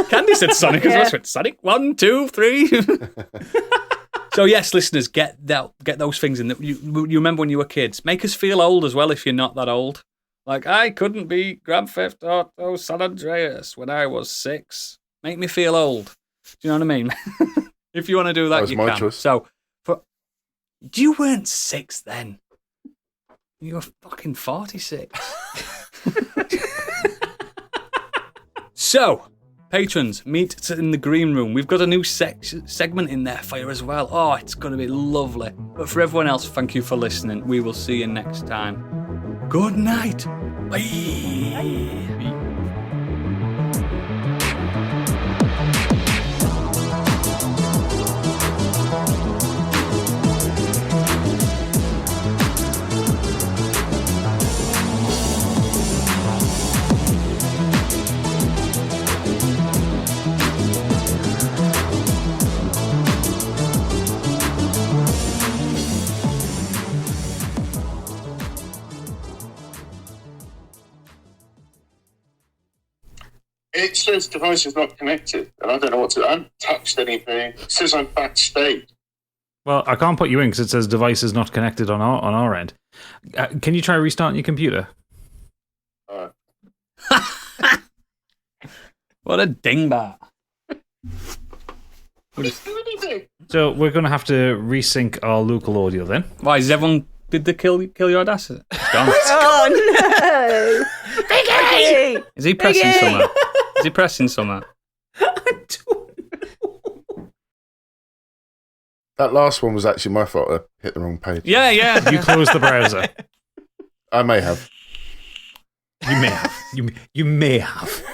[SPEAKER 1] Candy said Sonic as well. So Sonic 1, 2, 3. So yes, listeners, get those things in. You remember when you were kids. Make us feel old as well if you're not that old. Like, I couldn't beat Grand Theft Auto San Andreas when I was 6. Make me feel old. Do you know what I mean? If you want to do that, you can. Choice. So, you weren't 6 then. You were fucking 46. So, patrons, meet in the green room. We've got a new segment in there for you as well. Oh, it's going to be lovely. But for everyone else, thank you for listening. We will see you next time. Good night. Bye.
[SPEAKER 4] It says device is not connected, and I don't know what to do. I haven't touched anything. It says I'm backstage.
[SPEAKER 2] Well, I can't put you in because it says device is not connected on our end. Can you try restarting your computer?
[SPEAKER 1] What a dingbat.
[SPEAKER 2] So we're going to have to resync our local audio then.
[SPEAKER 1] Why, is everyone... Did they kill your audacity? It's gone.
[SPEAKER 3] Oh, no! Biggie!
[SPEAKER 1] Is he pressing somewhere? Is he pressing somewhere?
[SPEAKER 2] I don't know.
[SPEAKER 4] That last one was actually my fault. I hit the wrong page.
[SPEAKER 1] Yeah.
[SPEAKER 2] You closed the browser.
[SPEAKER 4] I may have.
[SPEAKER 2] You may have. You may have.